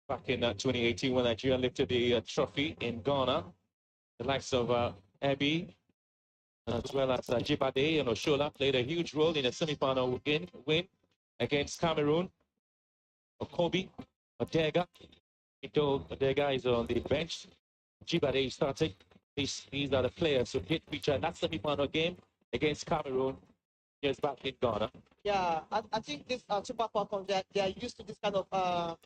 back in 2018 when Nigeria lifted the trophy in Ghana. The likes of Ebi, as well as Jibade and Oshola played a huge role in a semi-final win against Cameroon. Okobi, Odega, Ito Odega is on the bench. Jibade is starting. These are the players who did feature in that semi-final game against Cameroon years back in Ghana. Yeah, I think this Super Falcons, they are used to this kind of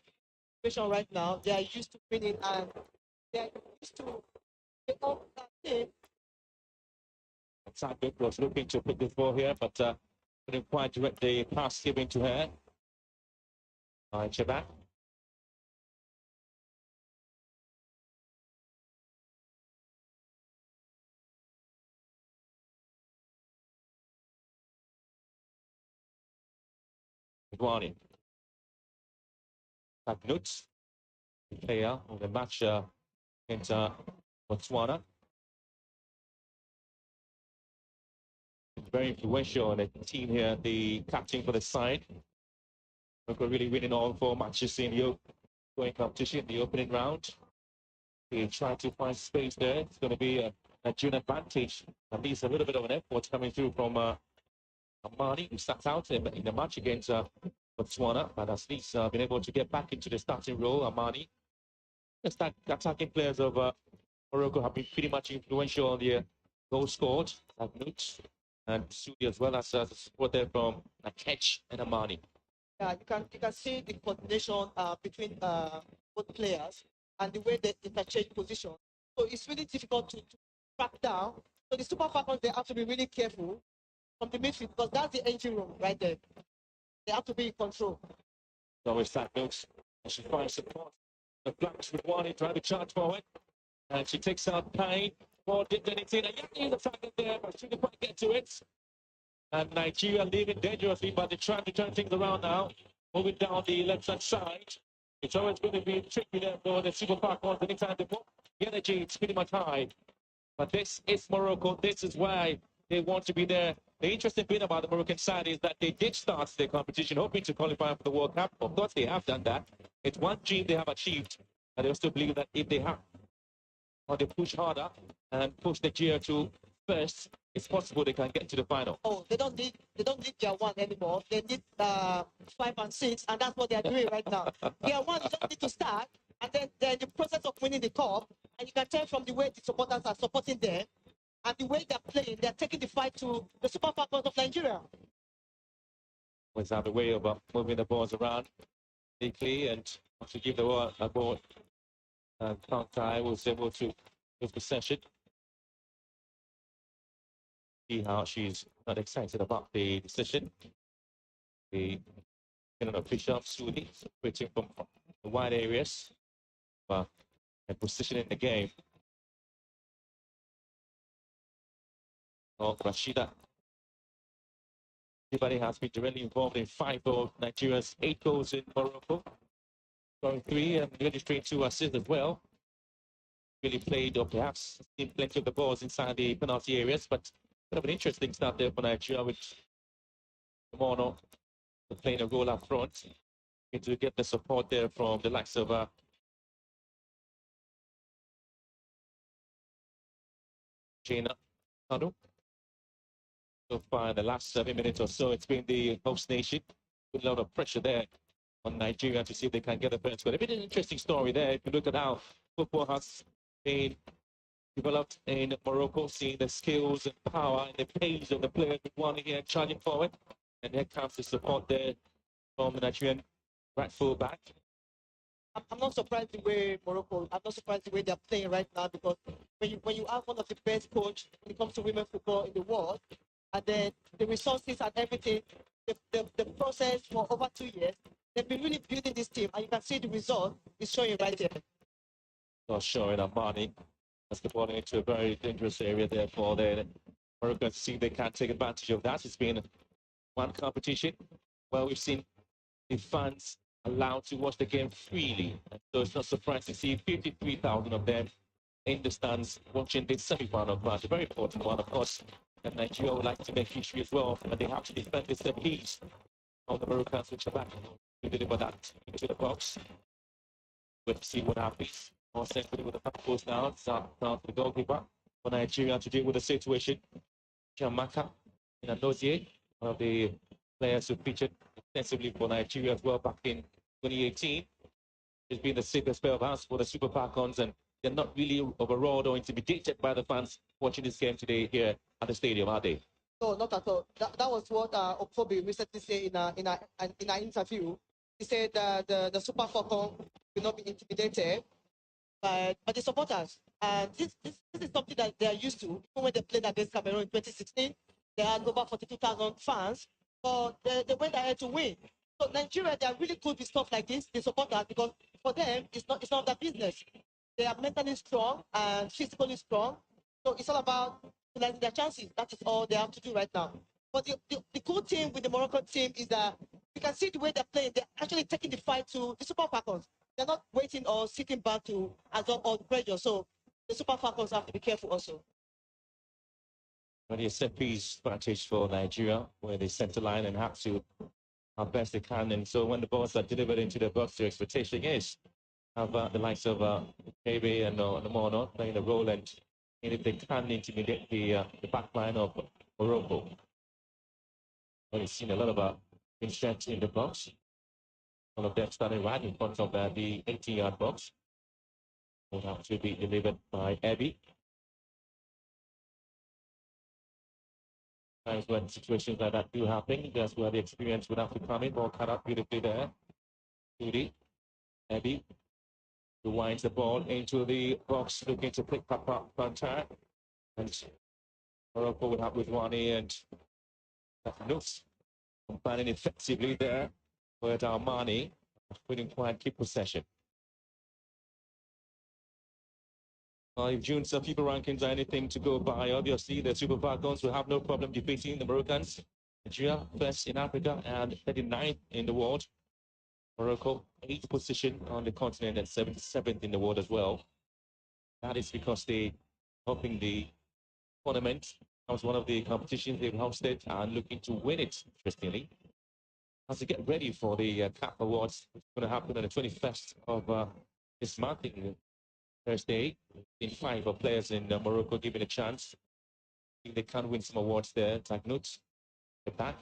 situation right now. They are used to winning and they are used to the whole team. Sandberg was looking to pick this ball here, but couldn't quite direct the pass given to her. Chabak. Iguani. Knut, player of the match against Botswana. Very influential on the team here, the captain for the side. Morocco really winning all 4 matches in the going competition, the opening round. They try to find space there. It's going to be a Nigerian advantage. At least a little bit of an effort coming through from Amani, who sat out in the match against Botswana, but at least been able to get back into the starting role. Amani, the attacking players of Morocco have been pretty much influential on the goals scored. Knut and Sudi, as well as the support there from Akech and Amani. Yeah, you can see the coordination between both players and the way they interchange position. So it's really difficult to track down. So the Super Falcons, they have to be really careful from the midfield because that's the engine room right there. They have to be in control. So it's that Milks. She finds support. The Blacks with Wani trying to charge forward. And she takes out Payne. Ball dipped in it in. Yaki is attacking there, but she didn't quite get to it. And Nigeria leaving dangerously, but they're trying to turn things around now. Moving down the left-hand side. It's always going to be tricky there for the Super Falcons. Anytime they put the energy, it's pretty much high. But this is Morocco. This is why they want to be there. The interesting thing about the Moroccan side is that they did start their competition hoping to qualify for the World Cup. Of course, they have done that. It's one dream they have achieved. And they also believe that if they have, or they push harder and push Nigeria to first, it's possible they can get to the final. Oh, they don't need Gear 1 anymore. They need 5 and 6, and that's what they are doing right now. Gear 1, you don't need to start, and then the process of winning the cup, and you can tell from the way the supporters are supporting them, and the way they're playing, they're taking the fight to the Super Falcons of Nigeria. Was have a way of moving the balls around quickly and to give the ball a ball. And Kantai was able to lose possession. See how she's not excited about the decision. The official Sudi switching from the wide areas and positioning the game. Oh, Rashida. Everybody has been directly involved in 5 of Nigeria's 8 goals in Morocco. Scoring 3 and registering 2 assists as well. Really played, or perhaps seen plenty of the balls inside the penalty areas, but kind of an interesting start there for Nigeria, with Mono playing a role up front. To get the support there from the likes of Jaina Kanu. So far in the last 7 minutes or so, it's been the host nation with a lot of pressure there on Nigeria to see if they can get the first goal. It's been an interesting story there. If you look at how football has been developed in Morocco, seeing the skills and power and the pace of the players with one here charging forward. And there comes the support there from the Nigerian right full back. I'm not surprised the way Morocco, I'm not surprised the way they're playing right now, because when you have one of the best coach when it comes to women football in the world, and then the resources and everything, the process for over 2 years, they've been really building this team, and you can see the result is showing right there. Not showing Amani. That's the ball into a very dangerous area there for the Morocco to see if they can take advantage of that. It's been one competition where we've seen the fans allowed to watch the game freely. And so it's not surprising to see 53,000 of them in the stands watching this semi-final match. A very important one, of course. And Nigeria would like to make history as well, but they have to defend this set piece of the Moroccans, which are back to deliver that into the box. Let's see what happens. More sensitive with the back post now. Start down to the goalkeeper for Nigeria to deal with the situation. Jamaica in a dossier, one of the players who featured extensively for Nigeria as well back in 2018. He's been the safest pair of hands for the Super Falcons, and they're not really overawed or intimidated by the fans watching this game today here at the stadium, are they? No, not at all. That was what Okpobi recently said in an interview. He said the Super Falcon will not be intimidated by the supporters. And this is something that they are used to. Even when they played against Cameroon in 2016, they had over 42,000 fans, but they went ahead to win. So Nigeria, they are really good with stuff like this, the supporters, because for them, it's not their business. They are mentally strong and physically strong. So it's all about utilizing their chances. That is all they have to do right now. But the cool thing with the Moroccan team is that you can see the way they're playing. They're actually taking the fight to the Super Falcons. They're not waiting or sitting back to absorb all the pressure. So the Super Falcons have to be careful also. Really a set piece advantage for Nigeria, where they center line and have to how best they can. And so when the balls are delivered into the box, your expectation is have the likes of KB and Mono playing a role, and if they can intimidate the back line of Morocco. Well, we've seen a lot of strength in the box. All of them starting right in front of the 18-yard box. Will have to be delivered by Abby. Times when situations like that do happen, that's where the experience would have to come in. Ball cut out beautifully there. Judy, Abby, who winds the ball into the box, looking to pick up contact. And Morocco would have with Wani and Nuts combining effectively there. But Armani couldn't quite keep possession. If June's FIFA rankings are anything to go by, obviously the Super Falcons will have no problem defeating the Moroccans. Nigeria first in Africa and 39th in the world. Morocco 8th position on the continent and 77th in the world as well. That is because they hoping the tournament. That was one of the competitions they've hosted and looking to win it, interestingly. As they get ready for the CAF Awards, which is going to happen on the 21st of this month, Thursday. In 5 of players in Morocco given a chance. I think they can win some awards there. Tagnut, the back.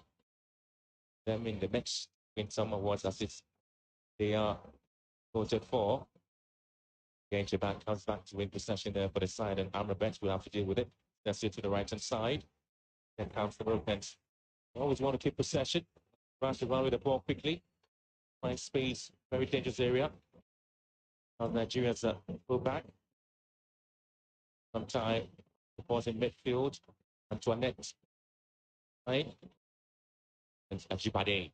Them in the mix win some awards as it's they are voted for. Again, Japan comes back to win possession there for the side, and Amrabat will have to deal with it. That's it to the right hand side. Then comes the Moroccans. Always want to keep possession. Rush around with the ball quickly. Find space, very dangerous area. Nigeria's pull back. Sometime the ball's in midfield. Antoinette. Right? And Ajibade.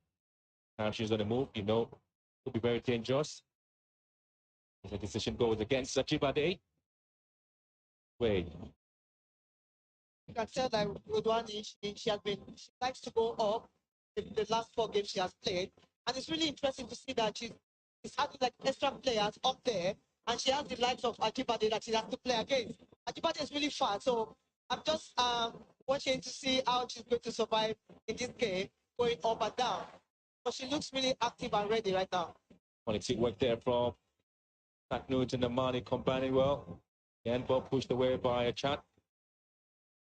Now she's on the move, you know, will be very dangerous. The decision goes against Ajibade. Wait. You can tell that Rodwani, she likes to go up the last 4 games she has played. And it's really interesting to see that she's having like extra players up there, and she has the likes of Ajibade that she has to play against. Ajibade is really fast, so I'm just watching to see how she's going to survive in this game, going up and down. But she looks really active and ready right now. Quality work there from Taknut and Amani combining well. The end ball pushed away by a chat.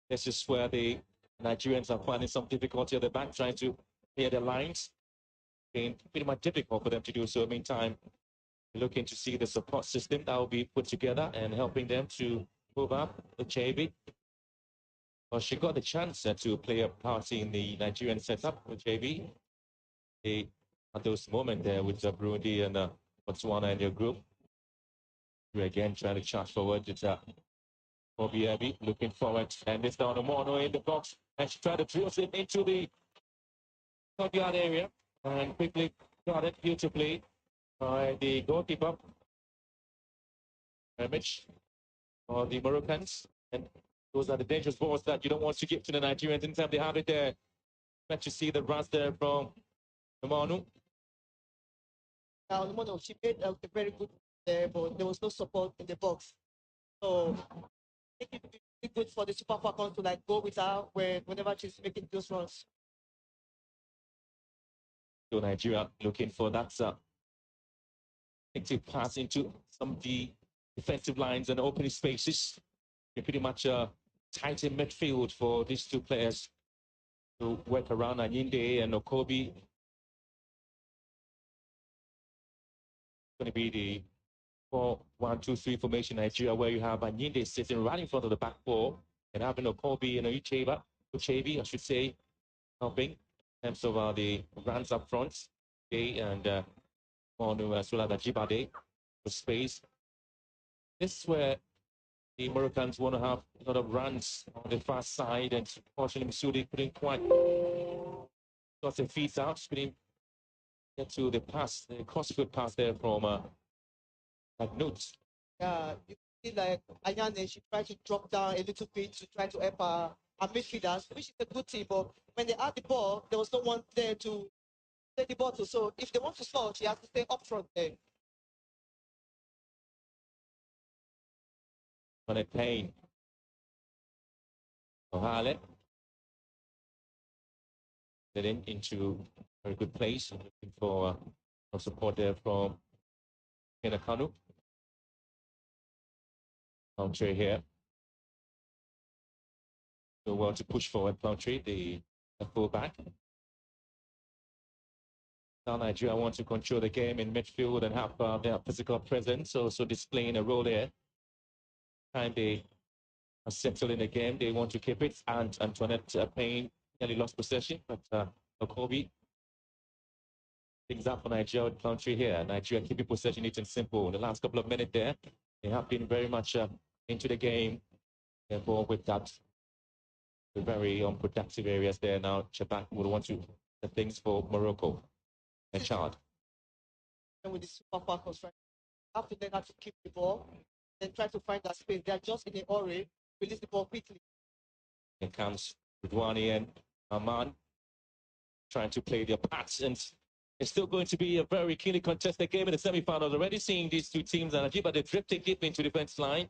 This is where the Nigerians are finding some difficulty at the back, trying to clear their lines. Being pretty much difficult for them to do so. Meantime, looking to see the support system that will be put together and helping them to move up the JV. Well, she got the chance to play a party in the Nigerian setup with JV. At those moments there with Burundi and Botswana in your group. We're again trying to charge forward. It's Obiabi looking forward, and it's down to Mono in the box, and she tried to drill it into the yard area and quickly got it beautifully by the goalkeeper image for the Moroccans. And those are the dangerous balls that you don't want to give to the Nigerians anytime they have it there. Let you see the runs there from Manu. Now, Mono, she made a very good there, but there was no support in the box. So it would be good for the Super Falcons to like go with her whenever she's making those runs. So Nigeria looking for that active pass into some of the defensive lines and opening spaces. You're pretty much tight in midfield for these two players to work around Anyinde and Okobi. Going to be the 4-1-2-3 formation Nigeria, where you have Anyinde sitting right in front of the back four and having Okobi and Uchebi, I should say, helping in terms of the runs up front. And Onu Sulagajibade for space. This is where the Moroccans want to have a lot of runs on the far side, and unfortunately Missouri couldn't quite got their feet out, couldn't get to the pass, the crossfield pass there from Notes. Yeah, you see like Ayane, she tried to drop down a little bit to try to help our midfielders, which is a good thing. But when they had the ball, there was no one there to take the ball to. So if they want to score, she has to stay up front there. On a pain. Ohale. Get into a very good place. Looking for support there from Kenakanu. Plumtree here. So well to push forward Plumtree, the fullback. Now Nigeria want to control the game in midfield and have their physical presence, also displaying a role there. Time they are settled in the game, they want to keep it. And Antoinette Payne nearly lost possession, but Okobi things up for Nigeria with Plumtree here. Nigeria keeping possession neat and simple. In the last couple of minutes there, they have been very much into the game. Therefore, with that, the very unproductive areas there now, Chabak would want to the things for Morocco and Chad. And with the Super Falcons, right? After they have to keep the ball, then try to find that space. They're just in a hurry, release the ball quickly. Here comes Ridwani and Aman trying to play their parts, and it's still going to be a very keenly contested game in the semi-finals. Already seeing these two teams, and Ajiba, they're drifting deep into the defense line.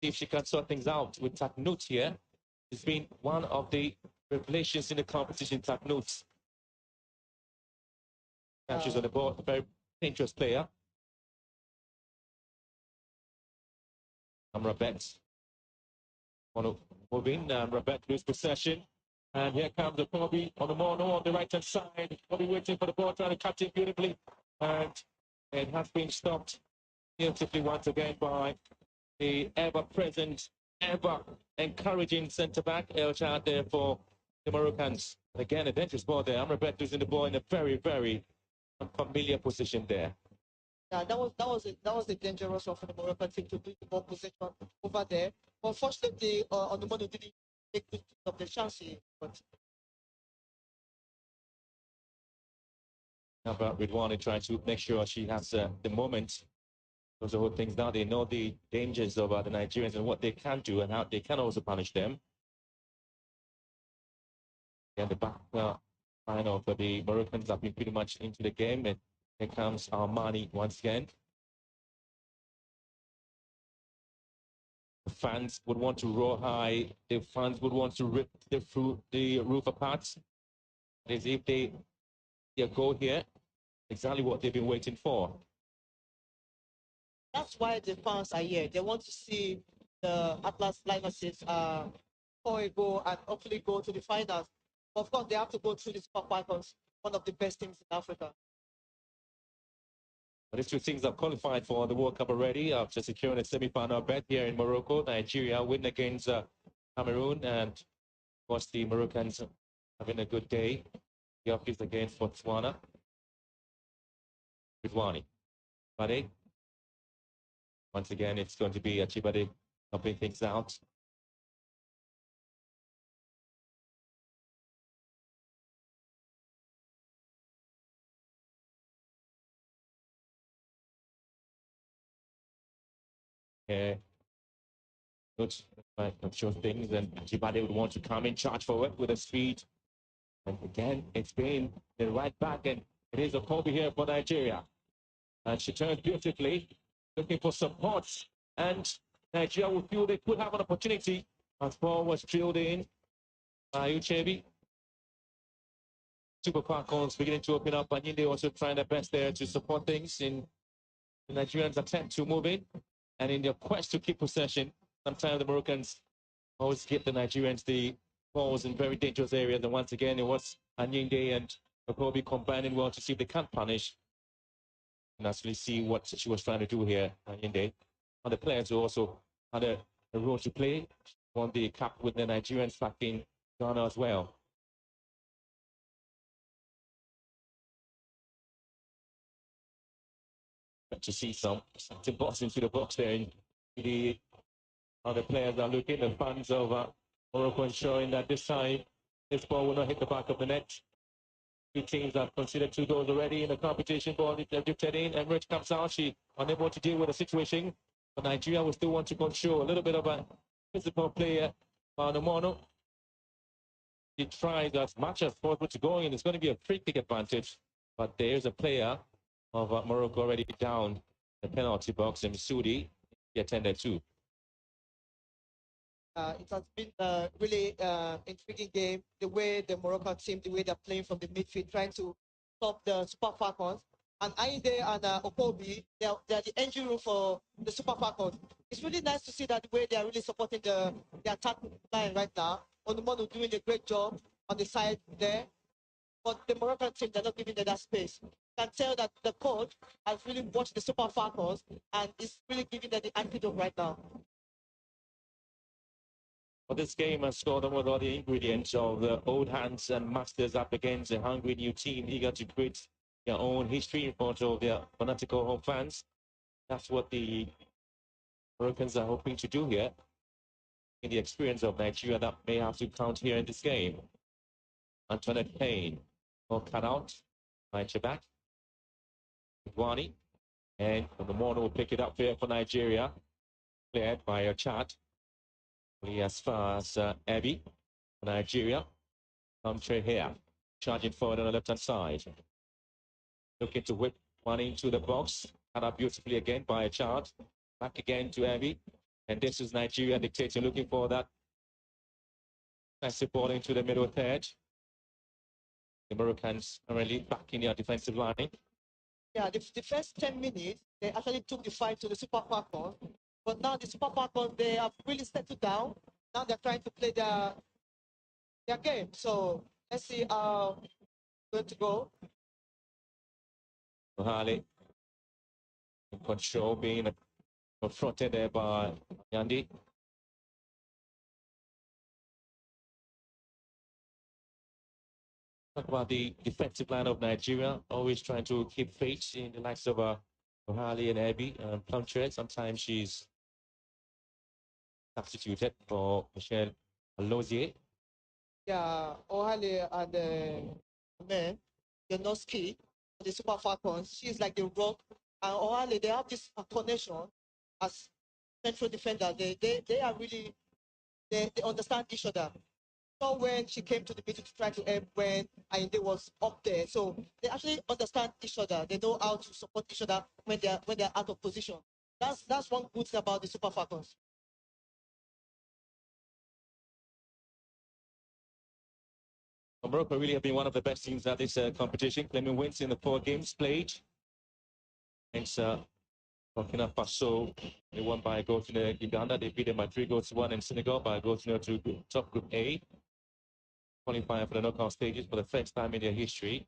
See if she can sort things out with Taknut here. It's been one of the revelations in the competition, Taknut. She's on the ball, a very dangerous player. Rabet. Want to move in, Rabet lose possession. And here comes the Kobe on the mono on the right-hand side. Kobe waiting for the ball, trying to catch it beautifully. And it has been stopped beautifully once again by the ever-present, ever-encouraging centre-back, El Chad there for the Moroccans. Again, a dangerous ball there. Amrabat losing the ball in a very, very unfamiliar position there. Yeah, that was a dangerous one for the Moroccan team to do the ball possession over there. Unfortunately, on the money didn't make good use of the chance. But how about Ridwani trying to make sure she has the moment? Those are all things now. They know the dangers of the Nigerians and what they can do and how they can also punish them. And the back final for the Moroccans have been pretty much into the game. And here comes Armani once again. The fans would want to roar high. The fans would want to rip the roof apart. As if they get a goal here. Exactly what they've been waiting for. that's why the fans are here. They want to see the Atlas Lionesses score a goal and hopefully go to the finals. Of course, they have to go through the Super Falcons, one of the best teams in Africa. But these two teams have qualified for the World Cup already after securing a semi-final bet here in Morocco. Nigeria win against Cameroon, and of course the Moroccans having a good day. The office against Botswana. Ridwani. Bade. Once again, it's going to be Achibade helping things out. Good, sure things, and Achibade would want to come in, charge forward with a speed. And again, it's been the right back, and it is a Kobe here for Nigeria. And she turns beautifully, looking for support. And Nigeria will feel they could have an opportunity. As ball was drilled in by Uchebi. Super Falcons beginning to open up. Anyinde also trying their best there to support things in The Nigerians attempt to move in, and in their quest to keep possession, sometimes the Moroccans always give the Nigerians the balls in very dangerous areas. And once again, it was Anyinde and Okobi combining well to see if they can't punish. And actually see what she was trying to do here, Anyinde. Other players who also had a role to play. Won the cup with the Nigerians back in Ghana as well. But to see something box into the box there. And the other players are looking, the fans of Morocco ensuring that this time this ball will not hit the back of the net. Two teams have considered 2 goals already in the competition. Ball drifted in, and Rich comes out. She unable to deal with the situation. But Nigeria will still want to control a little bit of a physical player. Mono. He tries as much as possible to go in. It's going to be a free kick advantage. But there's a player of Morocco already down the penalty box, and Sudi attended too. It has been a really intriguing game. The way the Moroccan team, the way they're playing from the midfield, trying to stop the Super Falcons. And Aide and Okobi, they're the engine room for the Super Falcons. It's really nice to see that the way they are really supporting the attack line right now. Onumono doing a great job on the side there. But the Moroccan team, they're not giving them that space. You can tell that the coach has really watched the Super Falcons and is really giving them the antidote right now. Well, this game has scored almost all the ingredients of the old hands and masters up against a hungry new team eager to create their own history in front of their fanatical home fans. That's what the Moroccans are hoping to do here. In the experience of Nigeria, that may have to count here in this game. Antoinette Payne, well cut out by Chebak. Wani, and the morning will pick it up here for Nigeria. Cleared by a chat. As far as Abby, Nigeria. Trey here, charging forward on the left-hand side. Looking to whip one into the box. Cut up beautifully again by a chart. Back again to Abby. And this is Nigeria dictating, looking for that. Nice ball into the middle third. The Moroccans currently back in their defensive line. Yeah, the first 10 minutes, they actually took the fight to the Super Falcons. But now the Super Falcons, they have really settled down. Now they're trying to play their game. So let's see how it's going to go. Mohale in control, being confronted there by Yandi. Talk about the defensive line of Nigeria, always trying to keep faith in the likes of Mohale and Abby. Plumtree, sometimes she's substituted for Michelle Lozier. Yeah, Ohale and man, Yonoski, the Super Falcons, she's like the rock. And Ohale, they have this connection as central defender. They are really, they understand each other. So when she came to the middle to try to help when Ainde was up there, so they actually understand each other. They know how to support each other when they're out of position. That's one good thing about the Super Falcons. Morocco really have been one of the best teams at this competition. Claiming wins in the 4 games played. Hence, Burkina Faso, they won by a goal to Uganda. They beat them by 3 goals to 1 in Senegal by a goal to top group A. Qualifying for the knockout stages for the first time in their history.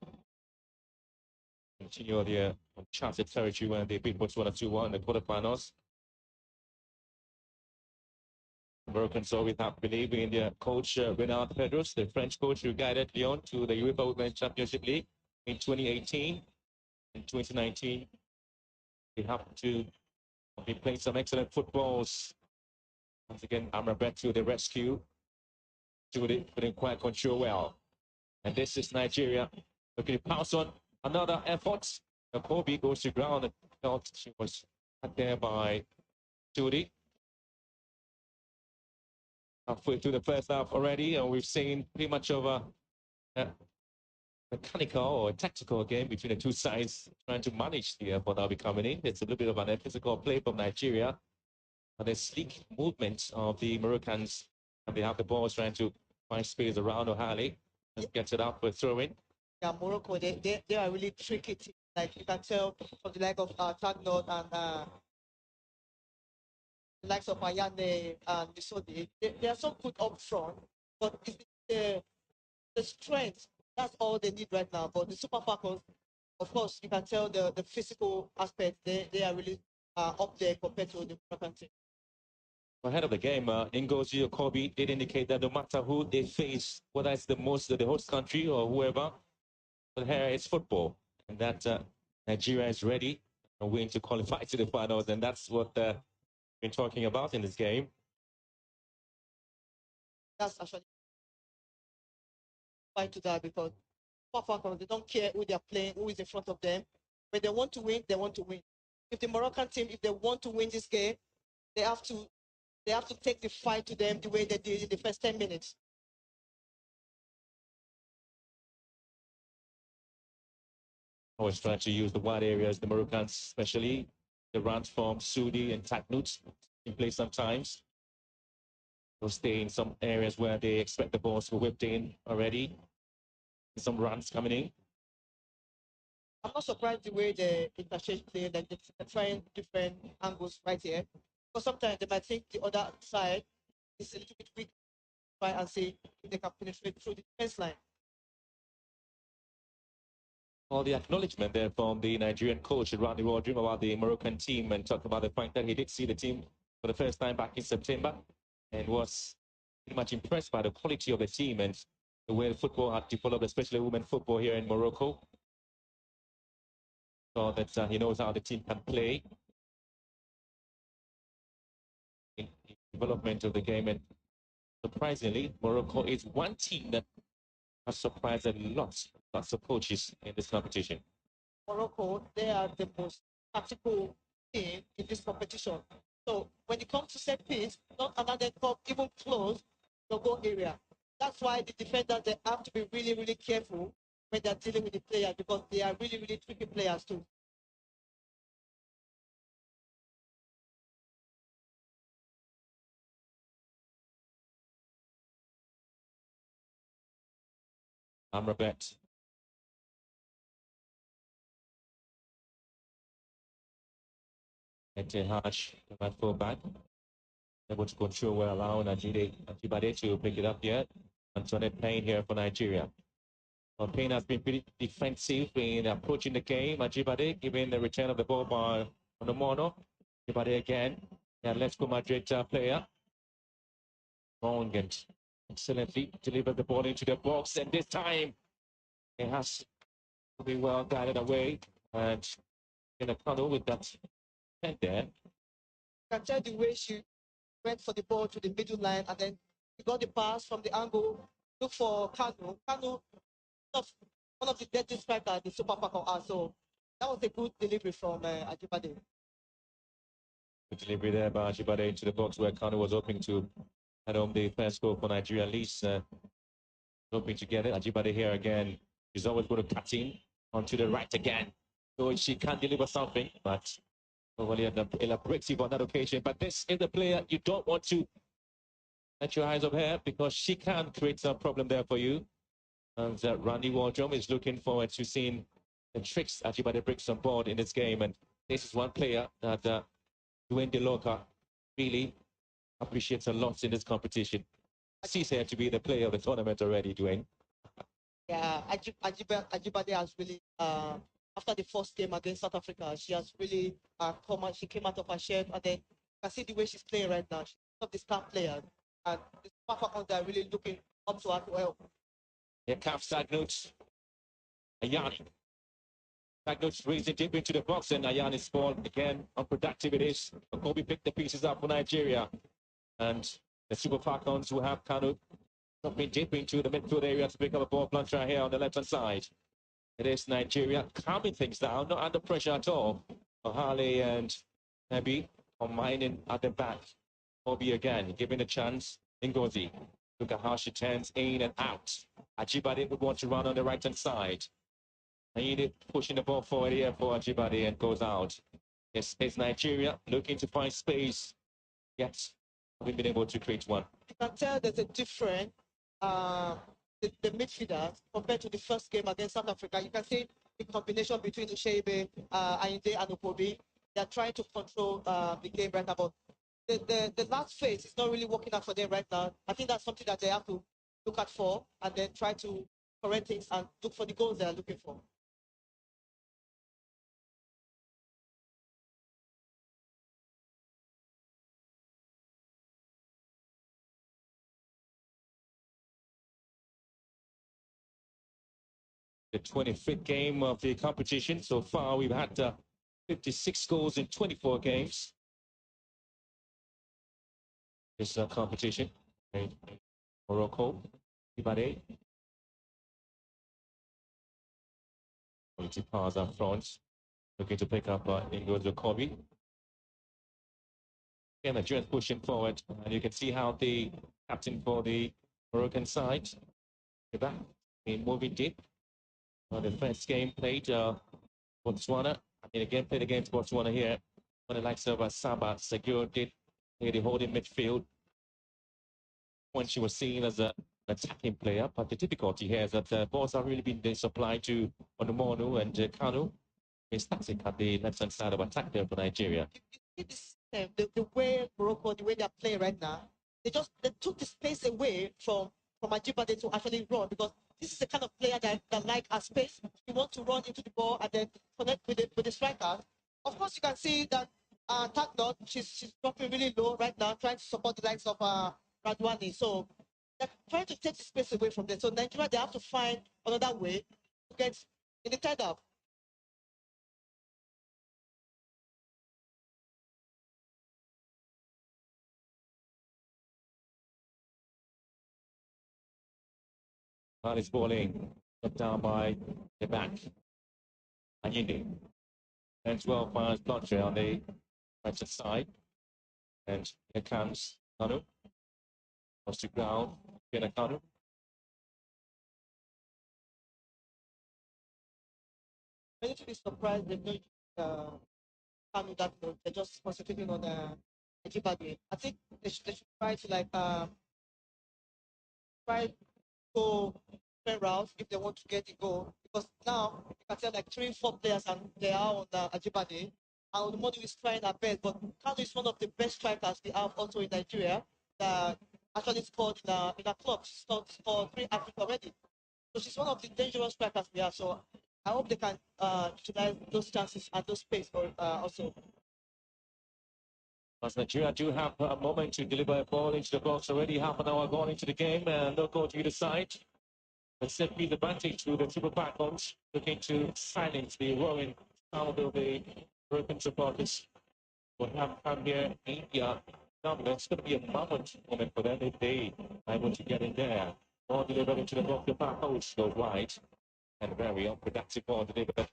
Continue their uncharted territory when they beat Botswana 2-1 in the quarterfinals. Moroccans always have believed in their coach, Renard Pedros, the French coach who guided Lyon to the UEFA Women's Championship League in 2018. In 2019, they have to be playing some excellent footballs. Once again, Amrabat to the rescue. Couldn't quite control well. And this is Nigeria. Looking to pounce on another effort. Kobe goes to ground and felt she was cut there by Judy. Halfway through the first half already, and we've seen pretty much of a mechanical or tactical game between the two sides trying to manage the effort that'll be coming in. It's a little bit of an physical play from Nigeria. And the sleek movements of the Moroccans, and they have the balls trying to find space around Ohale and gets it up for throwing. Yeah, Morocco, they are really tricky team. Like you can tell from the like of Tagnot and the likes of Ayane and Misodi, they are so good up front, but it's the strength. That's all they need right now. But the Super Falcons, of course, you can tell the physical aspect. They are really up there compared to the Moroccan team. Ahead of the game, Ngozi Kobe did indicate that no matter who they face, whether it's the host country or whoever, but here it's football, and that Nigeria is ready and willing to qualify to the finals, and that's what we've been talking about in this game. That's actually fine to that because Super Falcons, they don't care who they're playing, who is in front of them. When they want to win, they want to win. If the Moroccan team, if they want to win this game, they have to take the fight to them the way they did in the first 10 minutes. Always trying to use the wide areas, the Moroccans, especially the runs from Sudi and Taknut in play sometimes. They'll stay in some areas where they expect the balls to be whipped in already. Some runs coming in. I'm not surprised the way they interchange play, like they're trying different angles right here. Because sometimes they might think the other side is a little bit weak, try and see if they can penetrate through the defense line. All the acknowledgement there from the Nigerian coach around the world dream about the Moroccan team and talk about the fact that he did see the team for the first time back in September and was pretty much impressed by the quality of the team and the way football had developed, especially women football here in Morocco. So that he knows how the team can play in the development of the game. And surprisingly, Morocco is one team that has surprised a lots of coaches in this competition. Morocco, they are the most tactical team in this competition. So when it comes to set piece, not allow them come even close the goal area. That's why the defenders they have to be really, really careful when they're dealing with the players because they are really, really tricky players too. Amrabat. And Tehaj, the fullback. Able to control well, allowing Ajibade to pick it up here. Antoinette Payne here for Nigeria. Well, Payne has been pretty defensive in approaching the game. Ajibade giving the return of the ball by Onomono. Ajibade again. Yeah, let's go Madrid player. Long and excellently delivered the ball into the box. And this time, it has to be well guided away. And in a tunnel with that head there. You can tell the way she went for the ball to the middle line and then he got the pass from the angle. Look for Kanu. Kanu, one of the deadliest strikers the Super Falcons are. So that was a good delivery from Ajibade. Good delivery there by Ajibade into the box where Kanu was hoping to head home the first goal for Nigeria. At least hoping to get it. Ajibade here again. She's always going to cut in onto the right again. So she can deliver something, but probably elaborative on that occasion. But this is the player you don't want to let your eyes off her because she can create some problem there for you. And Randy Waldrum is looking forward to seeing the tricks Ajibade brings on board in this game. And this is one player that Dwayne DeLoca really appreciates a lot in this competition. She's here to be the player of the tournament already, Dwayne. Yeah, Ajibade has really, after the first game against South Africa, she has really she came out of her shell, and then you can see the way she's playing right now. She's one of the star players, and the Super Falcons are really looking up to her to help. Here comes Sagnoot. Ayani. Sagnoot brings it deep into the box, and Ayani's ball again, unproductive it is. Kobe picked the pieces up for Nigeria. And the Super Falcons who have Kanu dropping deep into the midfield area to pick up a ball plunger here on the left-hand side. It is Nigeria calming things down, not under pressure at all. Ohale and Nebi combining at the back. Kobe again, giving a chance. Ngozi. Look at how she turns in and out. Ajibade would want to run on the right-hand side. Aide pushing the ball forward here for Ajibade and goes out. Yes, it's Nigeria looking to find space. Yet, haven't been able to create one. You can tell there's a difference, the midfielders compared to the first game against South Africa. You can see the combination between Ushebe, Ayinde, and Opobi. They are trying to control the game right now, but the last phase is not really working out for them right now. I think that's something that they have to look at for and then try to correct things and look for the goals they are looking for. The 25th game of the competition. So far, we've had 56 goals in 24 games. This competition. Morocco, Ibade. Quality pass up front. Looking to pick up Ingo Kobe. Again, the Nigerians pushing forward. And you can see how the captain for the Moroccan side, back in moving deep. The first game played Botswana. I mean, again, played against Botswana here. When the likes of Saba Seguro did the holding midfield when she was seen as an attacking player. But the difficulty here is that balls are really being supplied to Onomonu and Kanu. It's static at the left-hand side of attack there for Nigeria. The way Morocco, the way they're playing right now, they took the space away from Ajibade to actually run, because this is the kind of player that like a space. You want to run into the ball and then connect with the striker. Of course, you can see that Taknot, she's dropping really low right now, trying to support the likes of Radwani. So they're trying to take the space away from them. So Nigeria, they have to find another way to get in the third half. Is balling put down by the back. Anyindi. And 12 miles Blotcher on the right side. And here comes Kanu. Goes to ground. Here Kanu. I need to be surprised they've not Kanu that much. They're just concentrating on Ajibade. I think they should try to try to go different routes if they want to get the goal. Because now you can tell like 3, 4 players and they are on Ajibade. And the money is trying their best, but Kanu is one of the best strikers we have also in Nigeria that actually scored in a club. She scored 3 Africa already. So she's one of the dangerous strikers we have. So I hope they can utilize those chances and those space also. As Nigeria do have a moment to deliver a ball into the box already, half an hour going into the game, and no goal to either side. But simply the advantage to the Super Falcons, looking to silence the roaring sound of the broken supporters. What have come here, India, it's going to be a moment for them if they are able to get in there. Ball delivered into the box, the back post goes wide, and very unproductive ball delivered.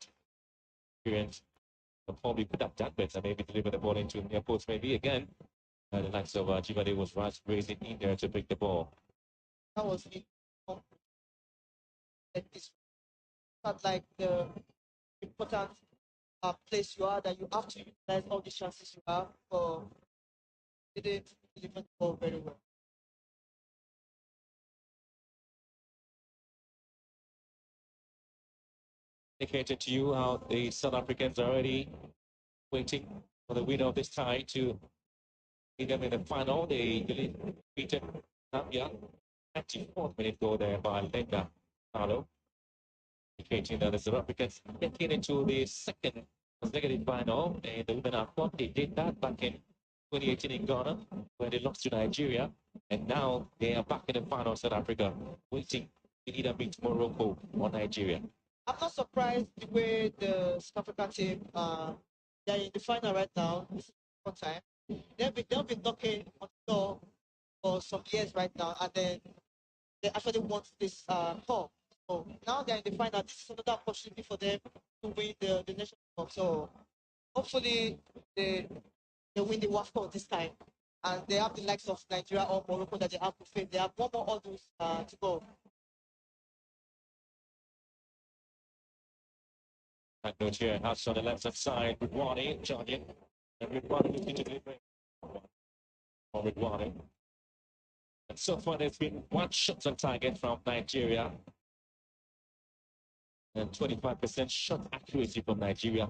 Experience probably put up that better, maybe deliver the ball into near post, maybe again. The likes of Jibade was raising in there to pick the ball. That was it. It's not like the important place you are that you have to utilize all the chances you have. For they didn't deliver the ball very well. Indicated to you how the South Africans are already waiting for the winner of this tie to meet them in the final. They defeated Zambia. 94th minute goal there by Lenga Carlo. Indicating that the South Africans getting into the second consecutive final. And the women are thought they did that back in 2018 in Ghana, where they lost to Nigeria. And now they are back in the final, South Africa, waiting to either beat Morocco or Nigeria. I'm not surprised the way the South African team they're in the final right now. This is the second time. They've been knocking on the door for some years right now, and then they actually want this cup. So now they're in the final. This is another opportunity for them to win the national cup. So hopefully they win the World Cup this time. And they have the likes of Nigeria or Morocco that they have to face. They have one more others to go. That note here, House on the left hand side, Ridwani, Jardian, and Ridwani looking to deliver for Ridwani. And so far, there's been 1 shot on target from Nigeria. and 25% shot accuracy from Nigeria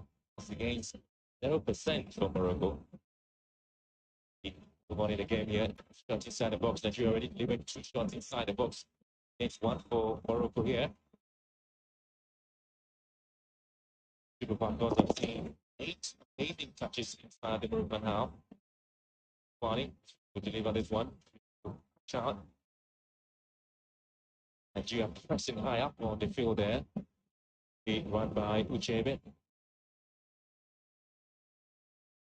against 0% from Morocco. Move on in the game here. Shots inside the box. Nigeria already delivering 2 shots inside the box. It's 1 for Morocco here. Super Falcons have seen 8 amazing touches inside the Moroccan half. Barney will deliver this one. Chart. Nigeria pressing high up on the field there. Being run by Uchebe.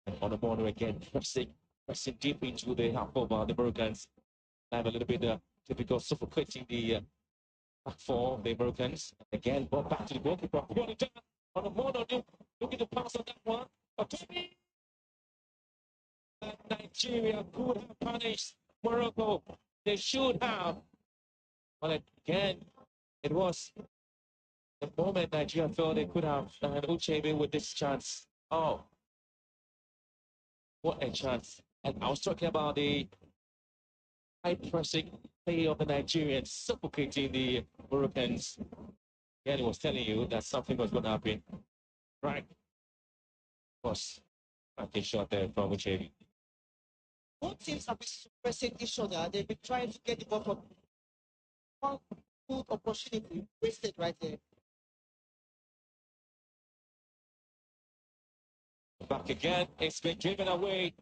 And on the corner again, pressing deep into the half of the Moroccans. Have a little bit typical suffocating the back four of the Moroccans. Again, ball back to the goalkeeper. Pulling down on the mono, looking to pass on that one. Nigeria could have punished Morocco. They should have. But again, it was the moment Nigeria felt they could have Uchebe with this chance. Oh, what a chance. And I was talking about the high pressing play of the Nigerians suffocating the Moroccans. Again, it was telling you that something was going to happen. Right. Was a shot there from Uchebe. Both teams have been suppressing each other. They've been trying to get the ball from one good opportunity wasted right there. Back again, it's been driven away,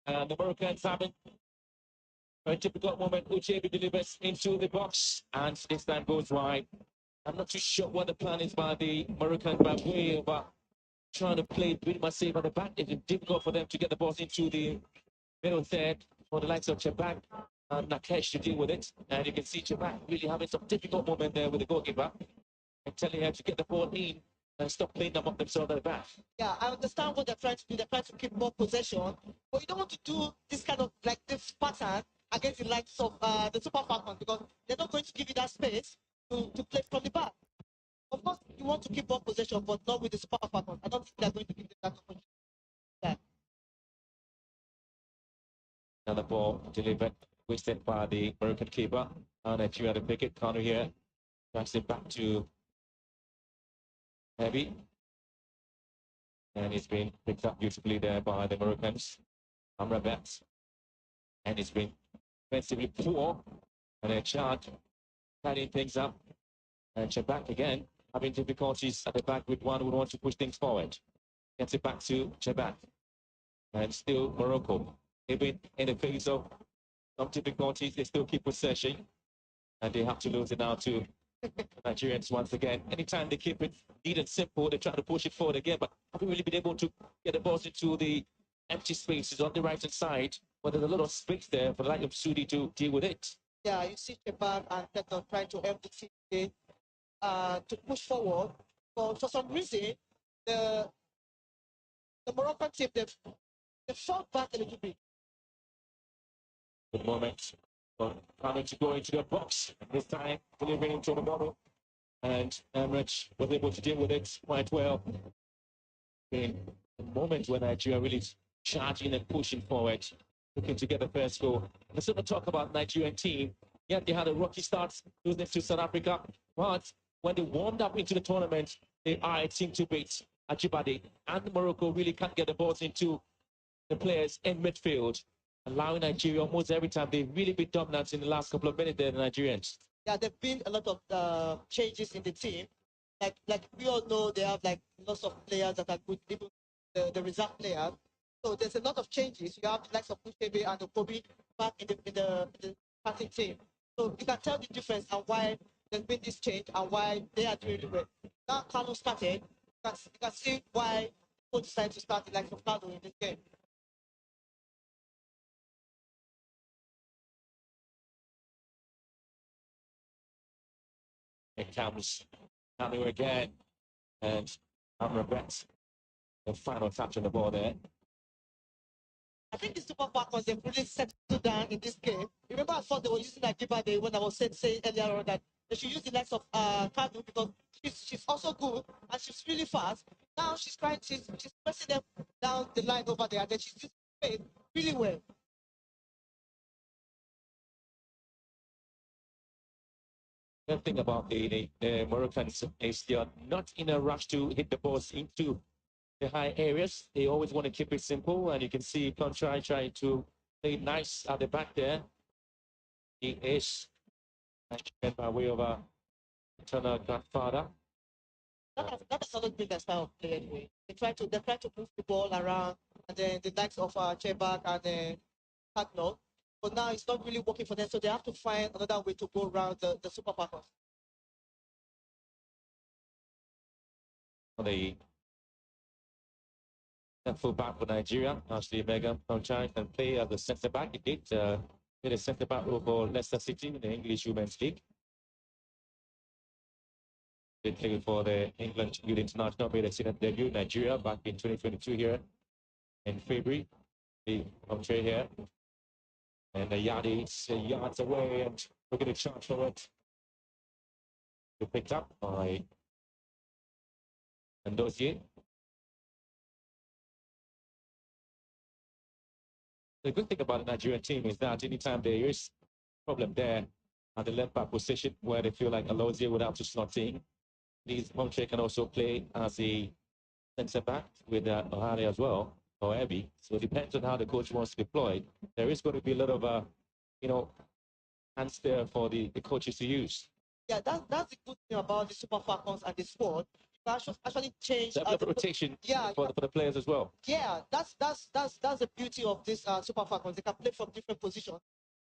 and the Moroccans haven't. A typical moment, Uchebe delivers into the box, and this time goes wide. I'm not too sure what the plan is by the Moroccan back way, but trying to play pretty much safe at the back. It's difficult for them to get the balls into the middle third for the likes of Chabak and Nakesh to deal with it. And you can see Chabak really having some difficult moment there with the goalkeeper and telling him to get the ball in and stop playing them up themselves at the back. Yeah, I understand what they're trying to do. They're trying to keep more possession, but you don't want to do this kind of like this pattern against the likes of the Super Falcons because they're not going to give you that space to play from the back. Of course, you want to keep more possession, but not with the Super Falcons. I don't think they're going to give them that opportunity. Yeah. Another ball delivered, wasted by the American keeper. And if you had to pick it, Connor here, pass it back to Heavy. And it's been picked up beautifully there by the Moroccans. Amrabat. And it's been defensively poor. And a chart tidying things up. And Chabak again having difficulties at the back with one who wants to push things forward. Gets it back to Chabak. And still Morocco. Even in the face of some difficulties, they still keep possession. And they have to lose it now to Nigerians once again. Anytime they keep it neat and simple, they try to push it forward again, but haven't really been able to get the balls into the empty spaces on the right hand side. But there's a lot of space there for the like of Sudi to deal with it. Yeah, you see Chabak and Teton trying to help the team to push forward. But for some reason, the Moroccan team they fought back a little bit. Good moment. But coming to go into the box this time, delivering into the model. And Emirates was able to deal with it quite well. In the moment when Nigeria really charging and pushing forward, looking to get the first goal. Let's not talk about Nigerian team. Yeah, they had a rocky start losing to South Africa, but when they warmed up into the tournament, they are a team to beat. Ajibade and Morocco really can't get the balls into the players in midfield, allowing Nigeria almost every time. They've really been dominant in the last couple of minutes there, the Nigerians. Yeah, there've been a lot of changes in the team. Like we all know, they have like lots of players that are good, even the reserve players. So there's a lot of changes. You have the likes of Uchebe and Okobi back in the starting team. So you can tell the difference and why there's been this change and why they are doing really well. Now Kanu started, you can see why people decided to start the likes of Kanu in this game. It comes Kanu again, and Amrabat, the final touch on the ball there. I think the Super Falcons they've really settled down in this game. Remember, I thought they were using Akiba Day when I was saying earlier on that they should use the likes of Kanu because she's also good and she's really fast. Now she's pressing them down the line over there, and then she's using space really well. The thing about the Moroccans is they are not in a rush to hit the balls into the high areas. They always want to keep it simple, and you can see Contra trying to play nice at the back there. He is by way of a eternal grandfather. That's another been their style of play anyway. They try to move the ball around, and then the likes of Chebak and Hagnall. But now it's not really working for them, so they have to find another way to go around the Super Falcons. The fullback for Nigeria, Ashley Megan Conchai, can play as a centre back. He did play a centre back role for Leicester City in the English Women's League. Did play for the England Youth International, made a season debut in Nigeria back in 2022 here in February. The Conchai here. And the yards away, and we're going to charge for it. We picked up by Ndosier. The good thing about the Nigerian team is that anytime there is a problem there at the left back position where they feel like Alozie would have to slot in, these Monche can also play as a centre back with Ohare as well, or Ebi. So it depends on how the coach wants to deploy. There is going to be a lot of, hands there for the coaches to use. Yeah, that's the good thing about the Super Falcons and the squad. You can actually change the rotation for the players as well. Yeah, that's the beauty of this Super Falcons. They can play from different positions.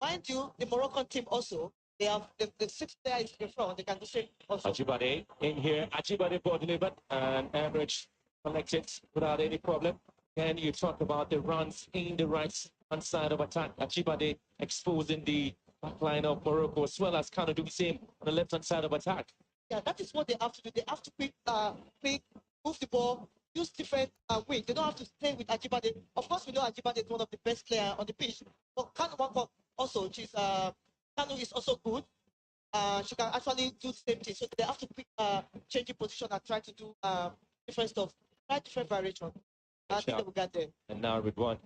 Mind you, the Moroccan team also, they have the 6 players in front. They can do same also. Ajibade in here. Ajibade ball delivered and average collected without any problem. And you talk about the runs in the right hand side of attack. Ajibade exposing the back line of Morocco, as well as kind of do the same on the left hand side of attack. Yeah, that is what they have to do. They have to quick, move the ball, use different wings. They don't have to stay with Ajibade. Of course, we know Ajibade is one of the best players on the pitch. But Kanu also, Kanu is also good. She can actually do the same thing. So they have to quick change the position and try to do different stuff, try different variation. I think they will get there. And now with one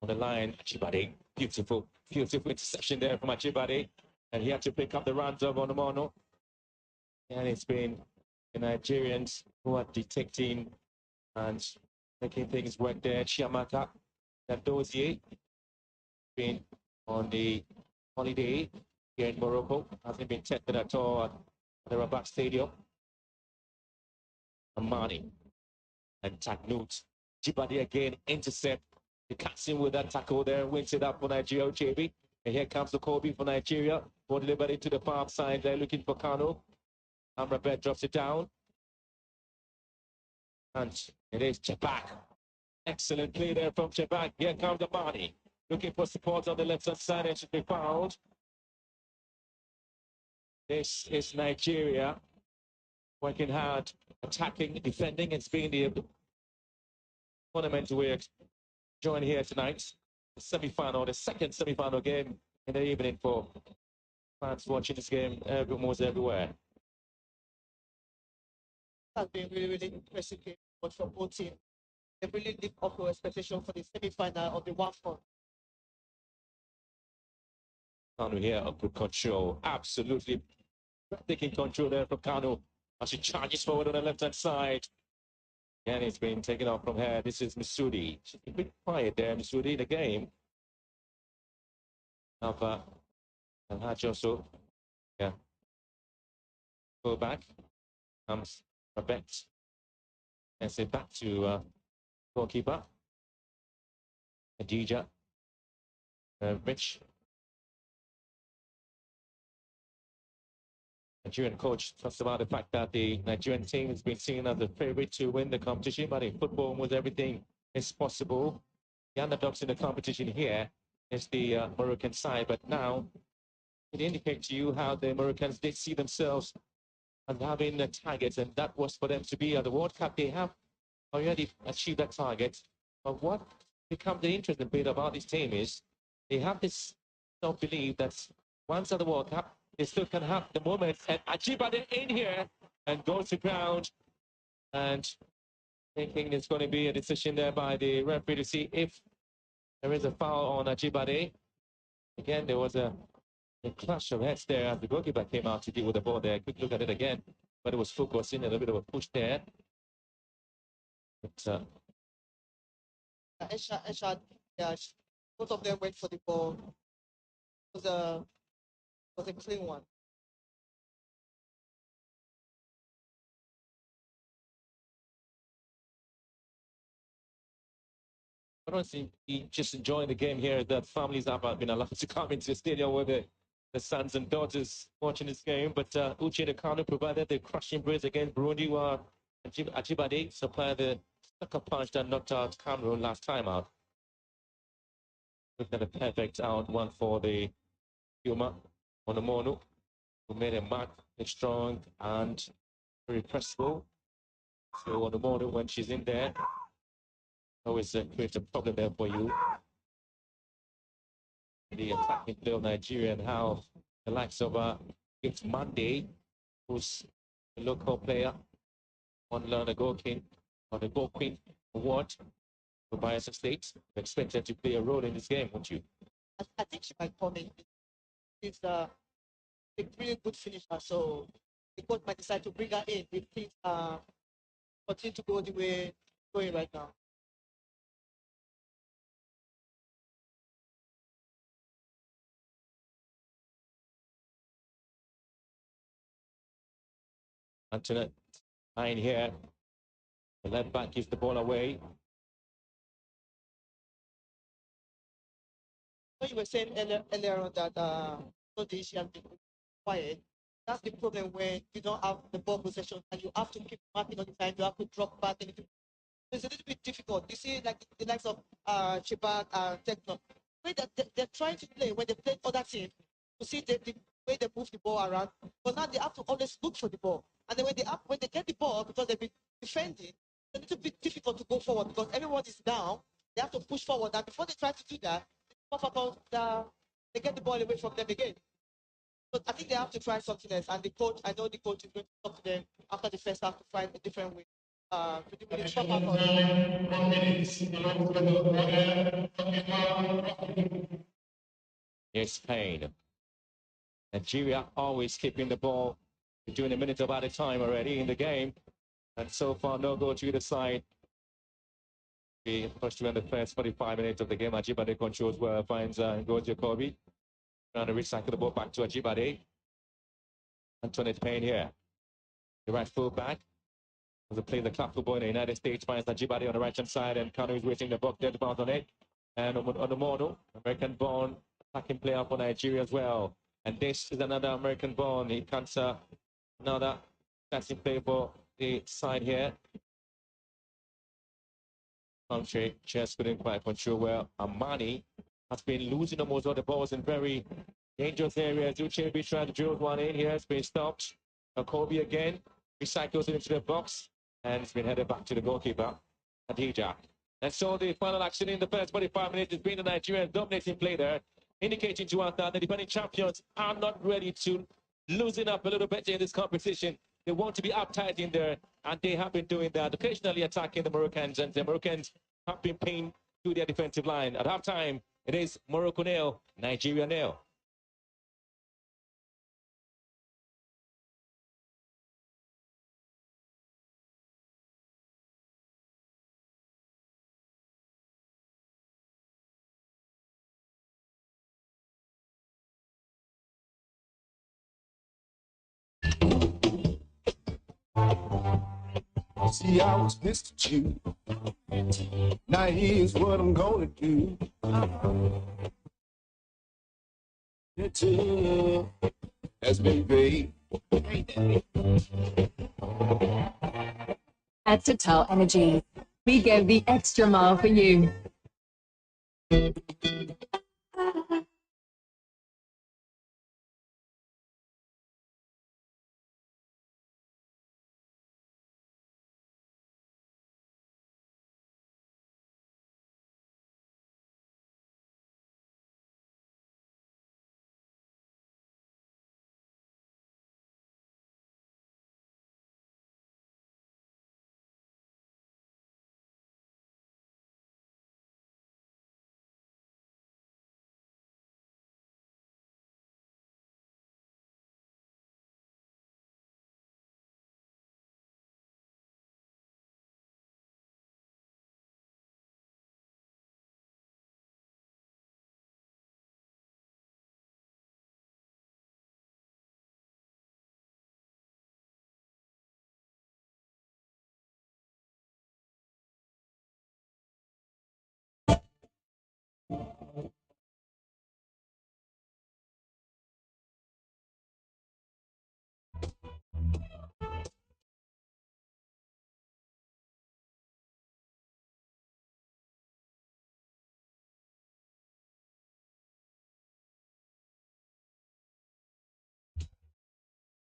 on the line, Ajibade, beautiful interception there from Ajibade, and he had to pick up the runs of Onomono. And it's been the Nigerians who are detecting and making things work there. Chiamaka Dozier been on the holiday here in Morocco, hasn't been tested at all at the Rabat Stadium. Amani and Taknut. Jibadi again, intercept. He cuts in with that tackle there, wins it up for Nigeria, JB. And here comes the Kobe for Nigeria. Ball delivered into the far side. They're looking for Kano. Amrabat drops it down. And it is Chebak. Excellent play there from Chebak. Here comes Amani. Looking for support on the left-hand side and should be fouled. This is Nigeria working hard, attacking, defending. It's been the tournament we're joining here tonight. The semi-final, the second semi-final game in the evening for fans watching this game almost everywhere. Has been really impressive game for both teams. They really lived up to expectation for the semi-final of the WAFCON. Kanu here, up with control. Absolutely taking control there from Kanu as she charges forward on the left-hand side. And it's been taken off from her. This is Missoudi. She's a bit quiet there, Missoudi, the game. Alpha and Hajoso. Yeah. Go back. Comes Babette. And say back to goalkeeper. Adija. Rich. Nigerian coach talks about the fact that the Nigerian team has been seen as the favorite to win the competition, but in football, almost everything is possible. The underdogs in the competition here is the Moroccan side, but now it indicates to you how the Moroccans did see themselves as having a target, and that was for them to be at the World Cup. They have already achieved that target, but what becomes the interesting bit about this team is they have this self-belief that once at the World Cup, they still can have the moment. And Ajibade in here and goes to ground. And thinking there's going to be a decision there by the referee to see if there is a foul on Ajibade. Again, there was a A clash of heads there as the goalkeeper came out to deal with the ball there. Quick look at it again, but it was focused in a little bit of a push there. But Yeah, both of them went for the ball. It was a clean one. I don't think he just enjoying the game here. That families have been allowed to come into the stadium with the sons and daughters watching this game. But Uche Nakano provided the crushing brace against Burundi, while Ajibade supplied the sucker punch that knocked out Cameroon last time out. Looked at a perfect out one for the Yuma Onomono, who made a mark, strong and very pressable. So Onomono, when she's in there, always creates a problem there for you. The attacking play of Nigeria and how the likes of it's Monday, who's a local player on the Goal King or the Goal Queen award for Bayelsa State. You expect her to play a role in this game, won't you? I think she might come in. She's a really good finisher, so the coach might decide to bring her in if things continue to go the way it's going right now. Antoinette line here. The left back gives the ball away. So you were saying earlier on that she has been quiet. That's the problem when you don't have the ball possession and you have to keep marking on the time. You have to drop back and it's a little bit difficult. You see, like the likes of Chibak and Techno, way that they're trying to play when they play other teams to see the way they move the ball around. But now they have to always look for the ball. And then when they get the ball, because they've been defending, it's a little bit difficult to go forward because everyone is down. They have to push forward. And before they try to do that, they get the ball away from them again. But I think they have to try something else. And I know the coach is going to talk to them after the first half to find a different way. Here's Spain. Nigeria always keeping the ball. We're doing a minute of at a time already in the game. And so far, no goal to either side. We pushed in the first 45 minutes of the game. Ajibade controls well, finds Ngo Jacobi. Trying to recycle the ball back to Ajibade. Antoinette Payne here. The right full back. The play the club football in the United States finds Ajibade on the right hand side, and Kanu is waiting the box dead bounce on it. And on the model, American born attacking player for Nigeria as well. And this is another American born. He comes another attacking play for the side here. Country just couldn't quite control well. Amani has been losing almost all the balls in very dangerous areas. Uchebi trying to drill one in here. It's been stopped. Kobe again recycles it into the box, and it's been headed back to the goalkeeper, Khadija. And so the final action in the first 45 minutes has been the Nigerian dominating play there, indicating to us that the defending champions are not ready to loosen up a little bit in this competition. They want to be uptight in there, and they have been doing that, occasionally attacking the Moroccans, and the Moroccans have been paying to their defensive line. At halftime, it is Morocco nil, Nigeria nil. See, I was Mr. You. Now here's what I'm gonna do. It has been paid. At Total Energy, we go the extra mile for you.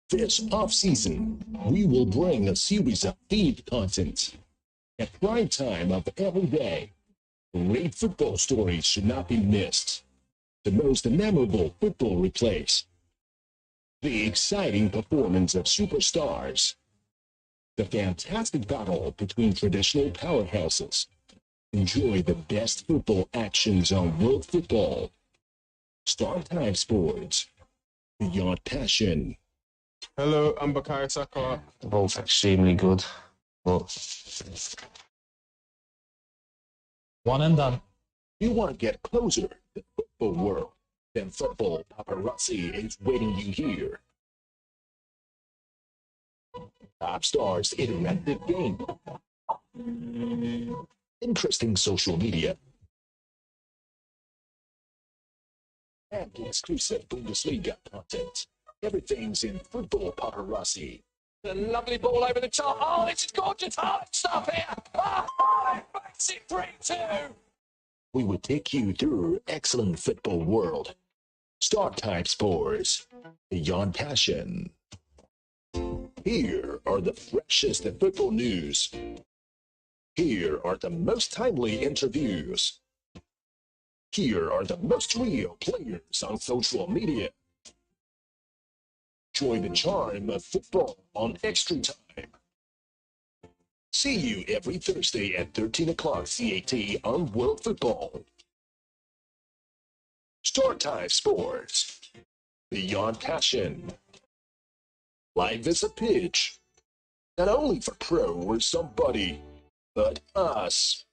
This off-season, we will bring a series of themed content at prime time of every day. Great football stories should not be missed. The most memorable football replays. The exciting performance of superstars. The fantastic battle between traditional powerhouses. Enjoy the best football actions on world football. Star Time Sports. Beyond passion. Hello, I'm Bakari Saka. Both extremely good, but one and done. You want to get closer to the football world? Then Football Paparazzi is waiting you here. Top Stars interactive game. Interesting social media. And exclusive Bundesliga content. Everything's in Football Paparazzi. A lovely ball over the top. Oh, this is gorgeous. Oh, stop here. Oh, it makes it 3-2. We will take you through excellent football world. Star Time Sports. Beyond passion. Here are the freshest football news. Here are the most timely interviews. Here are the most real players on social media. Enjoy the charm of football on Extra Time. See you every Thursday at 13 o'clock CAT on World Football. Star Time Sports. Beyond passion. Live as a pitch. Not only for pro or somebody, but us.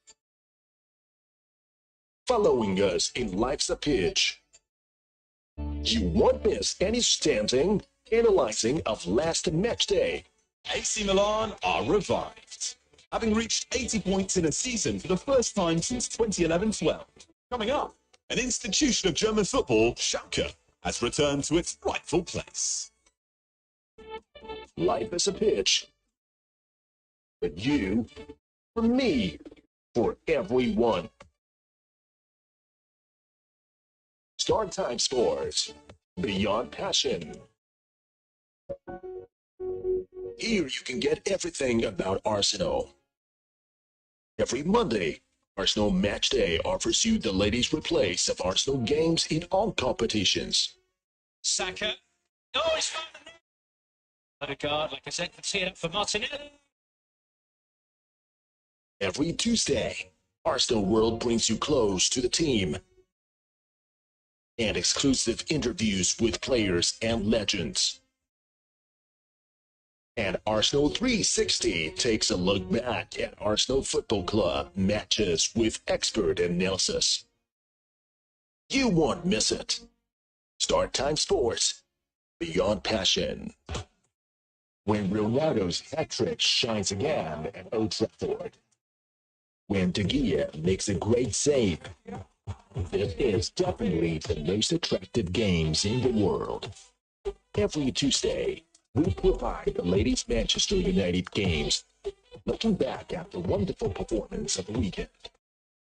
Following us in Life's a Pitch. You won't miss any standing, analyzing of last match day. AC Milan are revived, having reached 80 points in a season for the first time since 2011-12. Coming up, an institution of German football, Schalke, has returned to its rightful place. Life is a pitch. For you, for me, for everyone. Star Time Sports. Beyond passion. Here you can get everything about Arsenal. Every Monday, Arsenal Match Day offers you the latest replays of Arsenal games in all competitions. Saka. Oh, it's fine. Odegaard, like I said, can see it up for Martinelli. Every Tuesday, Arsenal World brings you close to the team. And exclusive interviews with players and legends. And Arsenal 360 takes a look back at Arsenal Football Club matches with expert analysis. You won't miss it. Start Time Sports. Beyond passion. When Ronaldo's hat-trick shines again at Old Trafford. When De Gea makes a great save. This is definitely the most attractive games in the world. Every Tuesday, we provide the latest Manchester United games, looking back at the wonderful performance of the weekend.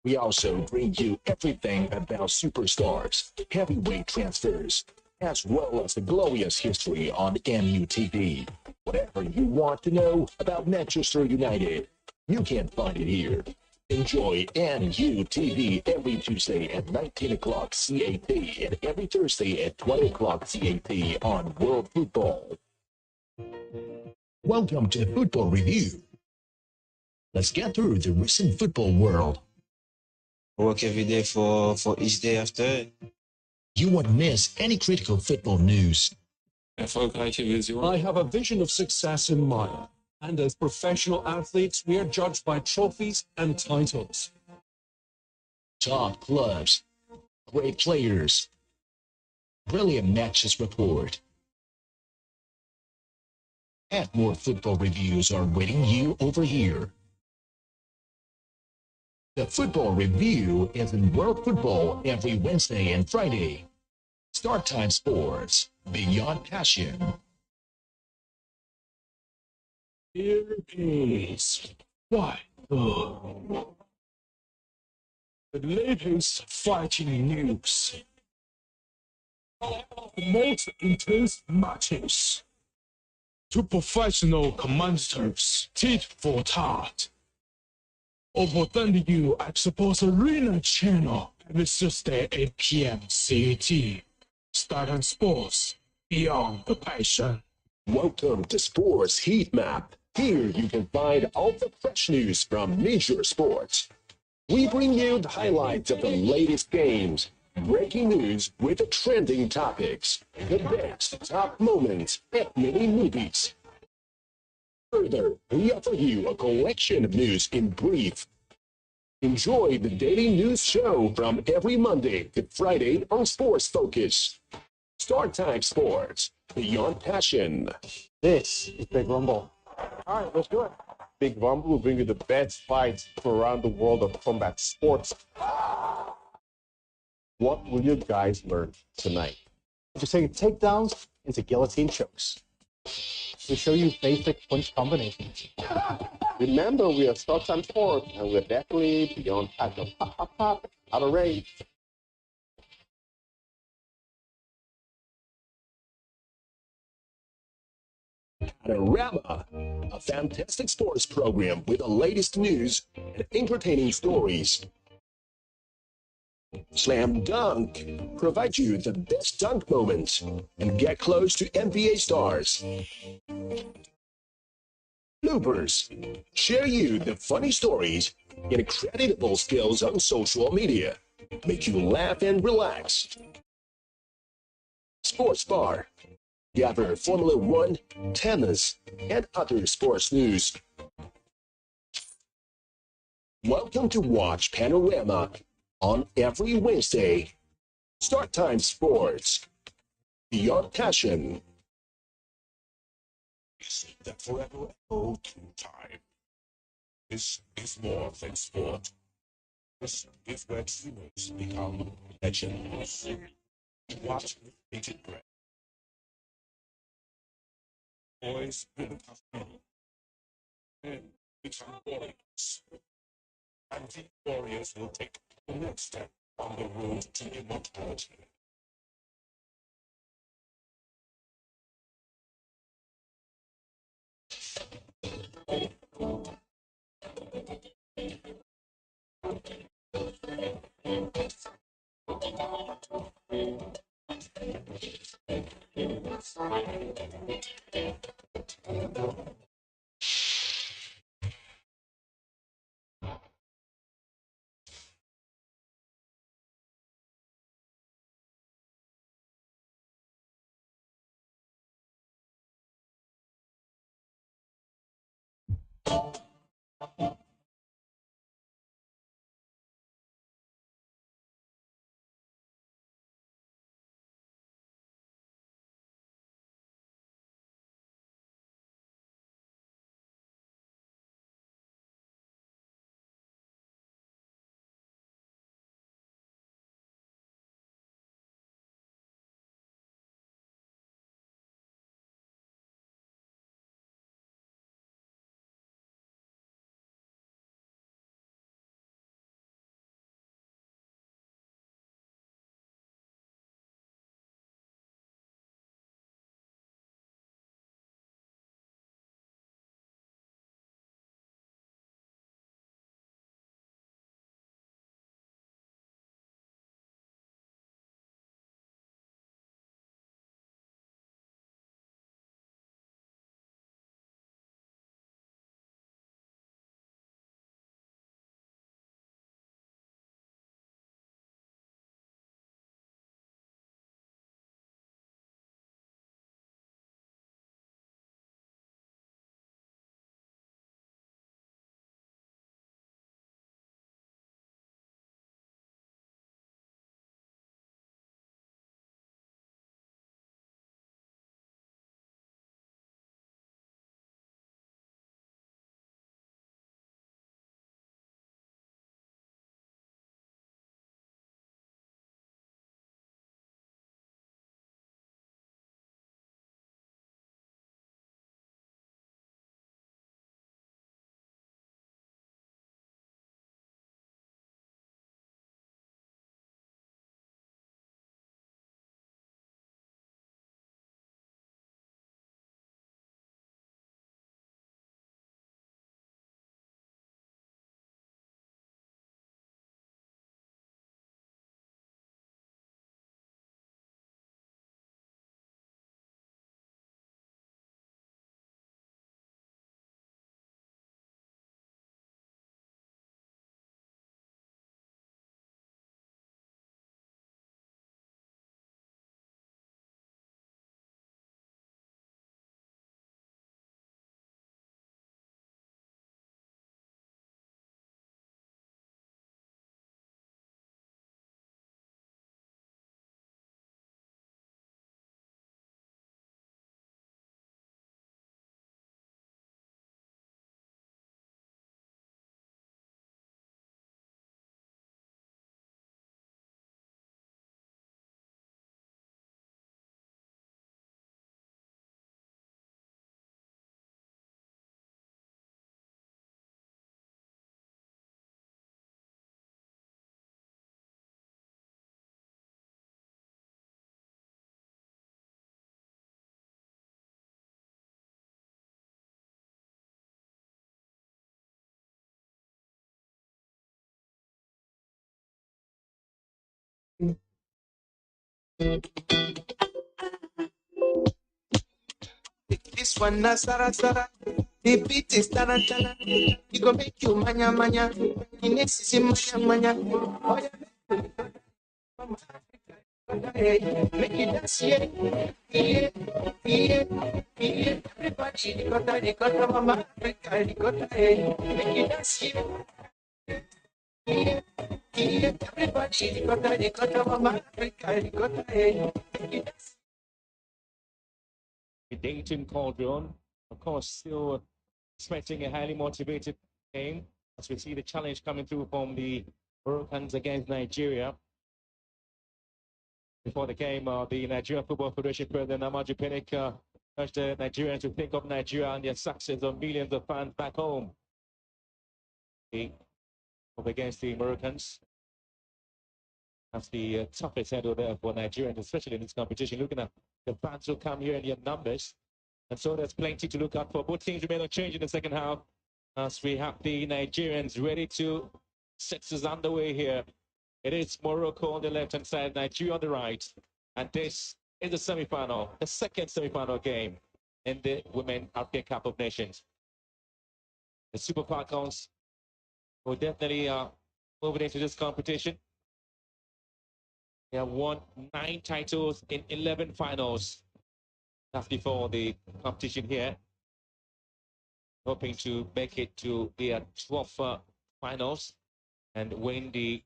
We also bring you everything about superstars, heavyweight transfers, as well as the glorious history on MUTV. Whatever you want to know about Manchester United, you can find it here. Enjoy MUTV every Tuesday at 19 o'clock CAT and every Thursday at 20 o'clock CAT on World Football. Welcome to Football Review. Let's get through the recent football world. Work every day for each day after. You won't miss any critical football news. Erfolgreiche Vision. I have a vision of success in mind. And as professional athletes, we are judged by trophies and titles. Top clubs, great players, brilliant matches report. And more football reviews are waiting you over here. The Football Review is in World Football every Wednesday and Friday. Start Time Sports. Beyond passion. Here is why the latest fighting news. The most intense matches Two professional commentators, tit for tat. Overturned you at Sports Arena channel every Thursday 8 p.m. CET. Start on sports beyond the passion. Welcome to Sports Heat Map. Here you can find all the fresh news from major sports. We bring you the highlights of the latest games, breaking news with the trending topics, the best top moments, and mini movies. Further, we offer you a collection of news in brief. Enjoy the daily news show from every Monday to Friday on Sports Focus. Start Time Sports, beyond passion. This is Big Rumble. All right, let's do it. Big Rumble will bring you the best fights from around the world of combat sports. What will you guys learn tonight? Just taking takedowns into guillotine chokes. We show you basic punch combinations. Remember, we are Start Time Sports, and we're definitely beyond passion. Pop, pop, pop, out of range. Panorama, a fantastic sports program with the latest news and entertaining stories. Slam Dunk provides you the best dunk moments and get close to NBA stars. Bloopers share you the funny stories and incredible skills on social media. Make you laugh and relax. Sports Bar. Gather Formula One, tennis, and other sports news. Welcome to watch Panorama on every Wednesday. Start Time Sports. Beyond passion. That forever old time. This is more than sport. This is where dreamers become legends. Watch with bated breath. Boys will become men. Men become warriors. And these warriors will take the next step on the road to immortality. This one na sara sara. The beat is tarantana. It go make you manya manya. The next is manya manya. Oh yeah, hey, make it dance, yeah, yeah, yeah, yeah. Everybody, the kota, mama, Africa, the kota, hey, make it dance, yeah, yeah, yeah. Everybody, the kota, mama, Africa, the kota, hey, make it dance. The Dayton Cauldron, of course, still expecting a highly motivated game as we see the challenge coming through from the Moroccans against Nigeria. Before the game, the Nigeria Football Federation President Amaju Pinnick urged the Nigerians to think of Nigeria and their success of millions of fans back home. Up against the Moroccans. That's the toughest hurdle there for Nigerians, especially in this competition. Looking at the fans who come here in their numbers. And so there's plenty to look out for. Both teams remain unchanged in the second half as we have the Nigerians ready to set us underway here. It is Morocco on the left-hand side, Nigeria on the right. And this is the semi-final, the second semi-final game in the Women African Cup of Nations. The Super Falcons will definitely move into this competition. They have won 9 titles in 11 finals. That's before the competition here. Hoping to make it to the 12th finals and win the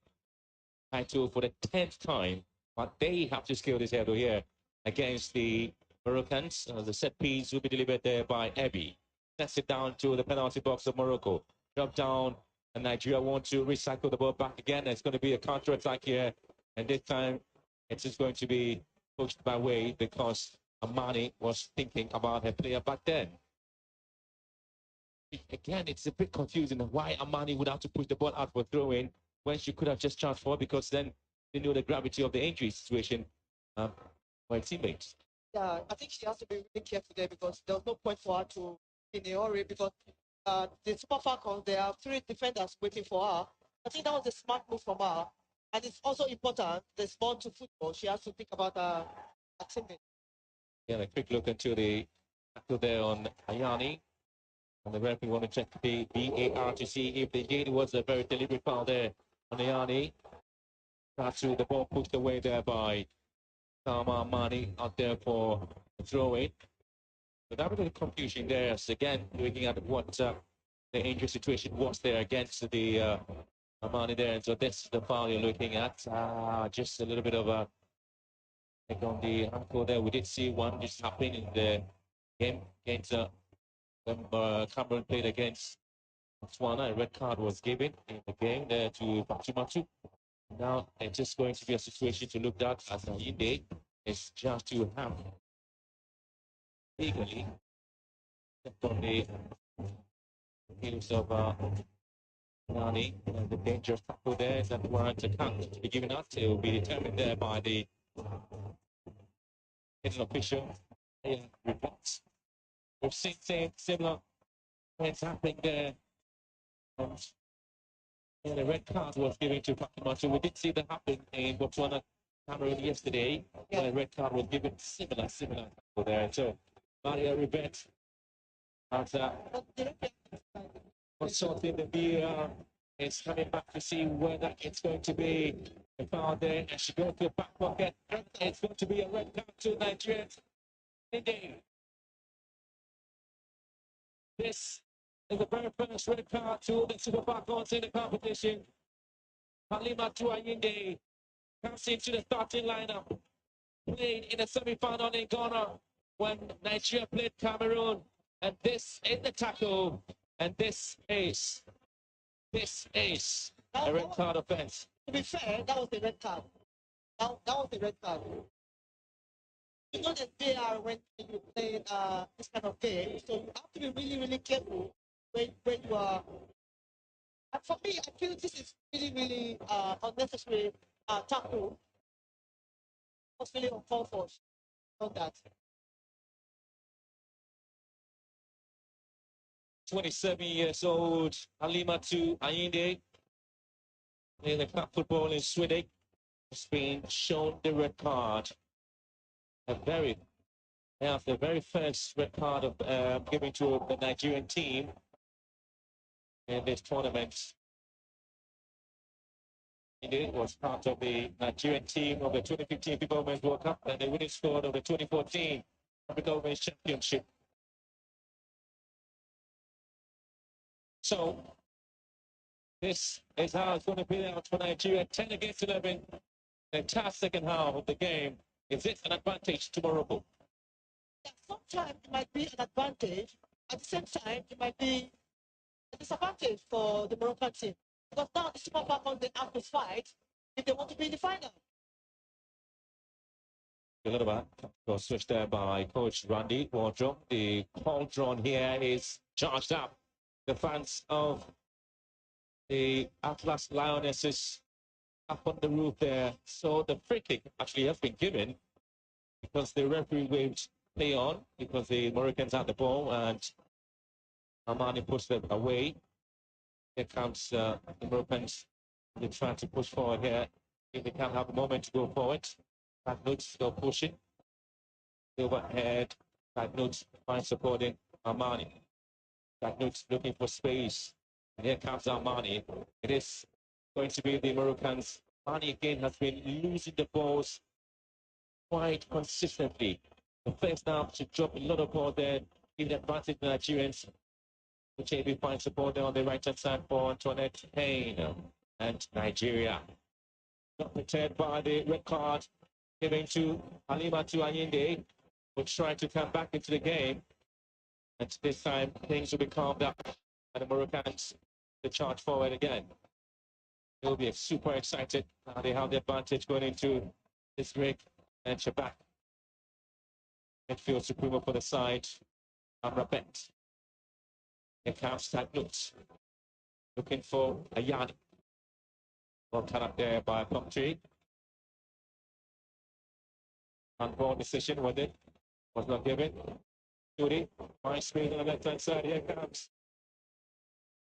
title for the 10th time. But they have to scale this hurdle here against the Moroccans. The set piece will be delivered there by Ebi. Sets it down to the penalty box of Morocco. Drop down, and Nigeria want to recycle the ball back again. It's going to be a counter-attack here. And this time, it's just going to be pushed by way because Amani was thinking about her player back then. Again, it's a bit confusing why Amani would have to push the ball out for throw-in when she could have just charged forward, because then they knew the gravity of the injury situation for her teammates. Yeah, I think she has to be really careful there because there's no point for her to in a hurry because the Super Falcons, there are 3 defenders waiting for her. I think that was a smart move from her. And it's also important, there's more to football. She has to think about her teammate. Yeah, a quick look into the tackle there on Ayani. And the referee want to check the VAR to see if indeed it was a very deliberate foul there on Ayani. After the ball pushed away there by Sama Mani out there for the throw-in. So that was a confusion there. So again, looking at what the injury situation was there against the Amani there. And so this is the foul you're looking at. Just a little bit of a on the ankle there. We did see one just happen in the game against when Cameroon played against Botswana. A red card was given in the game there to Batumatu. Now it's just going to be a situation to look at as Ayinde is just to have legally on the heels of Nani. The dangerous tackle there is that warrant a count to be given out. It will be determined there by the hidden official. Reports. We've seen similar things happening there. And the red card was given to Batumatu. We did see that happen in Botswana, Cameroon yesterday. The red card was given similar there. So Maria Ribet has consulting the VAR. Is coming back to see whether it's going to be a foul there. And she goes to the back pocket. It's going to be a red card to Nigeria. This is the very first red card to the Super Falcons in the competition. Halima Ayinde comes into the starting lineup. Played in the semi-final in Ghana when Nigeria played Cameroon. And this is the tackle. And this is a red card offense. To be fair, that was the red card. That was the red card. You know that they are when you play this kind of game, so you have to be really, really careful when you are. And for me, I feel this is really, really unnecessary tackle. Was really uncalled for on that. 27 years old, Halima Ayinde, playing the club football in Sweden, has been shown the red card. the very first red card of given to the Nigerian team in this tournament. It was part of the Nigerian team of the 2015 FIFA Women's World Cup and the winning squad of the 2014 Africa Women's Championship. So this is how it's going to be out for Nigeria. 10 against 11. The entire second half of the game. Is it an advantage to Morocco? Yeah, sometimes it might be an advantage. At the same time, it might be a disadvantage for the Moroccan team. Because now the Super Falcons, they have to fight if they want to be in the final. A little bit was switched there by Coach Randy Wardrobe. The cauldron here is charged up. The fans of the Atlas Lionesses up on the roof there. So the free kick actually has been given because the referee waved play on because the Moroccans had the ball and Armani pushed them away. Here comes the Moroccans. They try to push forward here. If they can't have a moment to go forward. That notes still pushing. Overhead. That notes fine supporting Armani. That notes looking for space. And here comes Armani. It is going to be the Moroccans. Armani again has been losing the balls quite consistently. The first half should drop a lot of ball there, give the advantage to the Nigerians. Which AB fine support there on the right hand side for Antoinette Payne and Nigeria. Not prepared by the red card given to Halima Ayinde, who tried to come back into the game. And this time things will be calmed up and the Moroccans to charge forward again. They'll be super excited. They have the advantage going into this break. And Shabak. Midfield supremo for the side. Amrabet. Here comes Tagnut. Looking for Ayani. Well cut up there by Plumtree. Handball decision with it. Was not given. Judy. Fine speed on the left hand side. Here comes.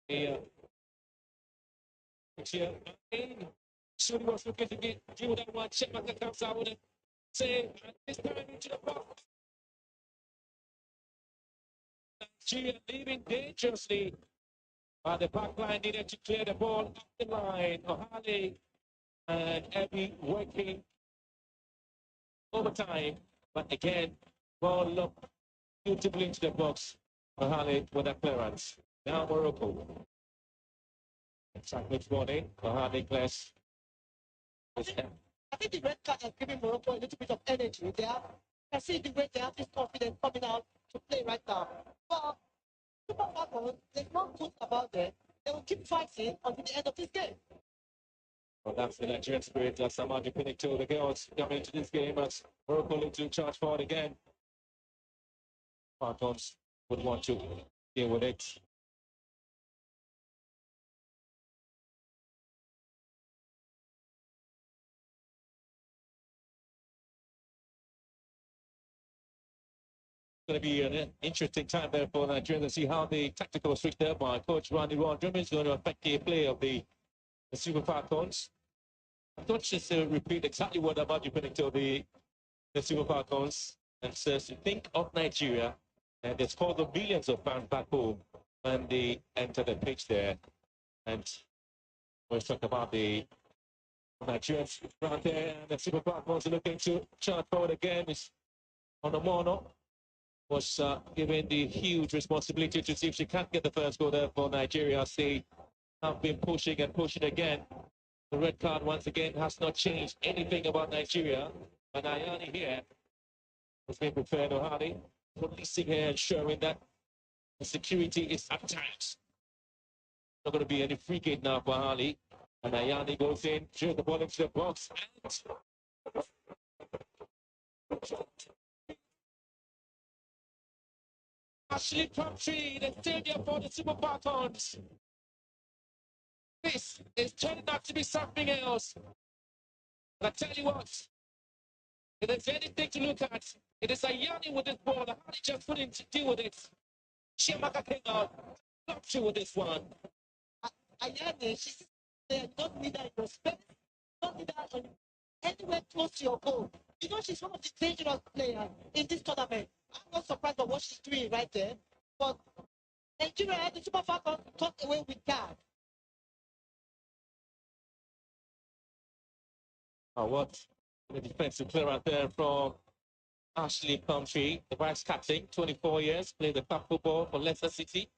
Here. Judy was looking to deal with that one. Check back comes out with it. Say, this time into the box. Nigeria leaving dangerously. The back line needed to clear the ball up the line. Ohale and Abby working overtime. But again, ball looked beautifully into the box. Ohale with that clearance. Now Morocco. Exactly morning. Ohale clears. I think the red card has given Morocco a little bit of energy. I see the way they have this confidence coming out to play right now. But Super Falcons, there's no good about them. They will keep fighting until the end of this game. Well, that's the Nigerian spirit. That's Samadi Pinnick the girls coming into this game as Morocco look to charge forward again. Falcons would want to deal with it. Going to be an interesting time there for Nigeria to see how the tactical switch there by Coach Randy Wardrum is going to affect the play of the Super Falcons. I don't just repeat exactly what Amadi predicted the Super Falcons and says to think of Nigeria and it's for the millions of fans back home when they enter the pitch there. And let's talk about the Nigerians right there and the Super Falcons are looking to charge forward again. It's on the mono. Was given the huge responsibility to see if she can't get the first goal there for Nigeria. They have been pushing and pushing again. The red card once again has not changed anything about Nigeria. And Ayani here has been prepared. Ohali policing here, ensuring that the security is at times. Not going to be any free kick now for Ohali. And Ayani goes in, shoot the ball into the box. And Ashley Plumtree, the savior for the Super Falcons. This is turning out to be something else. But I tell you what, if there's anything to look at, it is Ayani with this ball. Ahani just couldn't deal with it. Chiamaka came out, Plumtree with this one. Ayani, you don't need that in your space. You don't need that anywhere close to your goal. You know, she's one of the dangerous players in this tournament. I'm not surprised by what she's doing right there. But Nigeria, the Super Falcons, got away with that. Oh, what the defensive player out there from Ashley Plumtree, the vice captain, 24 years, played the club football for Leicester City.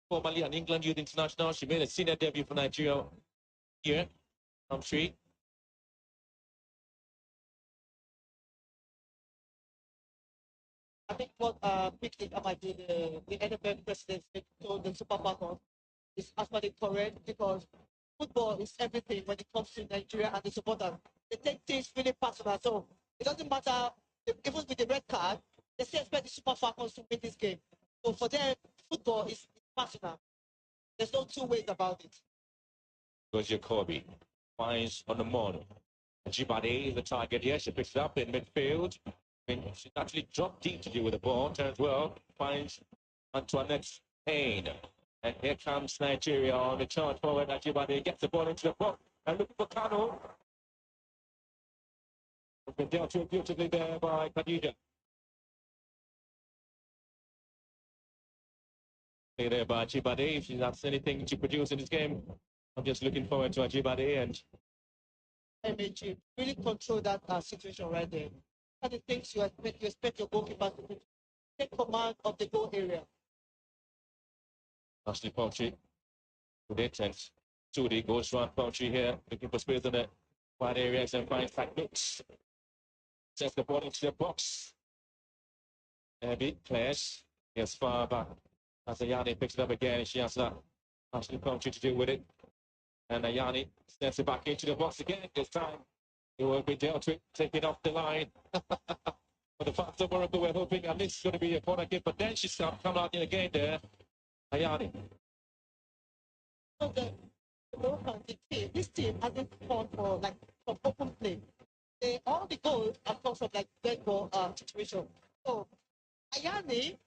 Formerly an England youth international, she made a senior debut for Nigeria here. Plumtree. I think what Big Thing might be the NFL president told the Super Falcons is absolutely correct because football is everything when it comes to Nigeria and the supporters. They take things really personal. So it doesn't matter, even with the red card, they still expect the Super Falcons to win this game. So for them, football is personal. There's no two ways about it. Goes Jacoby. Finds on the morning. Jibade is the target here. She picks it up in midfield. And she actually dropped deep to deal with the ball. Turns well. Finds Antoinette Payne. And here comes Nigeria on the charge forward. Jibade gets the ball into the box. And looking for Kano. Been dealt with beautifully there by Khadija. Play there by Jibade. If she has anything to produce in this game, I'm just looking forward to Jibade and MHG really control that situation right there. And the things you expect your goalkeeper to do. Take command of the goal area. Ashley Plumtree with it, and Sudi goes round Plumtree here, looking for space in the wide areas and finds techniques. Sets the ball into the box. Abby Clash gets far back. As Ayani picks it up again, and she has that Ashley Plumtree to deal with it. And Ayani steps it back into the box again. This time it will be dealt with, taking off the line. For the fans of Morocco, we're hoping that this is going to be a corner kick, but then she's come out in again there. Ayani. So this team hasn't fought for like some open play. All the goals have come from like dead ball situation. So Ayani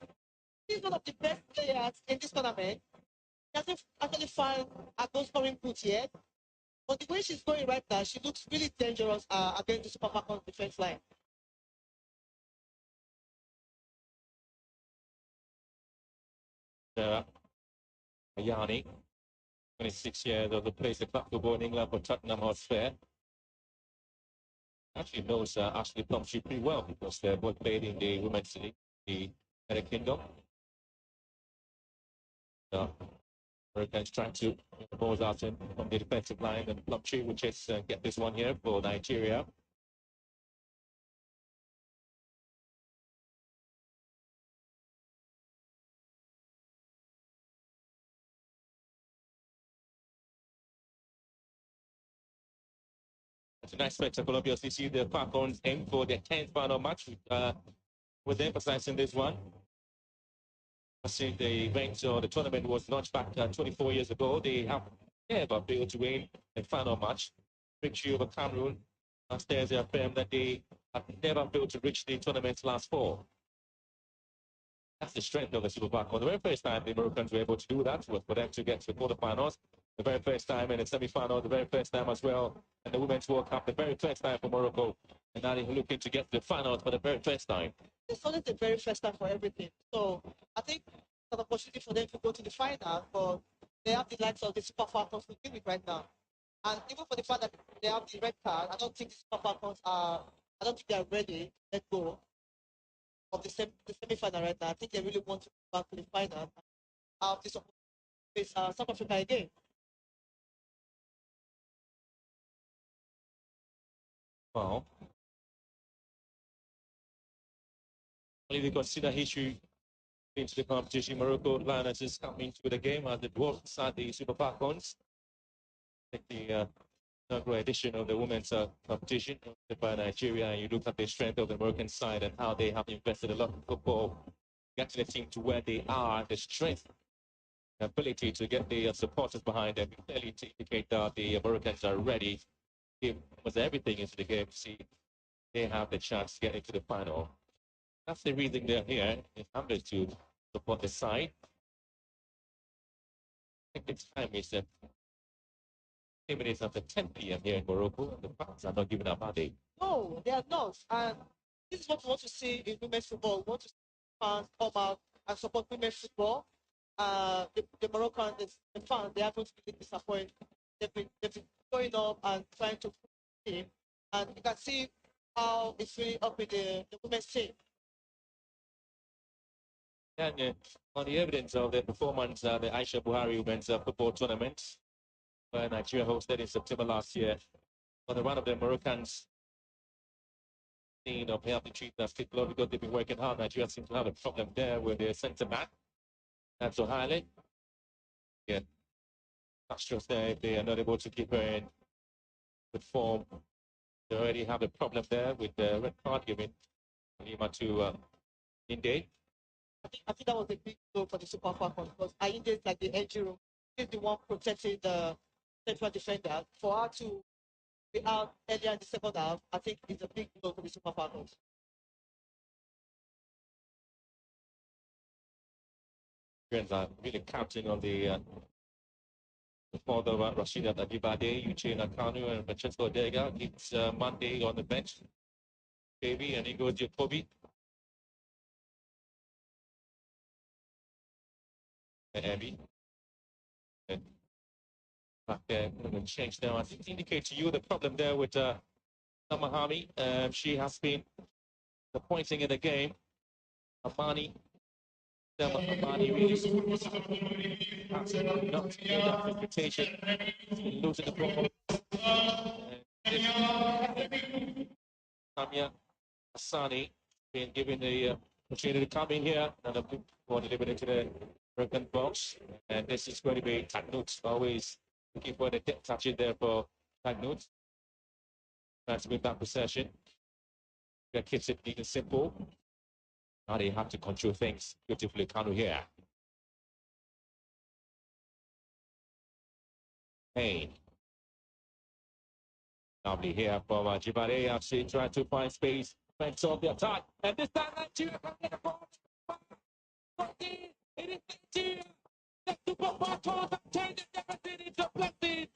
is one of the best players in this tournament. She hasn't actually found a goal scoring put yet. But the way she's going right now, she looks really dangerous against the Super Falcons defense line. Ayani, 26 years old, plays the club football in England for Tottenham Hotspur. Actually knows Ashley Plumtree pretty well because they're both played in the Women's League, the United Kingdom. Americans trying to get the balls out in from the defensive line, and Plumtree will just get this one here for Nigeria. It's a nice spectacle. Obviously, see the Falcons aim for their 10th final match with emphasizing this one. I see the event or the tournament was launched back 24 years ago. They have never failed to win a final match. Victory over Cameroon. Downstairs, they affirm that they have never failed to reach the tournament's last four. That's the strength of the Super Falcons. The very first time the Americans were able to do that was for them to get to the quarterfinals. The very first time in the semi-final, the very first time as well, and the Women's World Cup, the very first time for Morocco. And now they're looking to get to the finals for the very first time. It's only the very first time for everything. So I think it's an opportunity for them to go to the final, but they have the likes of the Super Falcons to deal with right now. And even for the fact that they have the red card, I don't think the Super Falcons I don't think they are ready to let go of the semi-final right now. I think they really want to go back to the final and have this opportunity to face South Africa again. Well, if you consider history into the competition, Morocco Lionesses coming to the game as the dwarfs inside the Super Falcons. Take the inaugural edition of the women's competition by Nigeria, and you look at the strength of the American side and how they have invested a lot in football, get the team to where they are, the strength, the ability to get the supporters behind them, clearly to indicate that the Americans are ready. Give almost everything into the game to see they have the chance to get into the final. That's the reason they're here, in numbers to support the side. I think the time is 10 minutes after 10 p.m. here in Morocco, and the fans are not giving up, are they? No, they are not. And this is what we want to see in women's football. We want to see fans come out and support women's football. The Moroccan the fans, they are going to be disappointed. They've been going up and trying to push the team. And you can see how it's really up with the women's team. And on the evidence of the performance, the Aisha Buhari Women's Football Tournament, where Nigeria hosted in September last year, on the run of the Moroccans, of helping treat that stick blow because they've been working hard. Nigeria seems to have a problem there with their centre back. That's so highly. Yeah. Astros there, if they are not able to keep her in good form. They already have a problem there with the red card given Lima to Inde. I think that was a big blow for the Super Falcons because Ainde is like the edge room. She's the one protecting the central defender. For her to be out earlier in the second half, I think it's a big blow for the Super Falcons. Are really counting on the father of Rashida Ajibade, Eugene Akanu, and Francesco Dega. It's Monday on the bench. JB and Ingo Jacobi. And Abby. And back there, going to change now. I think to indicate to you the problem there with Namahami. She has been disappointing in the game. Amani really has not made that reputation. He's been losing the ball. Samia Asani been given the opportunity to come in here and want to deliver it to the American box. And this is going to be Tagnut, always looking for the depth touch in there for Tagnut. Trying to win back possession. That keeps it neat and simple. Now they have to control things beautifully. Kanu here. Payne. Lovely here from Jibare. Actually trying to find space. Fence off the attack. And this time Nigeria can get a ball. It is Nigeria. The Super Falcons have turned the deficit into blessing.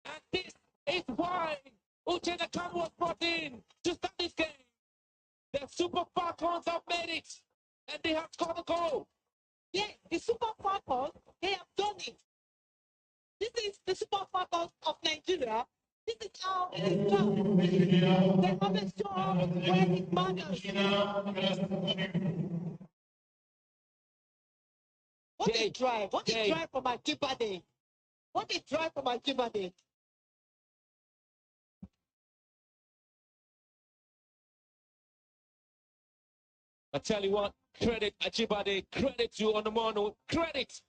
And this is why Uchenna Kanu was brought in to start this game. The Super Falcons have made it. And they have scored a goal. Yeah, the Super Falcons, they have done it. This is the Super Falcons of Nigeria. This is how it is done. They always show up when it matters. What a drive. What a drive from Ajibade. What a drive from Ajibade. I tell you what, credit Ajibade, credit to Onomono, credit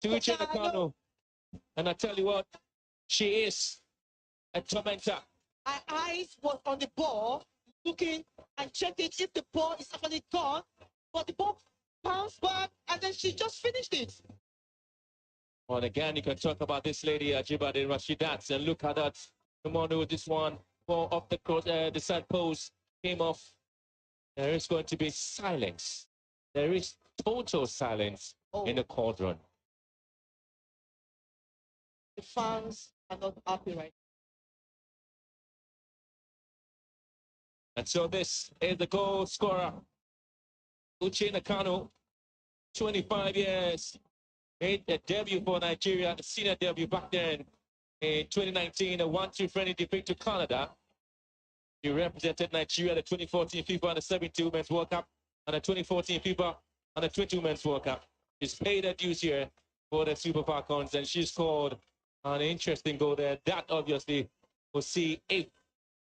to Uchenna Kanu. And I tell you what, she is a tormentor. My eyes was on the ball, looking and checking if the ball is actually gone, but the ball bounced back and then she just finished it. Well, again, you can talk about this lady, Ajibade Rashidat, and look at that. Onomono, this one, ball off the side post, came off. There is going to be silence. There is total silence in the cauldron. The fans are not happy right now. And so this is the goal scorer, Uchenna Kanu, 25 years, made a debut for Nigeria, a senior debut back then in 2019, a 1-2 friendly defeat to Canada. He represented Nigeria at the 2014 FIFA Under-17 Women's World Cup and the 2014 FIFA Under-20 Women's World Cup. She's paid her dues here for the Super Falcons, and she scored an interesting goal there. That obviously will see if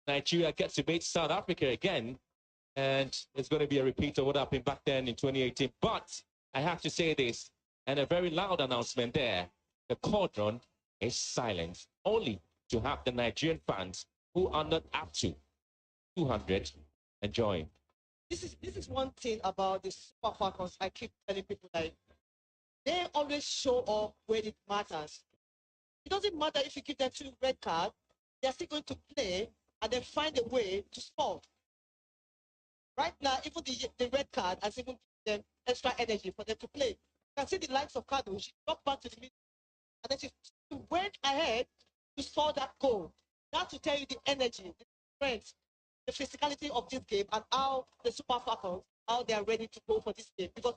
Nigeria gets to beat South Africa again, and it's going to be a repeat of what happened back then in 2018. But I have to say this, and a very loud announcement there, the cauldron is silent, only to have the Nigerian fans who are not up to 200 enjoying. This is one thing about the Super Falcons. I keep telling people, like, they always show up when it matters. It doesn't matter if you give them 2 red cards, they're still going to play and then find a way to score. Right now, even the red card has even given them extra energy for them to play. You can see the likes of Kanu. She dropped back to the middle and then she went ahead You saw that goal. That to tell you the energy, the strength, the physicality of this game and how the Super Falcons, how they are ready to go for this game. Because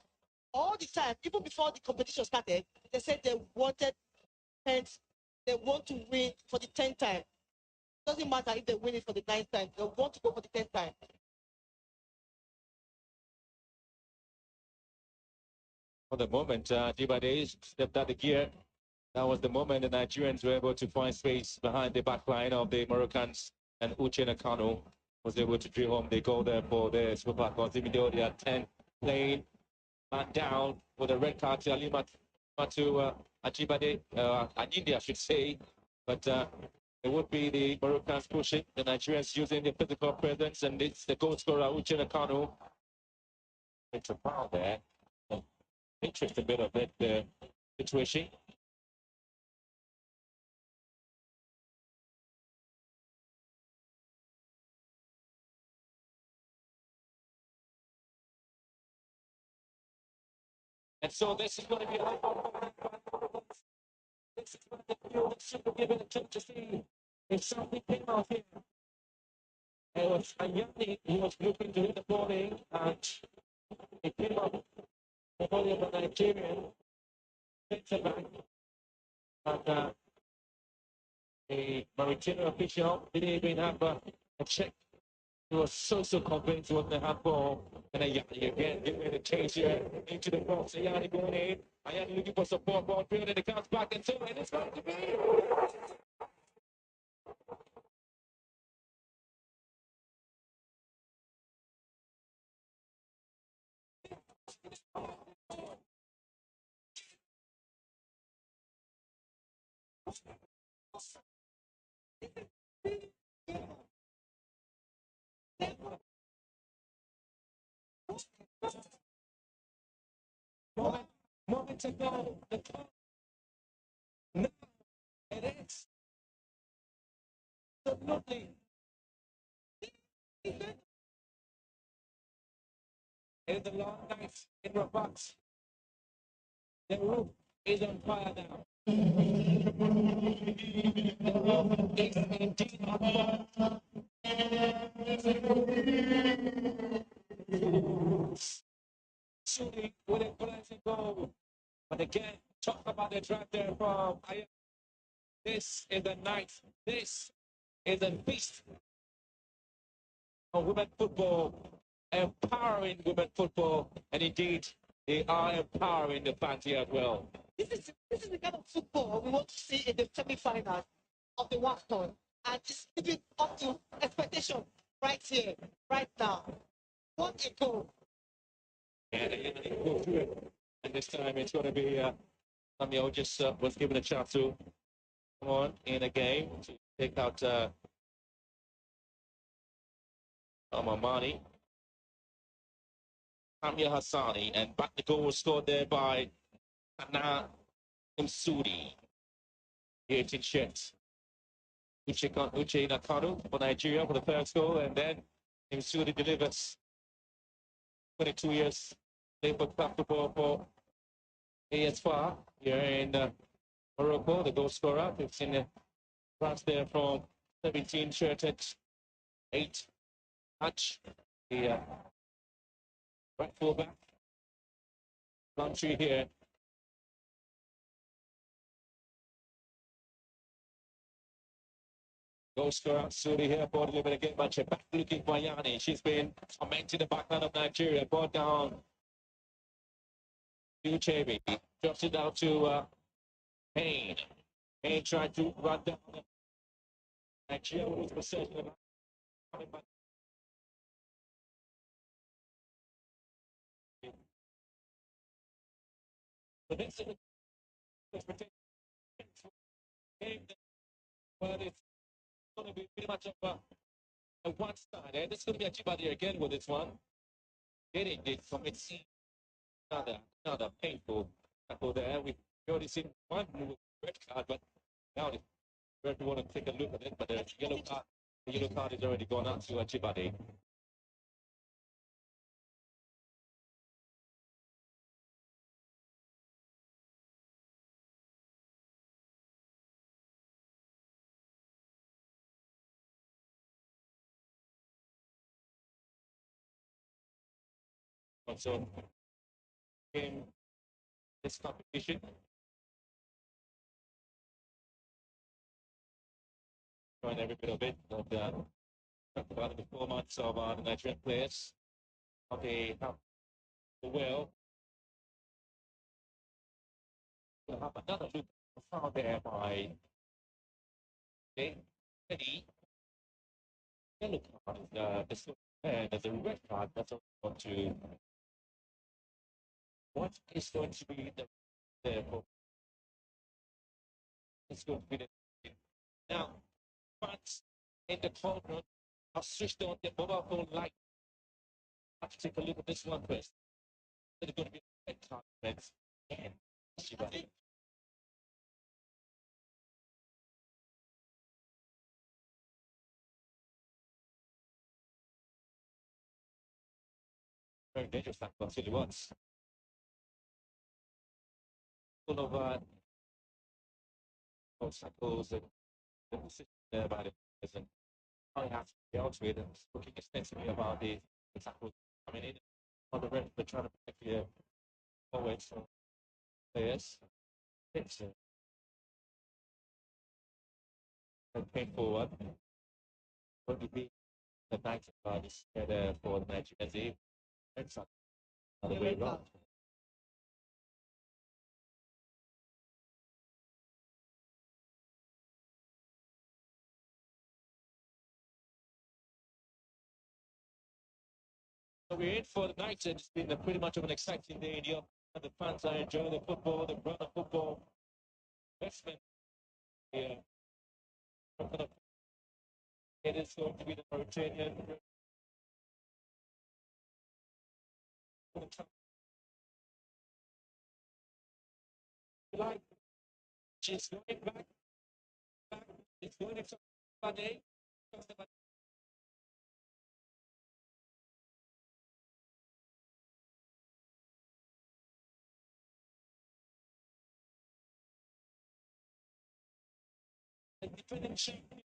all the time, even before the competition started, they said they wanted 10th, they want to win for the 10th time. Doesn't matter if they win it for the 9th time, they want to go for the 10th time. For the moment, Jibade stepped out the gear. That was the moment the Nigerians were able to find space behind the back line of the Moroccans, and Uche Nakano was able to drill home the goal there for the Super Falcons, even though they are 10 playing man down with a red card to Matu Ajibade, Anyindi, I should say. But it would be the Moroccans pushing, the Nigerians using the physical presence, and it's the goal scorer, Uche Nakano. It's a foul there. Interesting bit of it, situation. And so this is going to be this is going to be the super given a chance to see if something came out here. It was Anyani who was looking to hit the ball in, and it came up the body of a Nigerian centre back. And the Mauritanian official didn't even have a check. He was so convinced what the handball. And Ayani again giving a change here into the box. Ayani going in. Ayani looking for support. Ball field, and it comes back and so, and it's going to be. Moment to go. The clock. No, it is. Absolutely. It's the long night in Rabat. The roof is on fire now. The roof is indeed on fire. Shooting with a glancing goal. But again, talk about the drive there from Ayani. This is the night. This is a feast of women football, empowering women football, and indeed, they are empowering the fans here as well. This is the kind of football we want to see in the semi-finals of the WAFCON, and it's living up to expectation right here, right now. What a goal! And they go through it. And this time it's going to be Samuel just was given a chance to come on in a game to take out Amamani. Samia Hassani, and back the goal was scored there by Anna Msudi. 18 shots. Uche Nakano for Nigeria for the first goal, and then Msudi delivers 22 years labor football for ASFAR here in Morocco, the goal scorer. We've seen the pass there from 17 shirted 8 touch. The right fullback. Country here. Goal scorer Suri here, ball delivered again by back looking for Ayani. She's been tormenting the backline of Nigeria. Ball down to Chebe. Drops it down to Payne. Payne tried to run down Nigeria with possession. The next game, but it's going to be pretty much of a one side. And it's going to be a Chibadi again with this one. Getting it from its another painful tackle there. We've already seen one red card, but now if you want to take a look at it, but the yellow card is already gone out to Chibadi. Also, in this competition, trying every bit of it. But about the performance of the Nigerian players, how they have well. We'll have another look found there by Eddie. Yellow card is and there's a red card that's going to what is going to be the it's going to be the now fans in the corner are switched on the mobile phone light. Let's take a look at this one first. There's going to be a red card and very dangerous that really was. Full of obstacles and the decision there by the president. I have to be out with and talking extensively about the tackles coming in on the red, but trying to protect the forwards from players. It's came forward. What would be the night is for the match as a it's other way around. So we're in for the night. It's been pretty much of an exciting day in Europe. The fans are enjoying the football, the brand of football. Investment. Yeah. It is going to be the Mauritanian. Like, she's going back. It's going to Monday. The defending champion.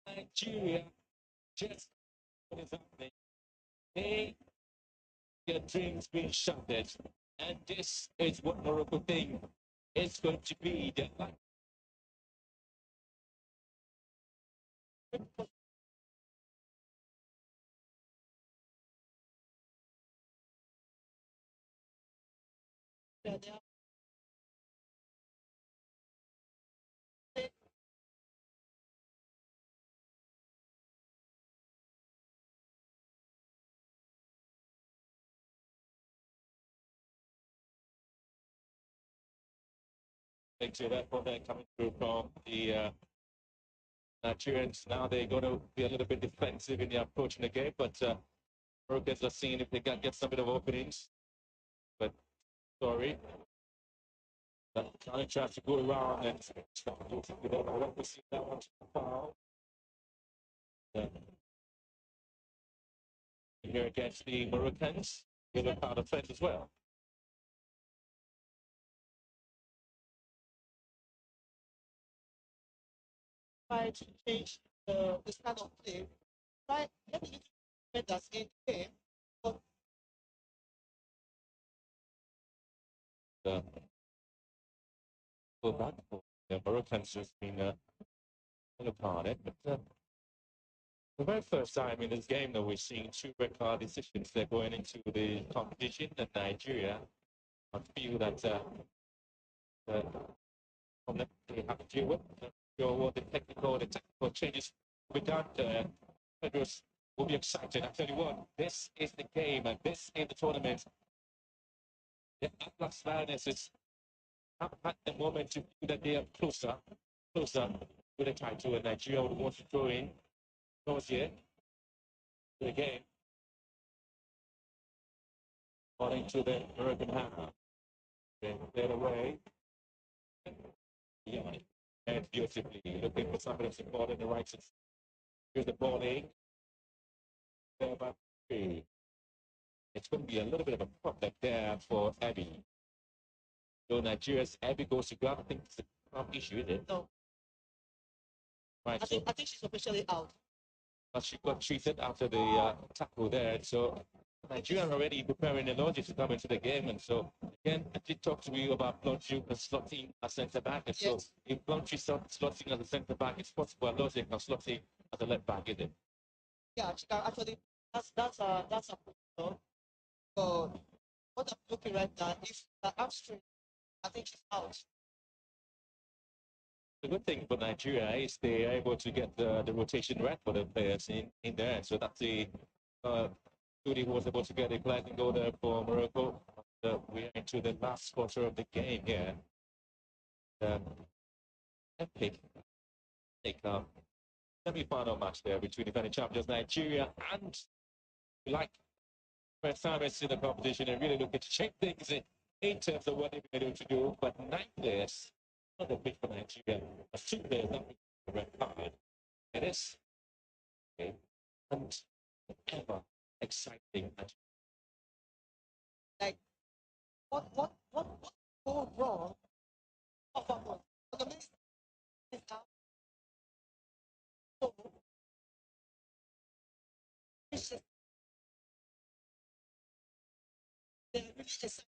Nigeria just what is happening. They their dreams being shattered. And this is what Morocco think is going to be the life. Thanks to that for that coming through from the Nigerians. Now they're going to be a little bit defensive in their approach in the game, but Moroccans are seeing if they can get some bit of openings. But sorry. Trying to go around and stop losing the ball. I want to see that one foul. Here against the Moroccans, with a card offense as well. Try to change the style of play. Try let me get that in the game. But Go back for the Moroccans just been upon it, but the very first time in this game that we're seeing two red card decisions. They're going into the competition that Nigeria. I feel that they have to deal with. The technical changes will be done. Federers will be excited. I tell you what, this is the game and this is the tournament. The Atlas Lioness is at the moment to feel that they are closer to the title, and Nigeria would want to throw in those here to the game. According to the American hammer. Then cleared away. And beautifully looking for somebody to support in the right side. Here's the ball in. There about three. It's going to be a little bit of a problem there for Abby. So Nigeria's Abby goes to grab. I think issue, is it? No. Right, I think she's officially out. But she got treated after the tackle there. So Nigeria are already preparing the logic to come into the game. And so, again, I did talk to you about Bluntry slotting a centre back. And so, if Bluntry slotting as a centre back, it's possible logic of slotting as a left back, is it? Yeah, actually, that's a point. So, what I'm looking right now, if the upstream, I think she's out. The good thing for Nigeria is they are able to get the rotation right for the players in there. So that's the Judy was able to get a platinum goal there for Morocco. We are into the last quarter of the game here. Epic semi-final match there between defending champions Nigeria and like first time in the competition and really looking to change things in terms of what they've been able to do. But 9 players on the pitch for Nigeria, 2 players not the red card. It is okay. And ever exciting. Like what go wrong? The next is out. So it's just they're really excited.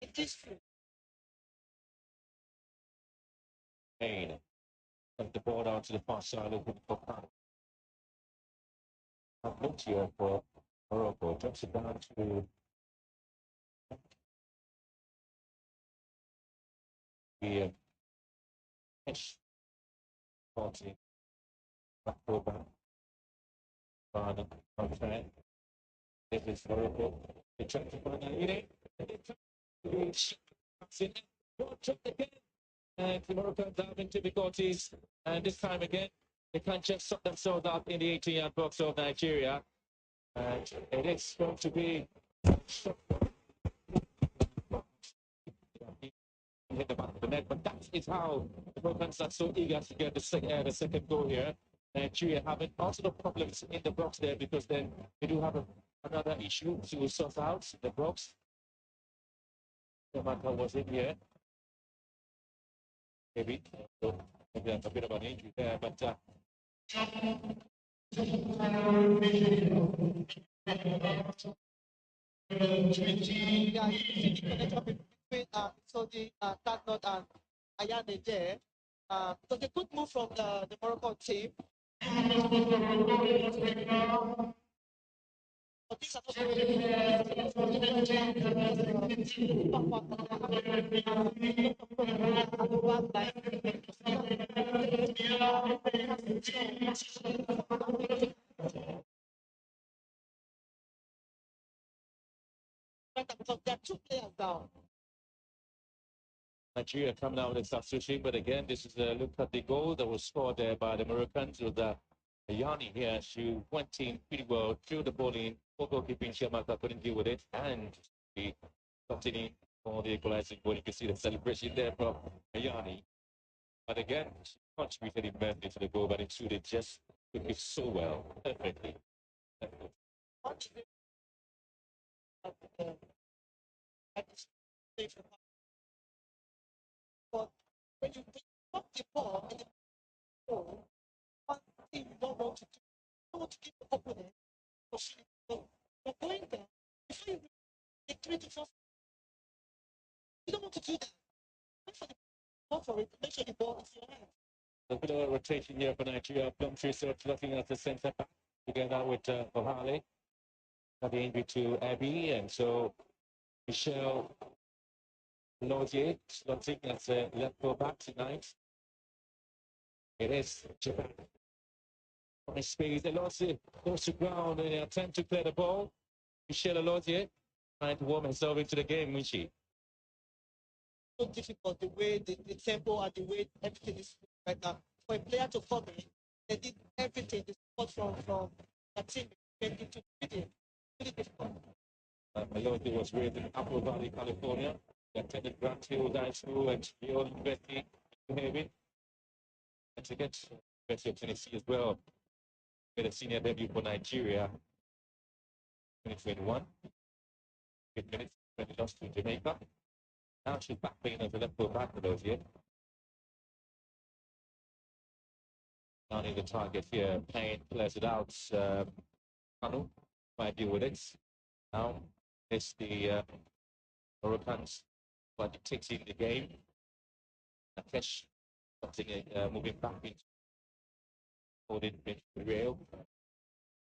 It is true. Pain. Of the ball down to the far side looking for Pan. Looked here for Morocco. Drops it down to the pitch. 40. Back over. On track. This is Morocco. They try to find out. They try to again. And Morocco having difficulties. And this time again, they can't just sort themselves out in the 18-yard box of Nigeria. And it is going to be hit the back of the net, but that is how the Moroccans are so eager to get the second goal here. Nigeria having also the problems in the box there because then they do have another issue to sort out the box. No matter was in here. Maybe a bit of an injury there, but So the Tatnot and Ayane there. So they could move from the Morocco team. Because there are 2 players down. Nigeria coming out with a substitution, but again, this is a look at the goal that was scored there by the Moroccans with Yanni here. She went in pretty well, threw the ball in, goalkeeping Chiamaka couldn't deal with it, and he continued for the equalizing goal. You can see the celebration there from Yanni. But again, she contributed immensely to the goal, but it suited just took it so well, perfectly. But when you put the ball in the goal, one thing you don't want to do, you don't want to give the opponent opportunity to go. You're going there, before you take 3 to 4, you don't want to do that. Wait for the ball for it, make sure the ball is in your hand. A bit of a rotation here for Nigeria. Bluntry looking at the centre back together with Ohale. Got the injury to Abby, and so Michelle Lodier slotting as a left full back tonight. It is Japan. On speed, Elodie goes to ground in an attempt to clear the ball. Michelle Lodier trying to warm herself into the game, Michi. So difficult the way the tempo and the way everything is right now. For a player to come in, they did everything. The support from the team came into the video. Really difficult. Elodie was raised in Apple Valley, California. He attended Grant Hill High School at Yale University in New Haven. And to get University of Tennessee as well. Made a senior debut for Nigeria. 2021. 8 minutes when he lost to Jamaica. Now she's back playing over Liverpool back to those here. Down the target here. Payne clears it out. Manu might deal with it. Now it's the Moroccans, but it takes in the game. Cash something moving back into holding the rail.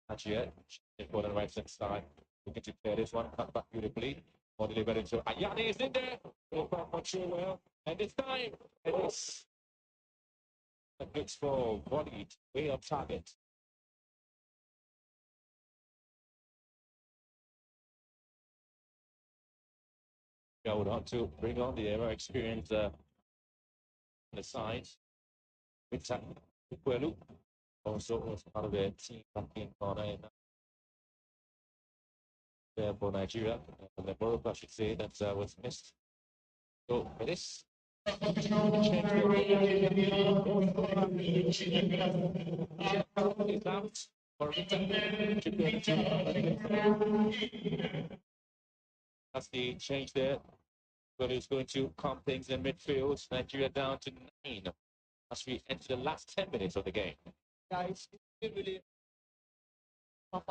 Not yet. On the right hand side. Looking to clear this one. Cut back beautifully. Or delivered into Ayani is in there. Not sure well. And this time it is. Looks for volleyed way on target. Hold on to bring on the ever experienced on the sides. With Kwelu. Also was part of their team back in corner there for Nigeria. The Morocco, I should say, that was missed. So it is. That's the change there. But it's going to calm things in midfield. Nigeria down to 9 as we enter the last 10 minutes of the game. Yeah, it's really but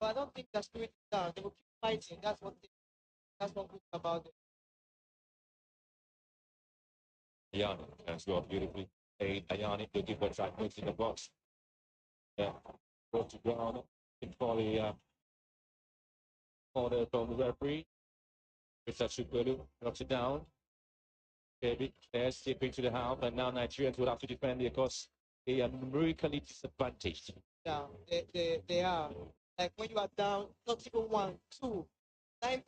I don't think that's spirit is down. They will keep fighting. That's what good about it. Ayani has got beautifully played. Ayani looking for track moves in the box. Yeah, go to ground for the corner from the referee. Mr. Chukwelu knocks it down. Baby, there's stepping to the half, and now Nigerians will have to defend because they are numerically disadvantaged. Yeah, they are. Like when you are down, not even 1, 2, 9,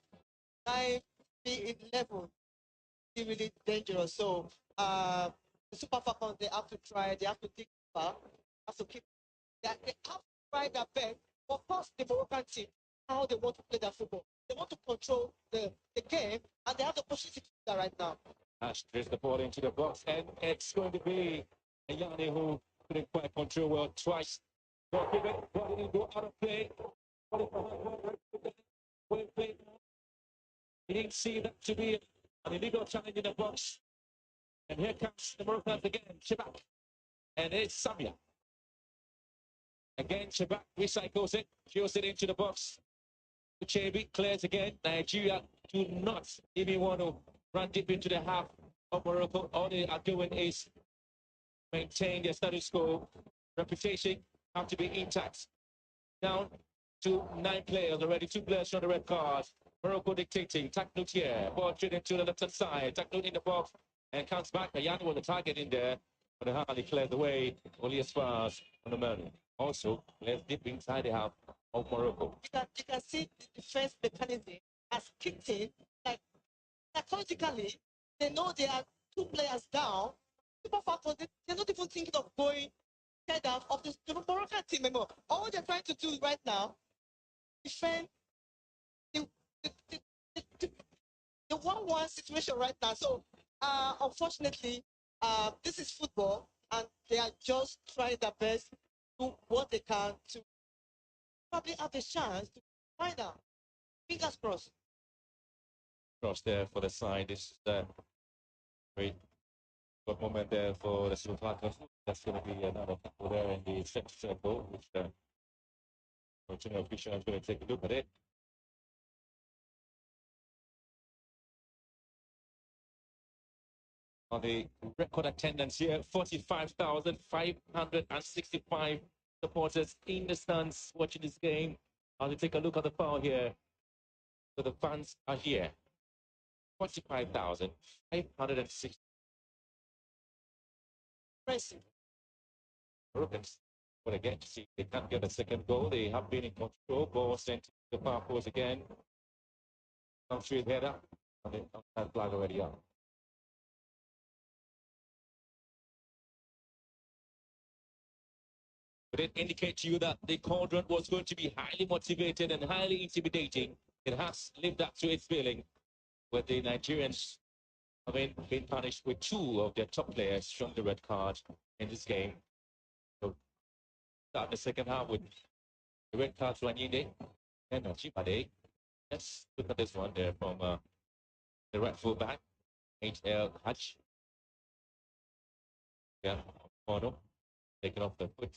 9, 11, it's really dangerous. So the Super Falcons, they have to try, they have to dig back, have to keep, they have to try their best. Of course, the Moroccan team, how they want to play their football. They want to control the game, and they have the opportunity to do that right now. Ash plays the ball into the box, and it's going to be Ayani who couldn't quite control well twice. But give it, ball didn't go out of play. He didn't see that to be an illegal challenge in the box. And here comes the Moroccans again, Chibak. And it's Samia. Again, Chibak recycles it, throws it into the box. Uchebi clears again. Nigeria do not even want to run deep into the half of Morocco. All they are doing is maintain their status quo. Reputation have to be intact. Down to 9 players already. 2 players on the red card. Morocco dictating. Taknut here. Ball trailing to the left hand side. Taknut in the box and comes back. Ayani with the target in there. But the hardly cleared the way. Only as far as on the man. Also, let's dip inside the half of Morocco. You can see the defense mechanism has kicked in. Like psychologically, they know there are 2 players down. Super Falcons, they're not even thinking of going head out of the Moroccan team anymore. All they're trying to do right now, defend the 1-1 situation right now. So, unfortunately, this is football, and they are just trying their best to do what they can to probably have a chance to find out. Fingers crossed. Cross there for the side. This is the great good moment there for the Super Falcons. That's going to be another tackle there in the center circle, which the official is going to take a look at it. On the record attendance here, 45,565 supporters in the stands watching this game. I'll take a look at the file here. So the fans are here. 45,560. Impressive. Moroccans will again see if they can't get a second goal. They have been in control. Ball sent to the far post again. Come straight header. And then that flag already up. But it indicates to you that the quadrant was going to be highly motivated and highly intimidating. It has lived up to its billing, with the Nigerians having been punished with 2 of their top players from the red card in this game. So start the second half with The red card to Anyinde and Chibade. Let's look at this one there from the right fullback, HL Hutch. Yeah, Corner. Taking off the foot.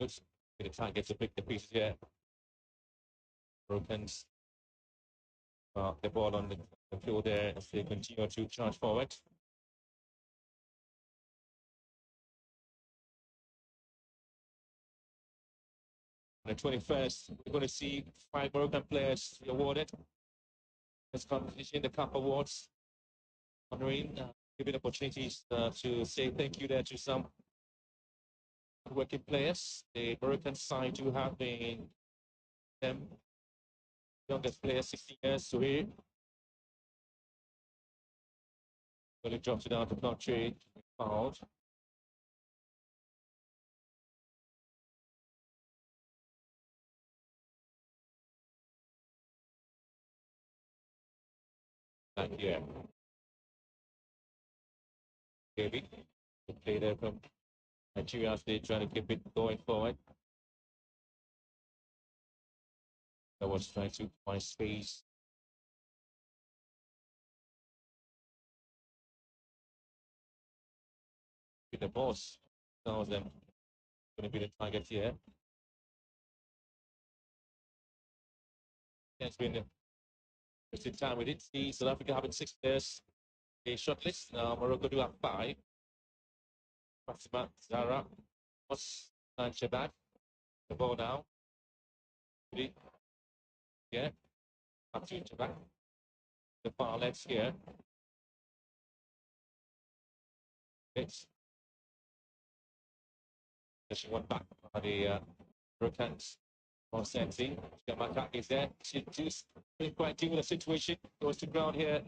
Good. The time gets to pick the pieces here. Brokens. The ball on the field there as they continue to charge forward. On the 21st, we're going to see 5 Moroccan players awarded this competition, the Cup Awards, honoring, giving opportunities to say thank you there to some working players. The Moroccan side do have been them youngest player, 16 years, so here. Well, he drops it down to not trade, fouled. Back here. David, the play there from Nigeria State trying to keep it going forward. I was trying to find space. With the boss. Now them going to be the target here. It's been a interesting time. We did see South Africa having 6 players. A short list. Now Morocco do have 5. Fatima Zara, Moss, and Shabak. The ball now. Yeah. Up to Shabak. The far left here. It's just one back by the Hurricanes. Monsanti. Shabak is there. She just didn't quite deal with the situation. Goes to ground here.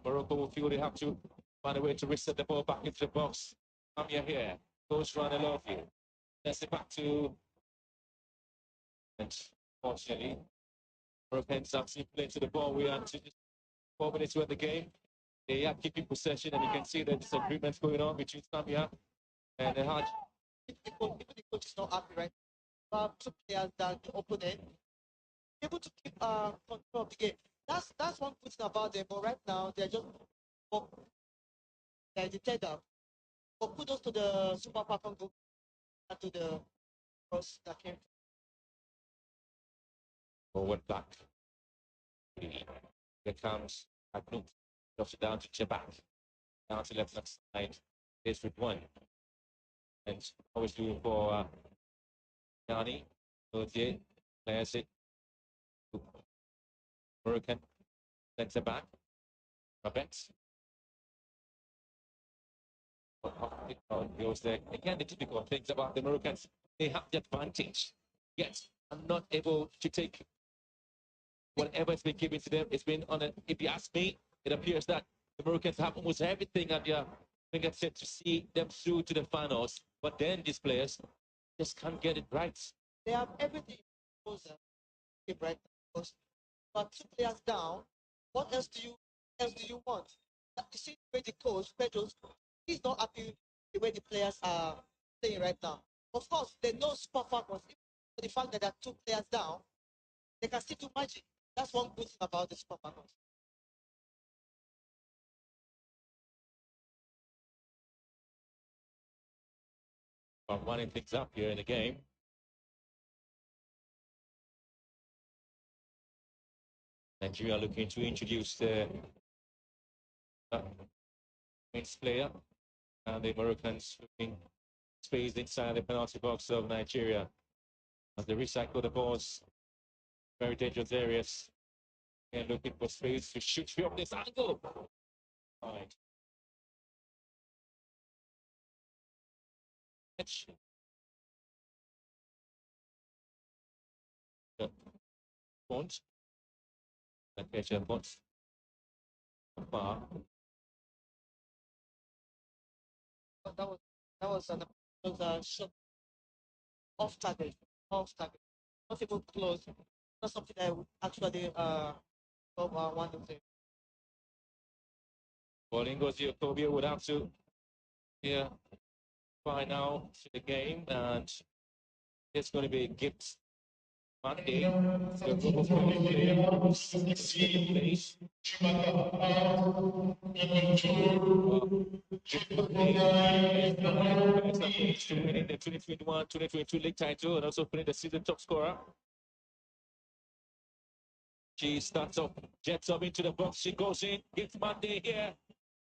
Morocco will feel they have to find a way to reset the ball back into the box. Amia here. Goes around a lot of you. That's it back to. And fortunately, Morocco's actually playing to the ball. We are 4 minutes to end the game. They are keeping possession, and you can see the disagreements going on between Samia and the Hajj. Even the coach is not happy, right? 2 players that the opponent able to keep control of the game. That's one good thing about them. But right now they're just they're the tether. But kudos to the Super Falcon group and to the cross that came. Forward back. Here comes Agnuk. Drops it down to Chebak. Down to left side. Here's with 1. And always doing for Yanni. Gauthier. Players it. Moroccan. Centre back. Robert. Goes there. Again, the typical things about the Moroccans. They have the advantage. Yet, I'm not able to take whatever has been given to them. It's been on a, if you ask me, it appears that the Moroccans have almost everything at their fingertips to see them through to the finals. But then these players just can't get it right. They have everything right now. But 2 players down. What else do you want? You see the way the coach Pedro's, he's not happy the way the players are playing right now. Of course, they know Super Falcons. For the fact that there are 2 players down, they can still do magic. That's one good thing about the Super Falcons. I'm winding things up here in the game. Nigeria looking to introduce the men's player, and the Moroccans looking space inside the penalty box of Nigeria as they recycle the balls. Very dangerous areas. And looking for space to shoot from this angle. All right. Font. That catcher font. Far. That was a shot off target. Not even close. Not something that I would actually want to say. Well, Ngozi Okogie would have to by now to the game, and It's going to be a gift Monday. The Robo player place. To winning the 2021-2022 league title and also winning the season top scorer. She starts up, jets up into the box. She goes in, gets Monday here,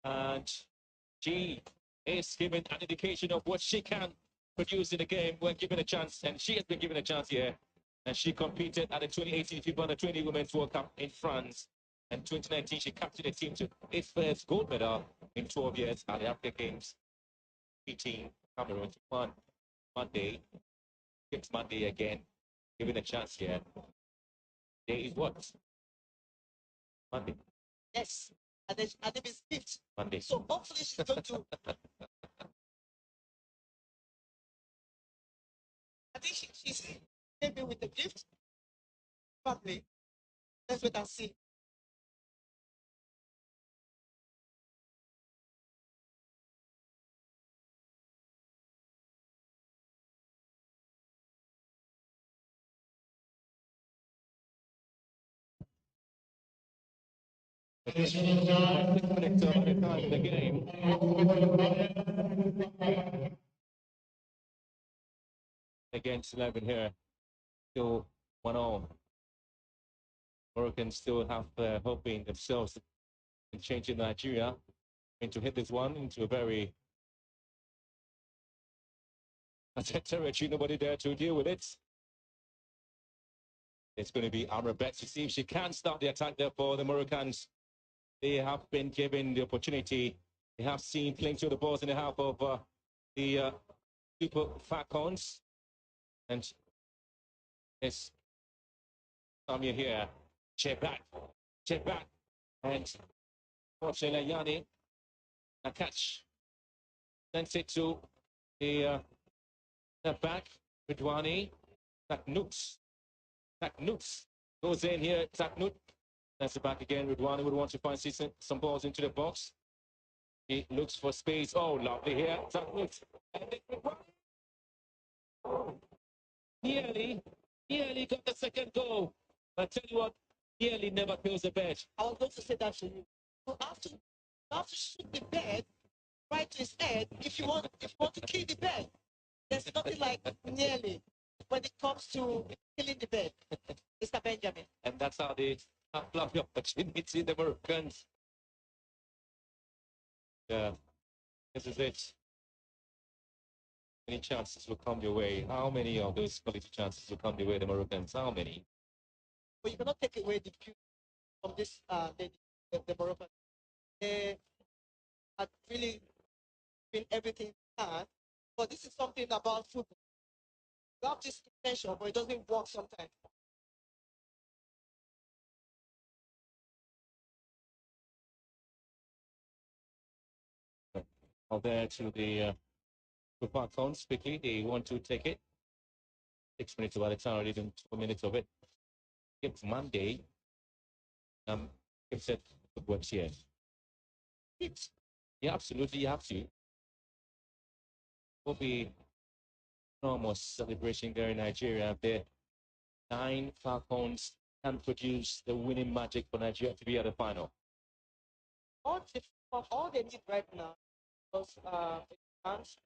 and she is given an indication of what she can produce in the game when given a chance, and she has been given a chance here. And she competed at the 2018 FIBA Under-20 Women's World Cup in France. And 2019, she captured the team to its first gold medal in 12 years at the Africa Games. Beating Cameroon to one Monday. Gives Monday again, given a chance here. Today is what? Monday. Yes. And then it's fifth. Monday. So hopefully she's going to. I think she's maybe with the gift. Probably. Let's wait and see. The game. Against 11 here, still 1-0. Moroccans still have hoping themselves in changing Nigeria into hit this one into a very territory. Nobody there to deal with it. It's going to be Amrabat to see if she can start the attack there for the Moroccans. They have been given the opportunity. They have seen plenty of the balls in the half of the Super Falcons. And it's Samia here. Check back. And Fortune Yanni. A catch. Sends it to the back. Ridwani. Taknut goes in here. Taknut. That's the back again. Ridwani would want to find some balls into the box. He looks for space. Oh, lovely here. Taknut. And nearly got the second goal. I tell you what, nearly never kills a bed. I was going to say that to you. You have to shoot the bed right to his head if you want to kill the bed. There's nothing like nearly when it comes to killing the bed, Mr. Benjamin. And that's how they have lovely opportunity, the Moroccans. Yeah, this is it. Many chances will come your way. How many of those quality chances will come your way, the Moroccans? How many? But you cannot take away the beauty from this the Moroccans. They had really been everything they can. But this is something about football. You have this intention, but it doesn't work sometimes. Out there to the Falcons quickly. They want to take it. 6 minutes by the time, already done 2 minutes of it. It's Monday. Gives it good works here. Yeah, absolutely, you have to. Will be enormous celebration there in Nigeria. The 9 Falcons can produce the winning magic for Nigeria to be at the final. All they need right now, because France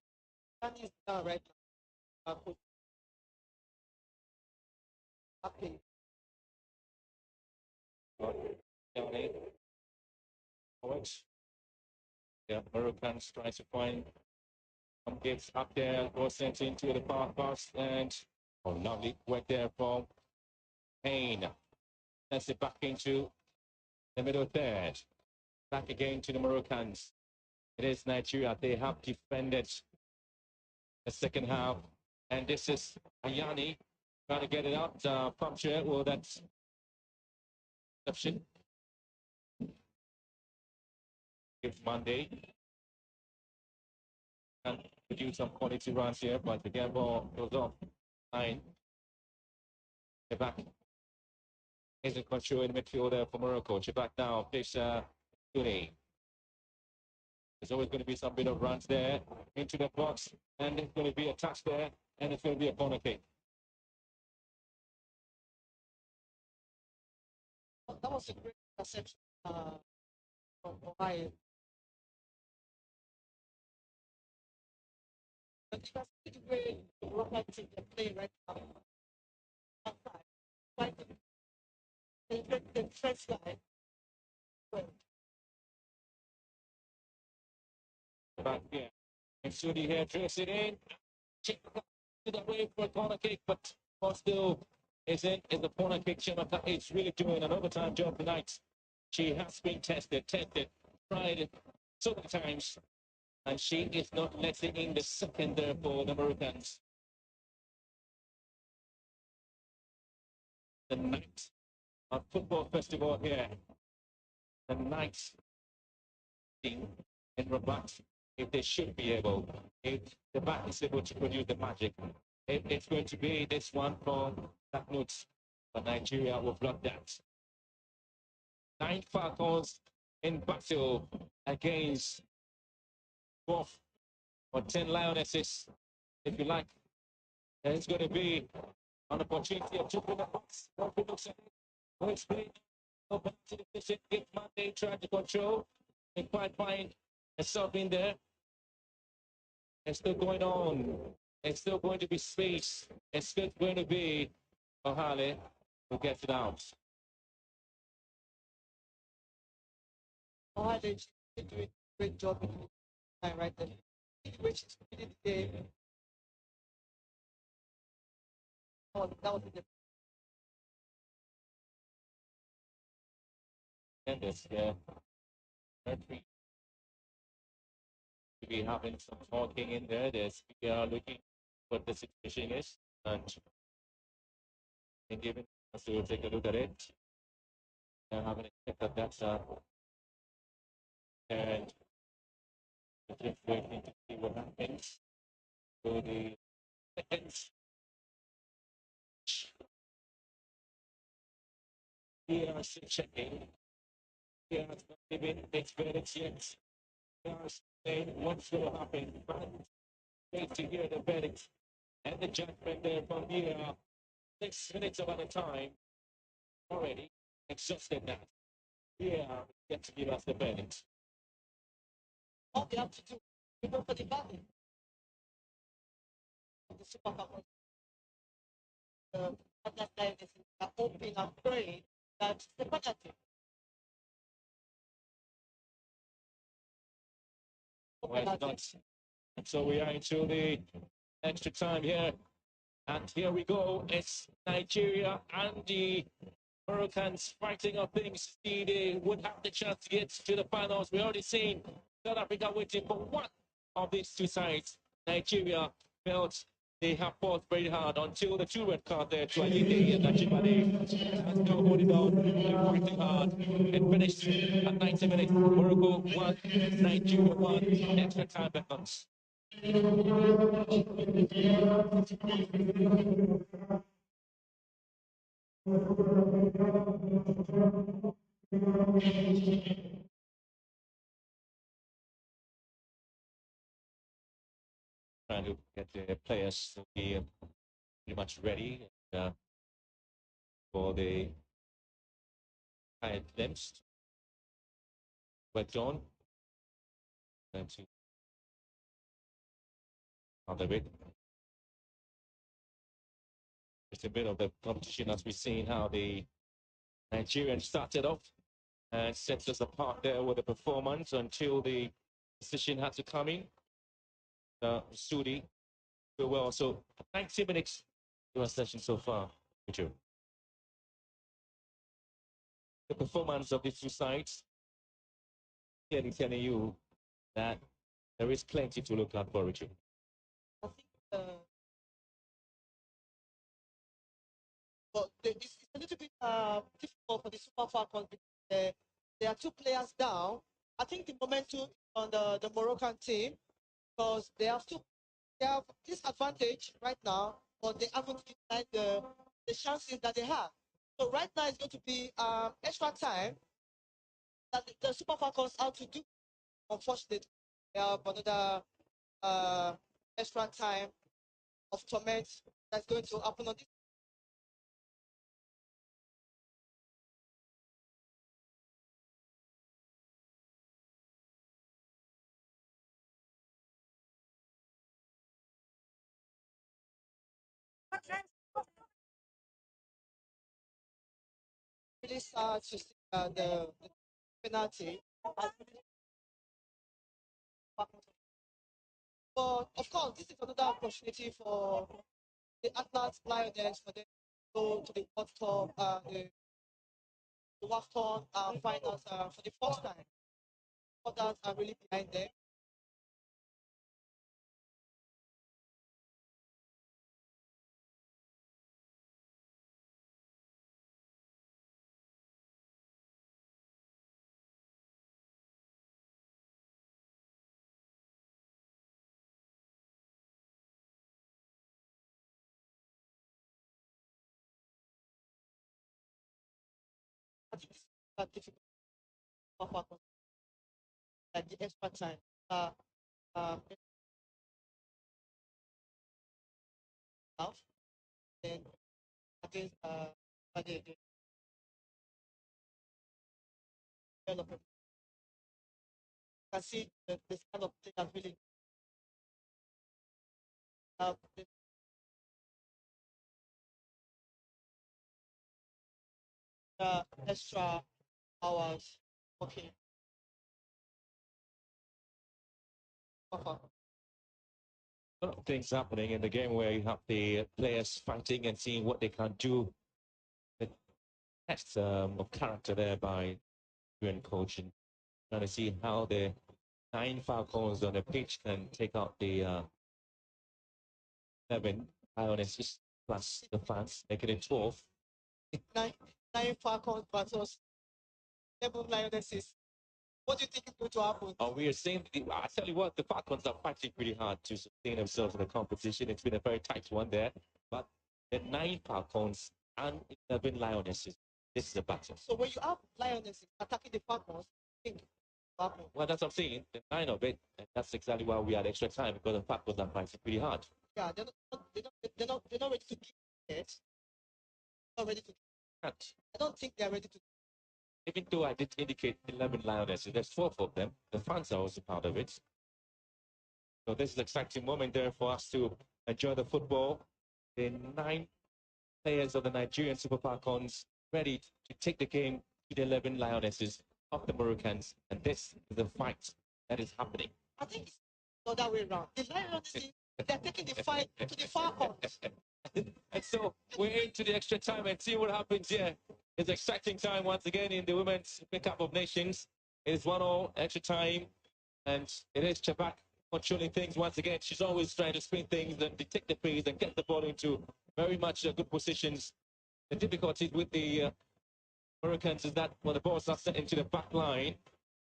is down right now. Okay. Yeah, Moroccans trying to find some gifts up there, was sent into the far post, and lovely work there from Payne. Sends it back into the middle third. Back again to the Moroccans. It is Nigeria. They have defended the second half, and this is Ayani trying to get it out. Puncture, well, that's exception. Give Monday. And produce some quality runs here, but the game ball goes off. 9. The back is in control in the midfield there for Morocco. Back now, plays Tune. There's always going to be some bit of runs there into the box, and there's going to be a touch there, and it's going to be a corner kick. that was a great perception from Ohio. But if I see the way the Moroccan team they're playing right now, quite the defense line. Well, But yeah, and Sudi here drifts it in. Check to the way for a corner kick, but still isn't in the corner kick. Chimaka is really doing an overtime job tonight. She has been tested, tried it so many times, and she is not letting in the second there for the Americans. The night of football festival here. The night team in Rabat, if they should be able, if the back is able to produce the magic, it's going to be this one from that note. But Nigeria will block that. 9 Falcons in battle against 12 or 10 Lionesses, if you like. There's going to be an opportunity of jumping the box. What looks at it. What's playing? Go back to the position. Get Monday trying to control. They quite find itself in there. It's still going on. It's still going to be space. It's still going to be Ohale who gets it out. Ohio is doing a great job in the time right there. Which is really the game. That was the And this, yeah. Mercury to be having some talking in there. We are looking what the situation is and given us to take a look at it. And having a check at that and just waiting to see what happens. So the seconds. We are still checking. We are not giving its verdicts yet. We are saying what's going to happen. But wait to hear the verdict and the judgment there from here. 6 minutes of a time already exhausted that. Yeah, get to give us the verdict. all they have to do is go for the value of the Super Falcons. That line is hoping and praying that the penalty. Well, not. So we are into the extra time here. And here we go. It's Nigeria and the Moroccans fighting up things. They would have the chance to get to the finals. We already seen South Africa waiting for one of these two sides. Nigeria felt they have fought very hard until the two red card there to Ayinde and Najibade. And still holding on and fighting hard. It finished at 90 minutes. Morocco won, Nigeria won. Extra time becomes. Trying to get the players to be pretty much ready for the high glimpse. But on and to on the bit. Just a bit of the competition as we've seen how the Nigerians started off and set us apart there with the performance until the decision had to come in. Sudi, well, so 90 minutes your session so far, with you. The performance of these two sides clearly telling you that there is plenty to look out for, Richard. I think, but it's a little bit difficult for the Super Falcons because there are two players down. I think the momentum on the Moroccan team because they have this advantage right now, but they haven't utilized the chances that they have. So right now it's going to be extra time that the Super Falcons have to do. Unfortunately, they have another extra time of torment that's going to happen on this. Really sad to see the penalty. But of course, this is another opportunity for the Atlas Lioness for them to go to the World Cup, the WAFCON finals for the first time. Others are really behind them. I think it's difficult for WAFCON, like the extra time. Um, Enough, then against the developer. You can see this kind of thing has really this extra hours working. A lot of things happening in the game where you have the players fighting and seeing what they can do. The test of character there by Korean coach and trying to see how the 9 Falcons on the pitch can take out the 11 Lionesses plus the fans, making it 12. Nine Falcons versus 7 Lionesses. What do you think is going to happen? Oh, we are seeing, I tell you what, the Falcons are fighting pretty hard to sustain themselves in the competition. It's been a very tight one there. But the 9 Falcons and 11 Lionesses, this is a battle. So when you have Lionesses attacking the Falcons, think Falcons. Well, that's what I'm saying. The 9 of it, and that's exactly why we had extra time because the Falcons are fighting pretty hard. Yeah, they're not ready to give it. Not ready to. I don't think they're ready to. Even though I did indicate 11 Lionesses, there's 12 of them. The fans are also part of it. So this is an exciting moment there for us to enjoy the football. The 9 players of the Nigerian Super Falcons ready to take the game to the 11 Lionesses of the Moroccans. And this is the fight that is happening. I think it's the other way around. The Lionesses, they're taking the fight to the Falcons. And so we're into the extra time and see what happens here. It's exciting time once again in the Women's Cup of Nations. It is 1-0 extra time, and it is Chabak controlling things once again. She's always trying to spin things and take the pace and get the ball into very much good positions. The difficulty with the Moroccans is that when the balls are set into the back line,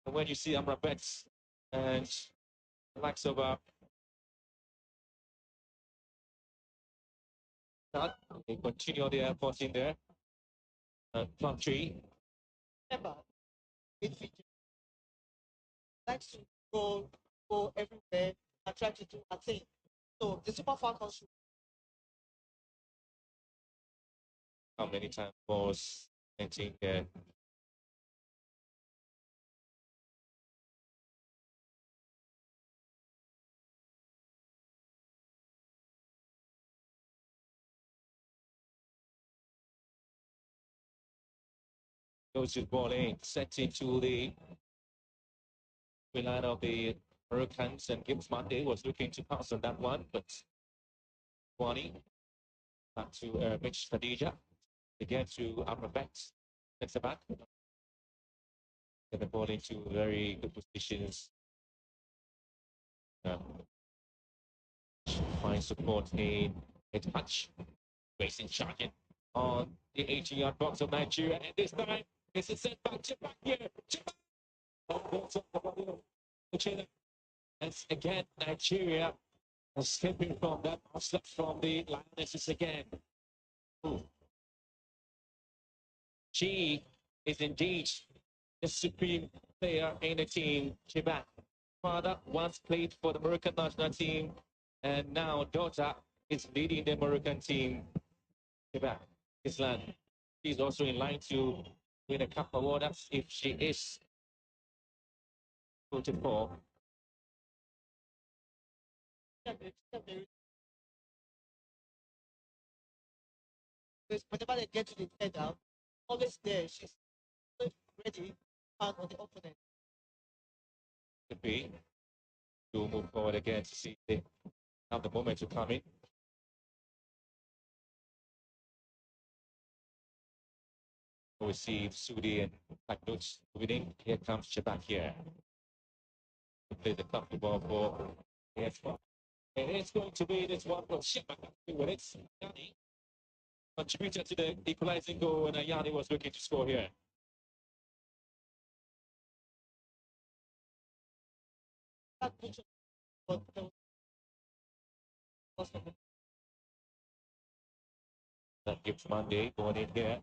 and when you see Amra Betts and the likes of they continue the effort in there. Plumtree. Remember, midfield likes to go everywhere and try to do a thing. So the Super Falcons should. How many times balls entering there? Goes his ball in, set into the line of the Hurricanes, and Gibbs Monday was looking to pass on that one, but Wani back to Mitch Khadija, again to Amrabat, centre back. Get the ball into very good positions. Find support in a touch, racing charging on the 80-yard box of Nigeria, and this time it's a setback to back here. And again, Nigeria escaping from that onslaught from the Lionesses again. Ooh. She is indeed the supreme player in the team. Chibak, father once played for the Moroccan national team, and now daughter is leading the Moroccan team. Chibak Islam. She's also in line to win a cup award. That's if she is voted for. whenever they get to the header, always there. She's ready to pound on the opponent. Could be to move forward again to see if they have the moment to come in. We see Sudi and Packnuts winning. Here comes Chabak here. To play the comfortable ball for AF1. And it's going to be this one from Chabak with it. Yanni contributed to the equalizing goal, and Yanni was looking to score here. That gives Monday going in here.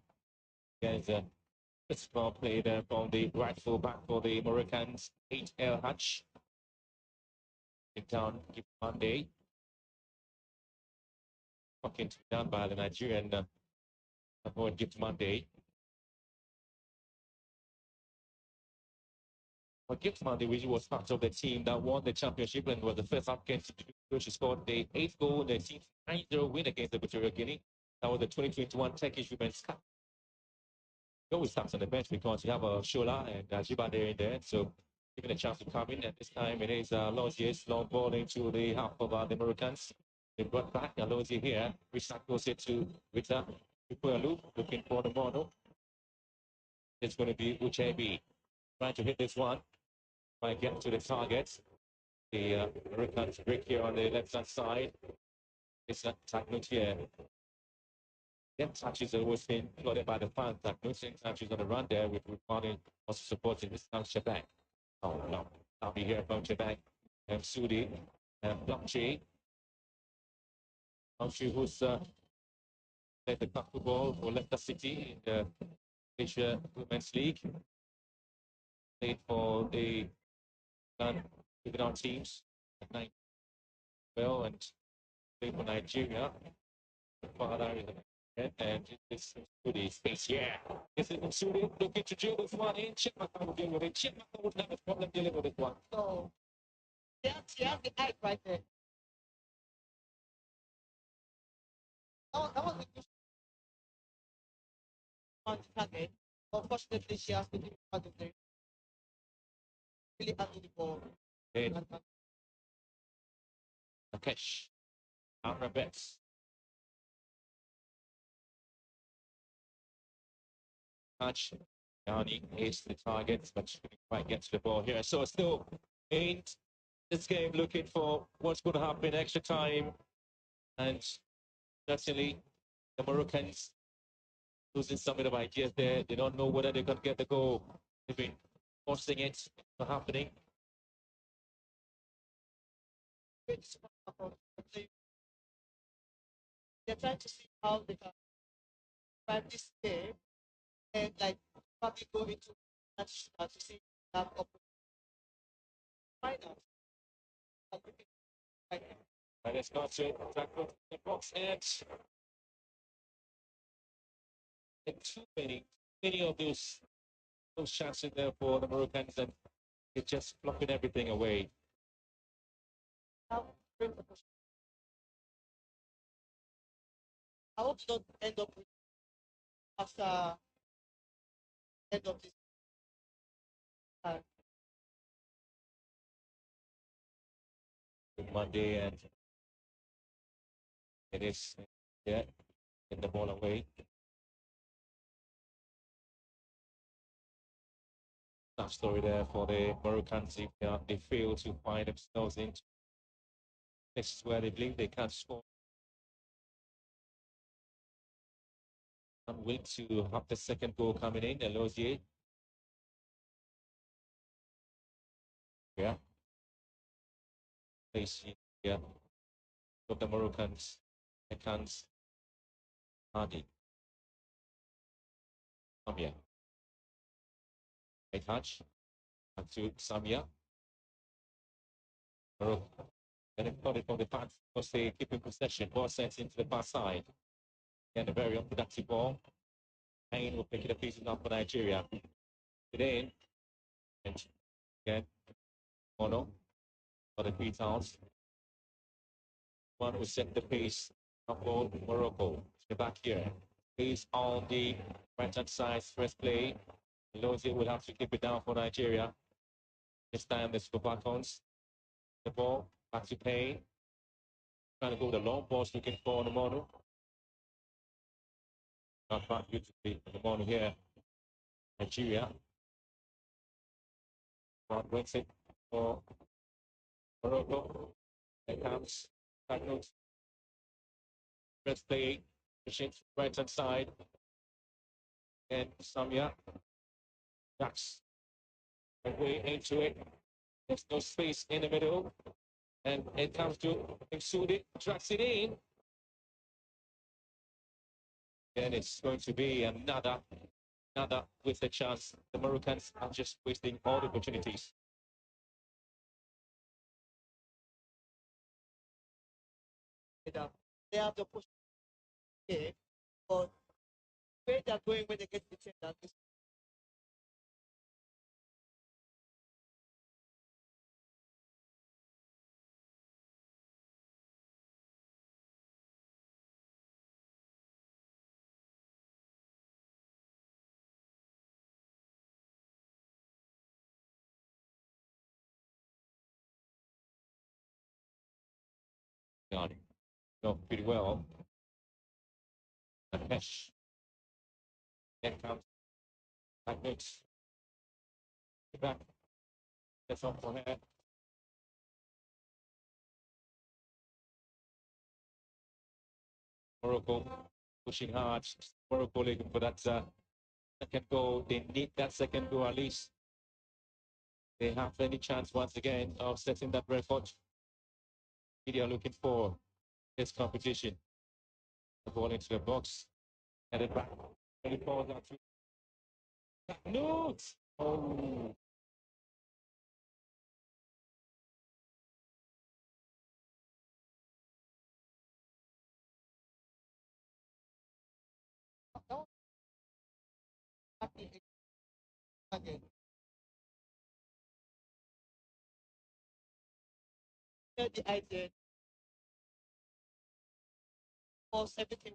There's a small play there from the right full back for the Moroccans. 8 El Hutch. Down, give Monday. Fucking down by the Nigerian avoid gift Monday. But Gift Monday, which was part of the team that won the championship and was the first African to do so. She scored the 8th goal in the team's 9-0 win against the Equatorial Guinea. That was the 2021 Turkish Women's Cup. He always starts on the bench because you have a Shola and Jiba there in there. So given a chance to come in, and this time it is Lozier's long ball into the half of the Moroccans. They brought back Lozier here. Richard goes it to Rita Puelu, looking for the model. It's going to be Uchebi trying to hit this one. Trying to get to the target. The Moroccans break here on the left-hand side. It's a Taknut here. Them touches are always been plotted by the fans. Taknut touches on the run there with Rupani also supporting this time Shabak. Oh no. I'll be here from Shabak and Sudi and Blokchi. Blokchi who's played the cup football for Leicester City in the Asia Women's League. Played for the juvenile teams at 9 well and played for Nigeria. Father is and this Sudi space here. This is Sudi looking to drill this one in. Chipmaka will deal with it. Chipmaka would have a problem dealing with this one. So, she has the egg right there. That was a good on the target. Unfortunately, she has to do out of there. Really under the ball. Rakesh. Amrabets. Touch. Yanni hits the target, but she couldn't quite get to the ball here. So still in this game looking for what's going to happen extra time. And certainly the Moroccans losing some bit of ideas there. They don't know whether they're going to get the goal. They've been forcing it. It's not happening. They're trying to see how they can drive this game and like probably go into match to see that final. And it's got to tackle the box and too many of those chances there for the Moroccans, and it's just blocking everything away. I hope you don't end up with after end of this. Monday, and it is in the ball away. Tough story there for the Moroccans if they fail to find themselves into places where they believe they can score. I'm willing to have the second goal coming in, Elozier. Yeah. Place here of the Moroccans. Moroccans. Hardy. Samia. Right touch. Back to Samia. Morocco. And they got it from the back because they keep in possession. Ball sent into the far side. And a very unproductive ball. Payne will pick it up pieces up for Nigeria. Get in. And again. Mono. For the feet out. One who set the pace up for Morocco. The back here. Is on the right-hand side, first play. Lozi will have to keep it down for Nigeria. This time the Super Falcons. The ball back to Payne. Trying to go the long balls looking for the model. Not back beautifully for the model here. Nigeria. One wins it for Morocco. There comes Falcons. First play. Pushing right hand side. And Samia. Ducks away into it. There's no space in the middle. And it comes to Sudi, tracks it in. And it's going to be another with a chance. The Moroccans are just wasting all the opportunities. They have the push game, but where they're going when they get to the that is No, pretty well. The mesh. Then comes back mix. Back. That's up for her. Morocco pushing hard. Morocco looking for that second goal. They need that second goal at least. They have any chance once again of setting that record. They are looking for this competition. The ball into the box. And it back. And it falls out to Notes. Oh. again. The idea was everything.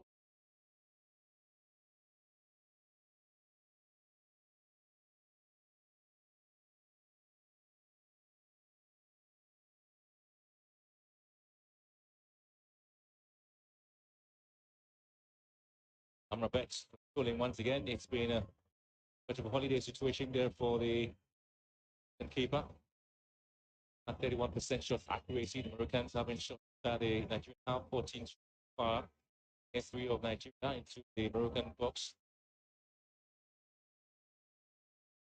Amrabat pulling once again. It's been a bit of a holiday situation there for the keeper. At 31% shot accuracy, the Moroccans have been shot that the Nigerian have 14 far. S3 of Nigeria into the Moroccan box.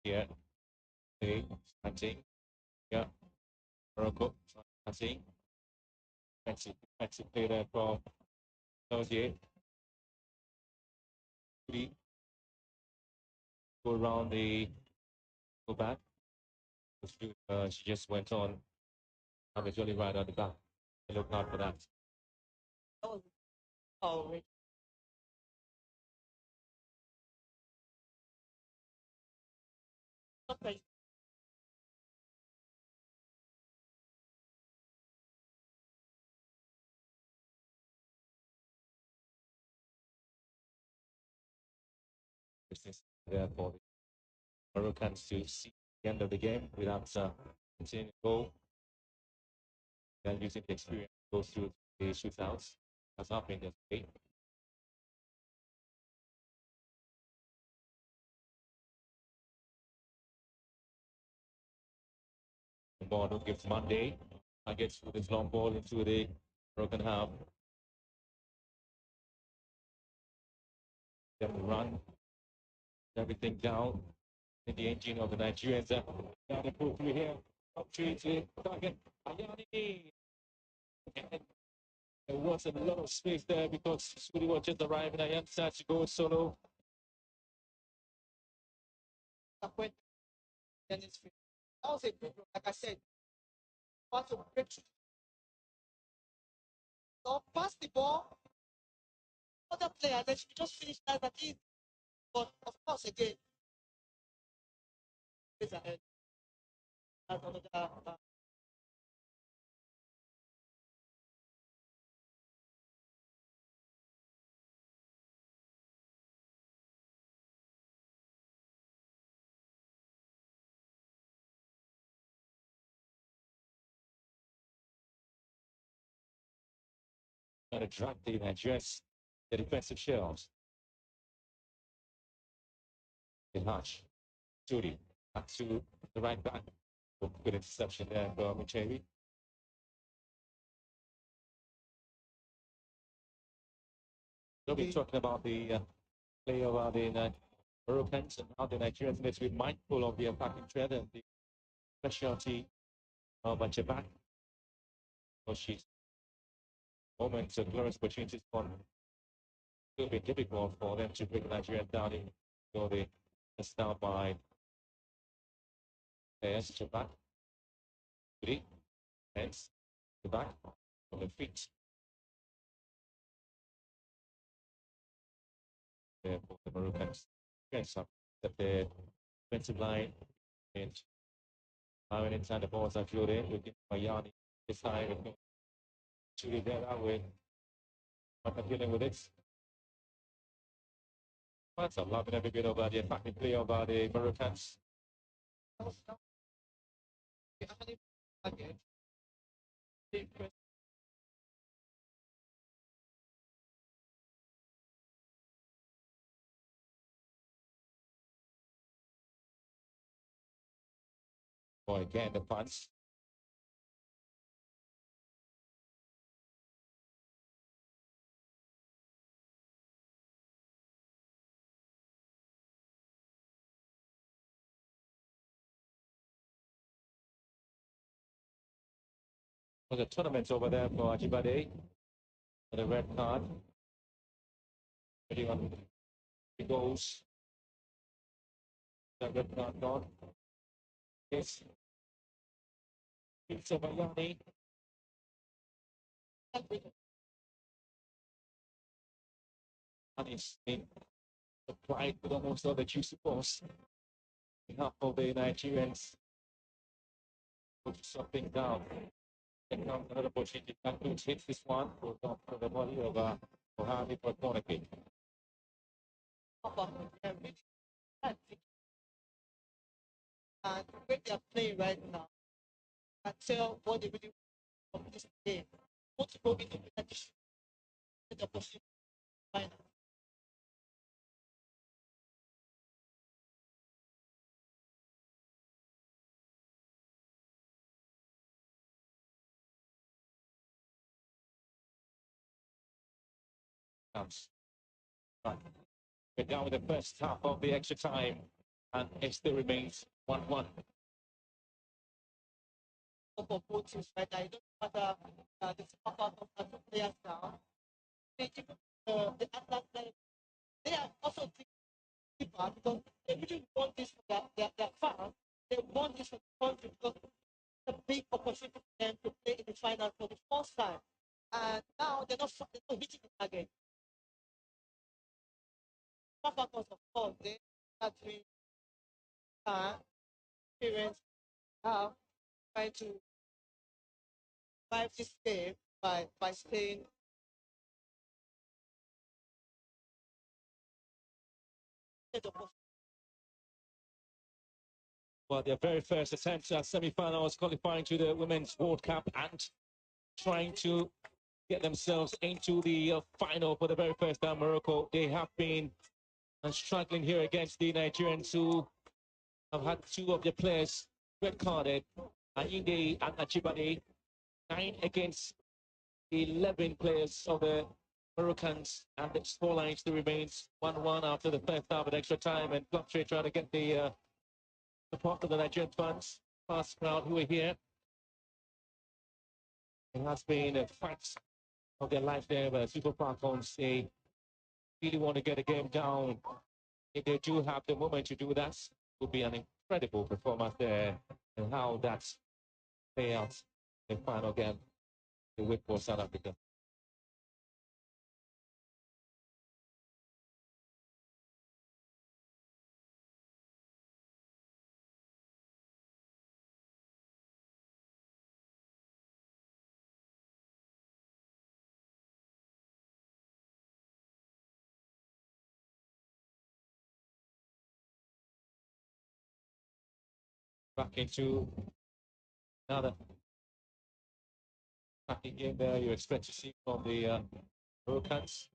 Here, they starting. Yeah, Morocco starting. Fancy play there from Lozier. Go around the go back. She just went on. I'm usually right on the back. Look out for that. Oh, wait. Okay. There for the Moroccans to see the end of the game without continuing to go. Then using the experience to go through the shootouts. That's happened yesterday. The ball don't give Monday. I get through this long ball into the broken half. Then run everything down in the engine of the Nigerians. Now they pull through here. Up to target. Ayani. And there wasn't a lot of space there because Sudi was just arriving. Ayan started to go solo. That was a good one. Like I said, want to break through. So pass the ball. Other player, then she just finish that in. But of course, again, it's ahead. That's another. trying to drag the Nigerians, the defensive shells. In Hutch, Judy, back to the right back. Good interception there for Michevi. We'll be talking about the play of the Moroccans and how the Nigerians need to be mindful of the attacking threat and the specialty of Jabak. So she's moments of glorious opportunities for it will be difficult for them to bring Nigeria down in so they start by players Jabak, Judy, hence Jabak on the feet. There for the Moroccans. Yes, that the defensive line and how inside the balls are filled in. Looking for Yanni this time. Judy there that way. Not dealing with it. That's a loving every bit of the attacking play of the Moroccans. Boy, again, the punch. For the tournament over there for Ajibade, for the red card. 31 goals. The red card gone. Yes. It's over Yanni. And it's been applied with almost all the juicy balls. Enough for the Nigerians. Put something down. And comes another opportunity. That hits this one. Goes off to the body of Mohamed for a corner kick. And where they are playing right now, and tell what they really want from this game. Want to go into the opportunity final. Right. We're down with the first half of the extra time, and it still remains 1-1. For both teams right now, it doesn't matter the super part of the players now. They even the Atlas, they are also deeper because they really want this for their fans. They want this for the country because it's a big opportunity for them to play in the final for the first time. And now they're not hitting the target. Factors, of course, they have to experience how trying to survive this game by staying. Well, their very first attempt at semi-finals, qualifying to the Women's World Cup and trying to get themselves into the final for the very first time. Morocco, they have been struggling here against the Nigerians who have had two of their players red carded. Ayinde and Achibade, 9 against 11 players of the Moroccans, and the scoreline still remains 1-1 after the first half of extra time, and Floptree trying to get the support of the Nigerian fans, fast crowd who are here. It has been a fight of their life there, but Super Falcons, they really want to get the game down. If they do have the moment to do that, it would be an incredible performance there, and how that's play out in the final game, the win for South Africa. Back into another attacking game there you expect to see from the Hurricanes.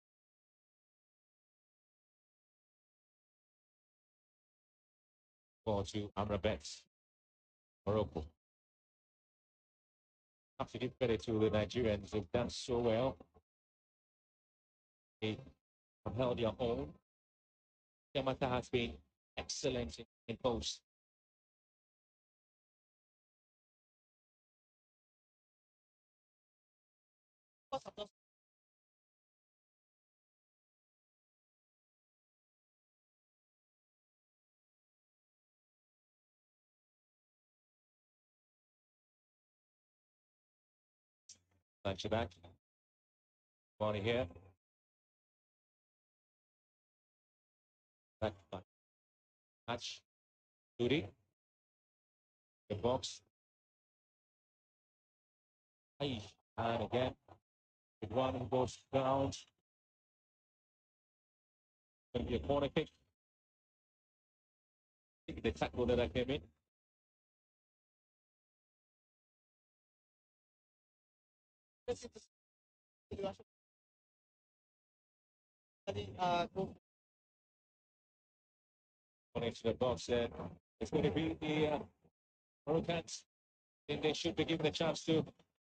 Ball to Amrabat, Morocco. Have to give credit to the Nigerians who've done so well. They have held their own. Yamata has been excellent in post. Punch it back. Bonnie here. Back. Match. Duty. The box. And again. With one who goes down. Going to be a corner kick. I think the tackle that came in. Going into the box there. It's going to be the Hurricanes. And they should be given a chance to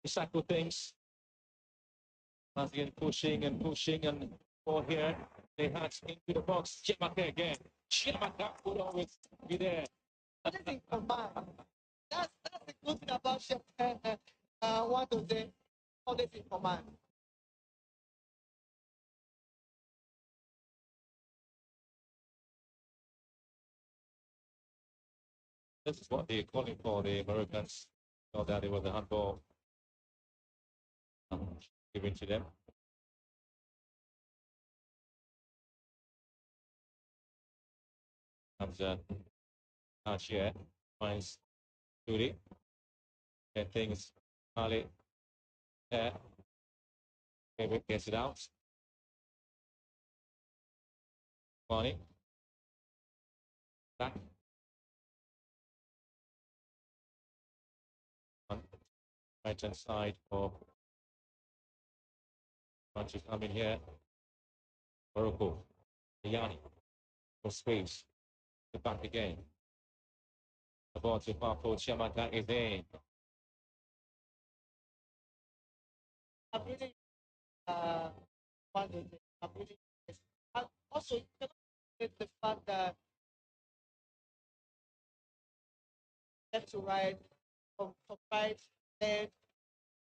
tackle things. Once again, pushing and pushing and ball here. They had into the box. Chemaka again. Chemaka would always be there. That's the good thing about Chef. What do they always in command? This is what they're calling for the Americans. Know that it was a handball given to them. Comes Archie finds Duty. And things Ali there. Maybe gets it out. Bonnie. Back. On right hand side for Bunch is coming here. Morocco. Yanni. For space. The back again. The ball to Papo Chiamaka is in. I'm really wondering. I'm really and also you cannot forget the fact that left to right, from right, left,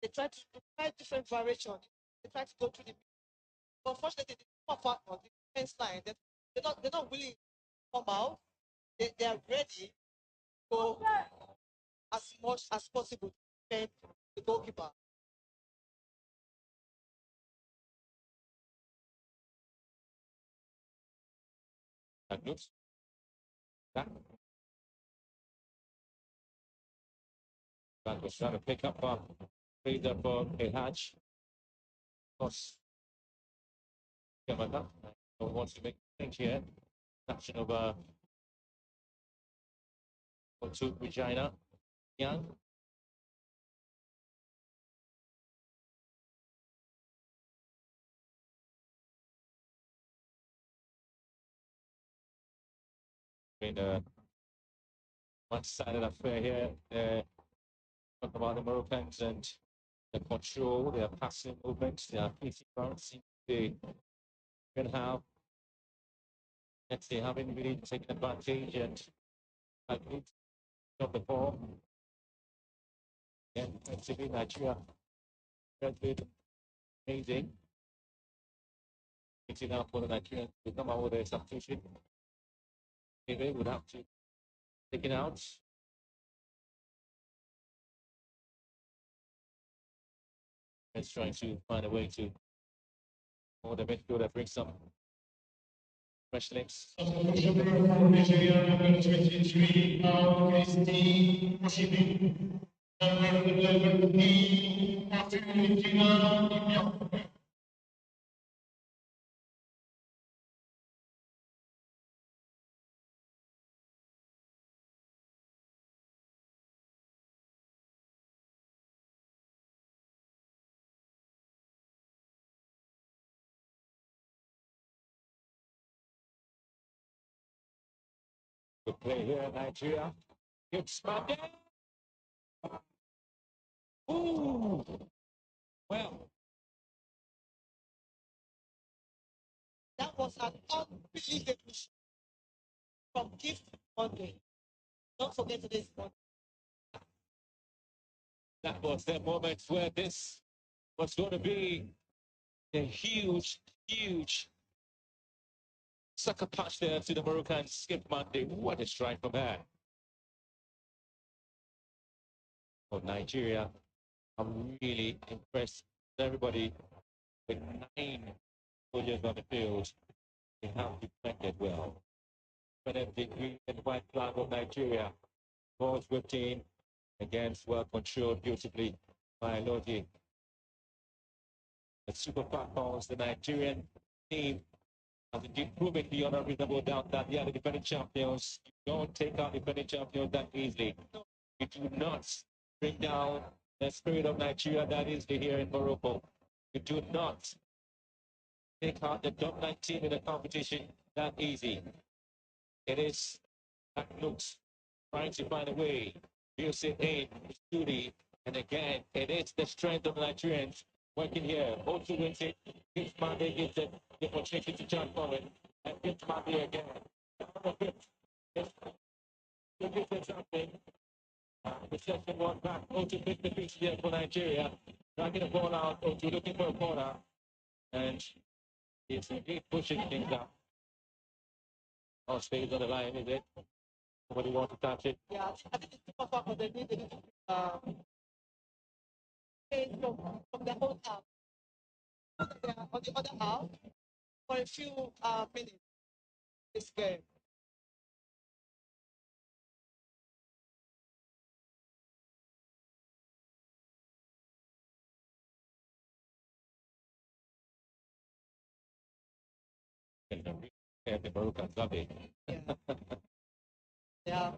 they try different variations. They try to go to the but unfortunately they come out on the defense line. They're not willing to come out. They are ready to go as much as possible to defend the goalkeeper. That looks. That. That was trying to pick up freed up a hatch. Of course. Chiamaka wants to make a change here. Action of to Regina. Young. Been a one-sided affair here. Talk about the Moroccans and the control, their passing movements, their PC current seem to be going to have. Next, they haven't really taken advantage and I think of the ball. And actually, Nigeria has been amazing. It's enough for the Nigerians to come out with a substitution. Maybe would have to take it out. It's trying to find a way to, or the midfielder bring some fresh links. Good play here, Nigeria. It's Mande. Ooh. Well, That was an unbelievable shot from Gift Monday. Don't forget today's one. that was the moment where this was going to be a huge, huge sucker punch there to the Moroccan Skip Monday. What a strike from her. For Nigeria, I'm really impressed with everybody with 9 soldiers on the field. They have defended well. But the green and white flag of Nigeria. Balls whipped in against well controlled beautifully by Lodi. The Super Falcons, the Nigerian team, has indeed proven beyond a reasonable doubt that they are the defending champions. You don't take out the defending champions that easily. You do not bring down the spirit of Nigeria that is here in Morocco. You do not take out the dominant team in the competition that easy. It is that looks trying to find a way. Use it in duty. And again, it is the strength of Nigerians working here. Also wins it. Gives Mande gives it the opportunity to jump forward. And gives Mande again. Gives it something. The second one back. Otu picked the piece here for Nigeria. Dragging the ball out. Otu looking for a corner. And it's indeed pushing things up. Oh, stays on the line, is it? Nobody wants to touch it. Yeah, I think it's super fun, but they need from the whole half. They are on the other half for a few minutes this game. The Moroccan Gabi. Yeah.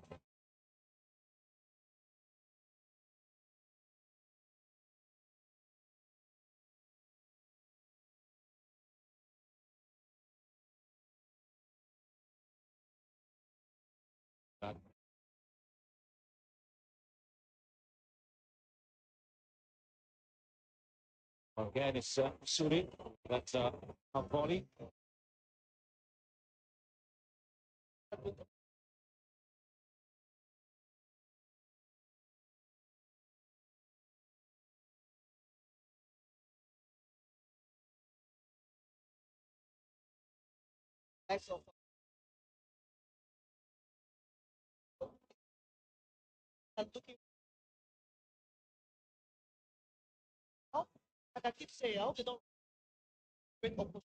Again, it's Suri. That's Ampoli. Excellent. And looking, oh, like I keep saying, I hope they don't win opposition.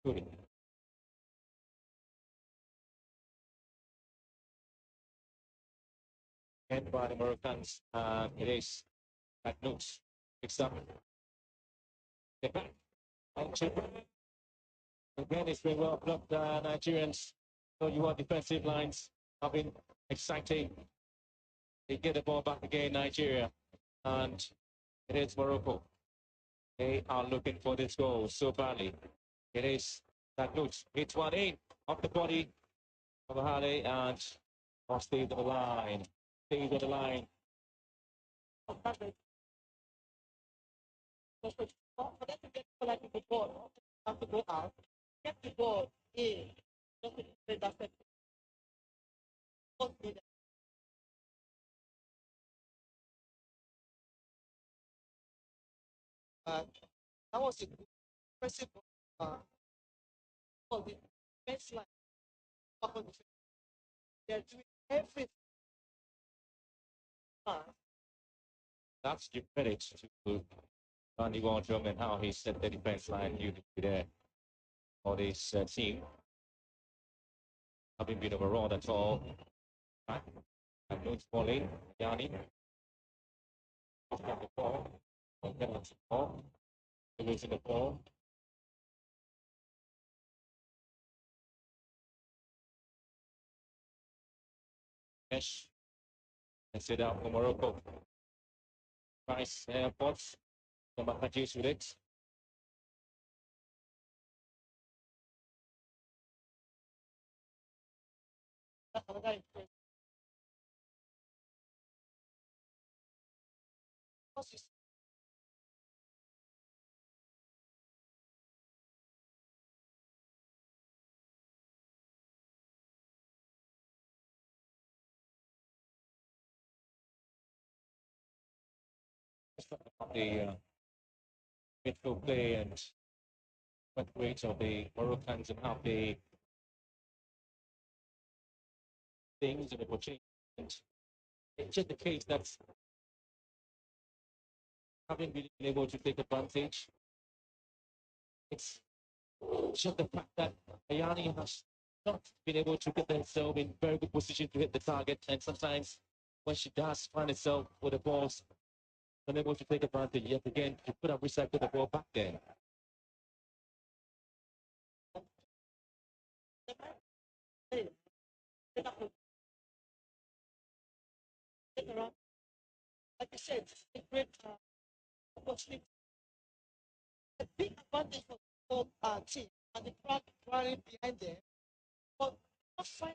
Suri. And by the Moroccans, it is that looks picks up. They're back. And again, it's been well blocked. Nigerians, so you want defensive lines have been exciting. They get the ball back again, Nigeria, and it is Morocco. They are looking for this goal so badly. It is that looks. It's one in off the body of Ahale and stays on the line. Stays on the line. For them to get like the ball, have to go out, get the ball in, just to play that set. That was a good, impressive for the defense line. They're doing everything. That's the credit to Randy Wardrum and how he set the defense line unity there for this team. Haven't been overawed at all. Right. And no falling. Yanni. The ball. Penalty ball. Losing the ball. Yes. And set out for Morocco. Nice airports. The Mahajis with it. That's another impression. Because you see, the midfield play and what rate of the Moroccans and how they things and opportunities. It's just the case that haven't really been able to take advantage. It's just the fact that Ayani has not been able to get herself in very good position to hit the target, and sometimes when she does find herself with the balls, unable to take advantage yet again, she could have recycled the ball back there. like I said, a great opportunity. A big advantage for the whole team and the crowd rallying behind them. But not find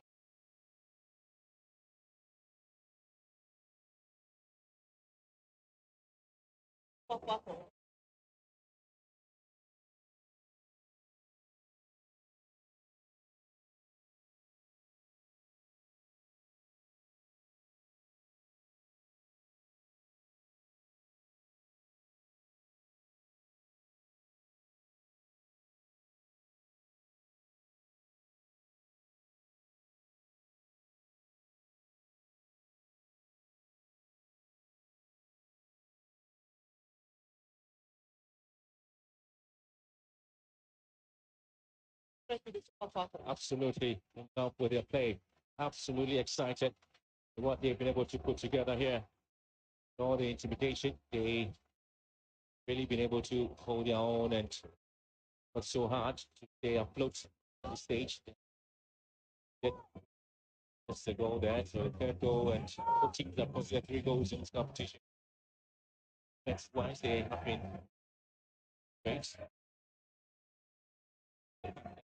Absolutely in love with their play. Absolutely excited with what they've been able to put together here. All the intimidation, they really been able to hold their own and work so hard to stay afloat on the stage. That's the goal there. So the third goal and both teams have considered 3 goals in this competition. That's why they have been great.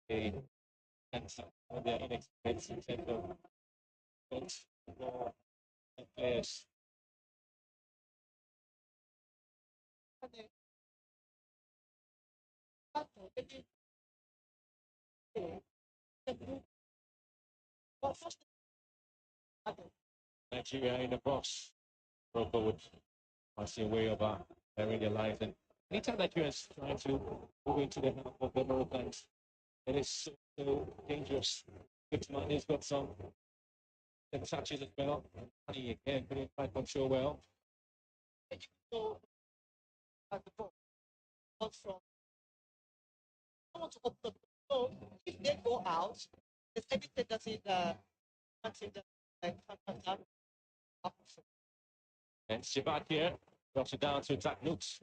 They and their inexperience in terms of goals for players. Nigeria in the box. Morocco would pass away over burying their lives. And anytime Nigeria is trying to move into the half of the Moroccans, it is so dangerous. Gutman has got some touches as well. Honey again, putting back control well. so at the ball. Not from I want to open up. So if they go out, there's every tendency that And Shibat here drops it down to attack Nooks.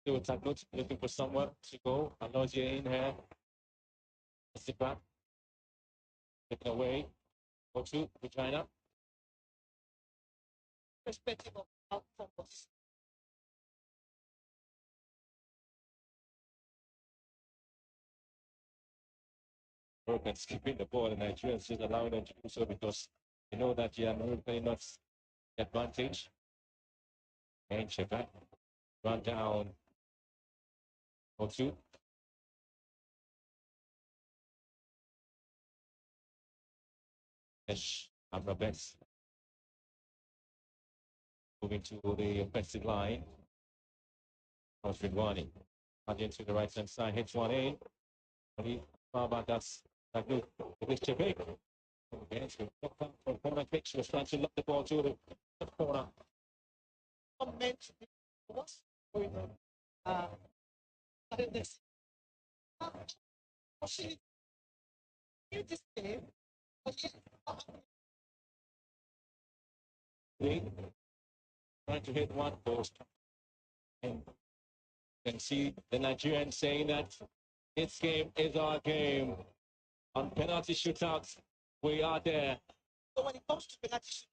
To attack Nooks, looking for somewhere to go. Alozie in here. Shibat taken away. Go to Regina. perspective of outcome was Moroccans keeping the ball, and Nigerians just allowing them to do so because they know that they are Moroccan not the advantage. And Shibat run down. Go to. Yes, Amrabes. Moving to the offensive line. Ridwani. Into the right hand side, hits one in. How about that's that good? This Chebek. Okay, so from corner kick, she was trying to lock the ball to the corner. meant to be what's going on. This she in this game, but Trying to hit one post. And you can see the Nigerian saying that this game is our game. On penalty shootouts, we are there. So when it comes to penalty shoot,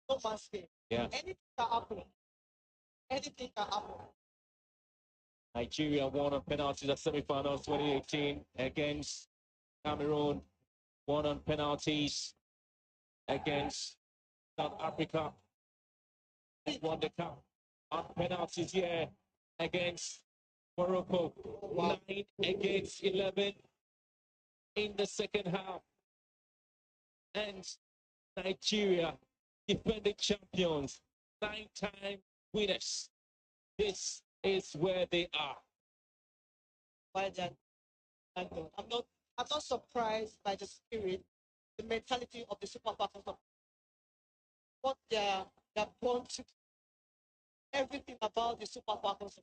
no man's game. Yeah. Anything can happen. Anything can happen. Nigeria won on penalties at semi-finals 2018 against Cameroon won on penalties against South Africa. They won the cup on penalties here against Morocco. 9 against 11 in the second half. And Nigeria, defending champions, 9-time winners. This is where they are. Well done. I'm not surprised by the spirit, the mentality of the Super Falcons. What they're born to. Everything about the Super Falcons.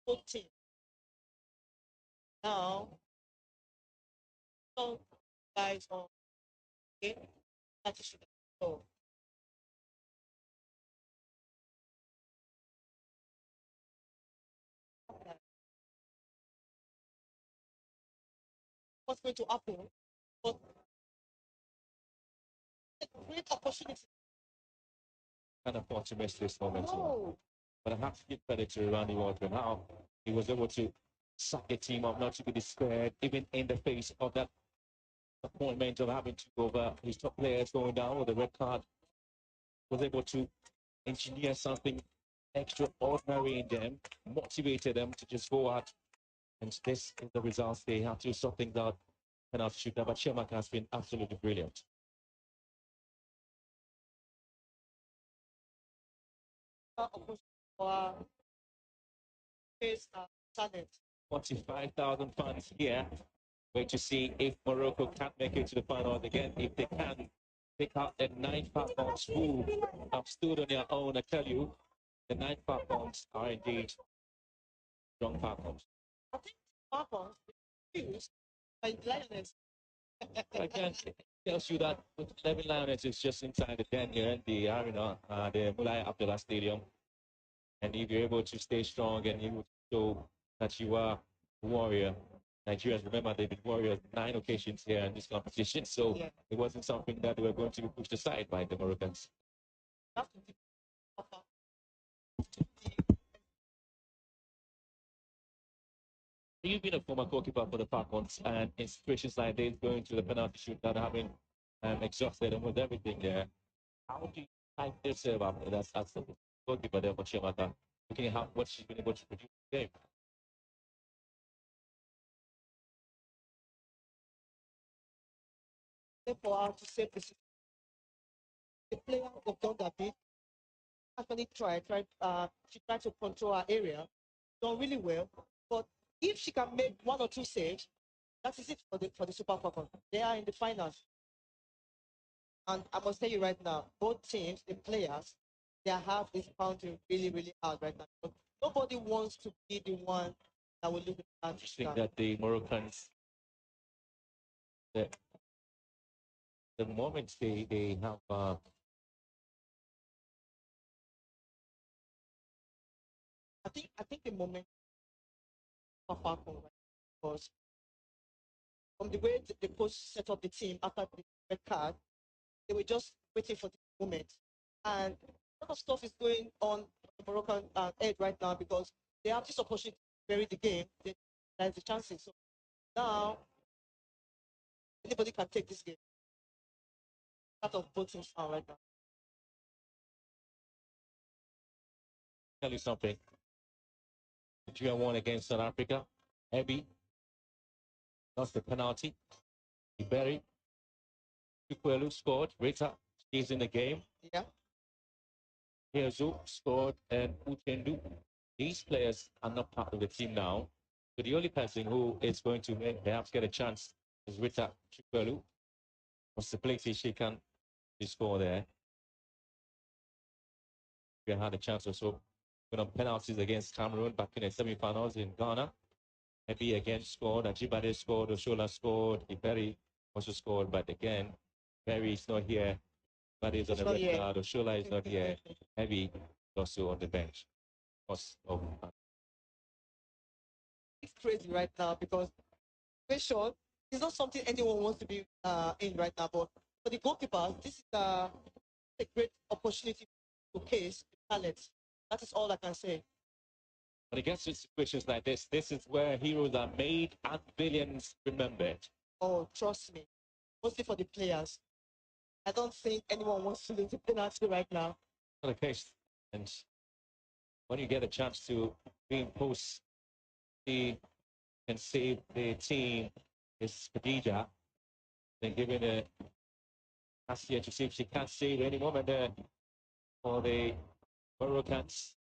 Good team. Now, some guys on game, that is so. What's going to happen? But a great opportunity. Can't afford to miss this moment. No. But I have to give credit to Randy Waldron, how he was able to suck the team up, not to be despaired, even in the face of that appointment of having to go over his top players going down with a red card. Was able to engineer something extraordinary in them, motivated them to just go out. And this is the results. They have to sort things out and have to shoot. But Sherman has been absolutely brilliant. Talent. 45,000 fans here. Wait to see if Morocco can't make it to the finals again. If they can, pick out the 9 Falcons who have stood on their own. I tell you, the 9 Falcons are indeed strong Falcons. I think Falcons confused by Lioness. Again, it tells you that with 11 Lioness is just inside the 10 here in the arena, the Mulai Abdullah Stadium. And if you're able to stay strong and you show that you are a warrior, Nigerians, remember, they've been warriors 9 occasions here in this competition, so it wasn't something that they were going to be pushed aside by the Moroccans. You've been a former goalkeeper for the Falcons, and in situations like this, going to the penalty shootout, having exhausted them with everything there, how do you type yourself up as the goalkeeper there for Shemata, looking at what she's been able to produce in the game? For her to save the player of done that bit. Actually she tried to control her area, done really well. But if she can make 1 or 2 saves, that is it for the Super Falcons. They are in the finals. And I must tell you right now, both teams, the players, their half is pounding really, really hard right now. But nobody wants to be the one that will lose the match. I think that the Moroccans, the moment they have I think the moment for Falcon was from the way the coach set up the team after the red card, they were just waiting for the moment. And a lot of stuff is going on the Moroccan head right now because they have this opportunity to bury the game. There's the chances. So now, anybody can take this game. Out of both teams are right now. tell you something. Nigeria won against South Africa. Heavy. Lost the penalty. Iberi. Chukwelu scored. Rita stays in the game. Yeah. Herezu scored and Uchendu. These players are not part of the team now. So the only person who is going to perhaps get a chance is Rita Chukwelu. Possibility she can score there. We had a chance also on penalties against Cameroon back in the semi-finals in Ghana. Maybe again scored. Ajibade scored. Oshola scored. Iberi also scored. But again, Berry is not here. But he's on the red card. Oshola is not here. Heavy is also on the bench. It's crazy right now because pressure is not something anyone wants to be in right now. But for the goalkeepers, this is a great opportunity to case talent. That is all I can say. When it gets to situations like this is where heroes are made and villains remembered. Oh, trust me. Mostly for the players. I don't think anyone wants to lose the penalty right now. Not the case. And when you get a chance to be in post, he can save the team. Is Khadija. Then giving a pass here to see if she can save any moment there for the Moroccans.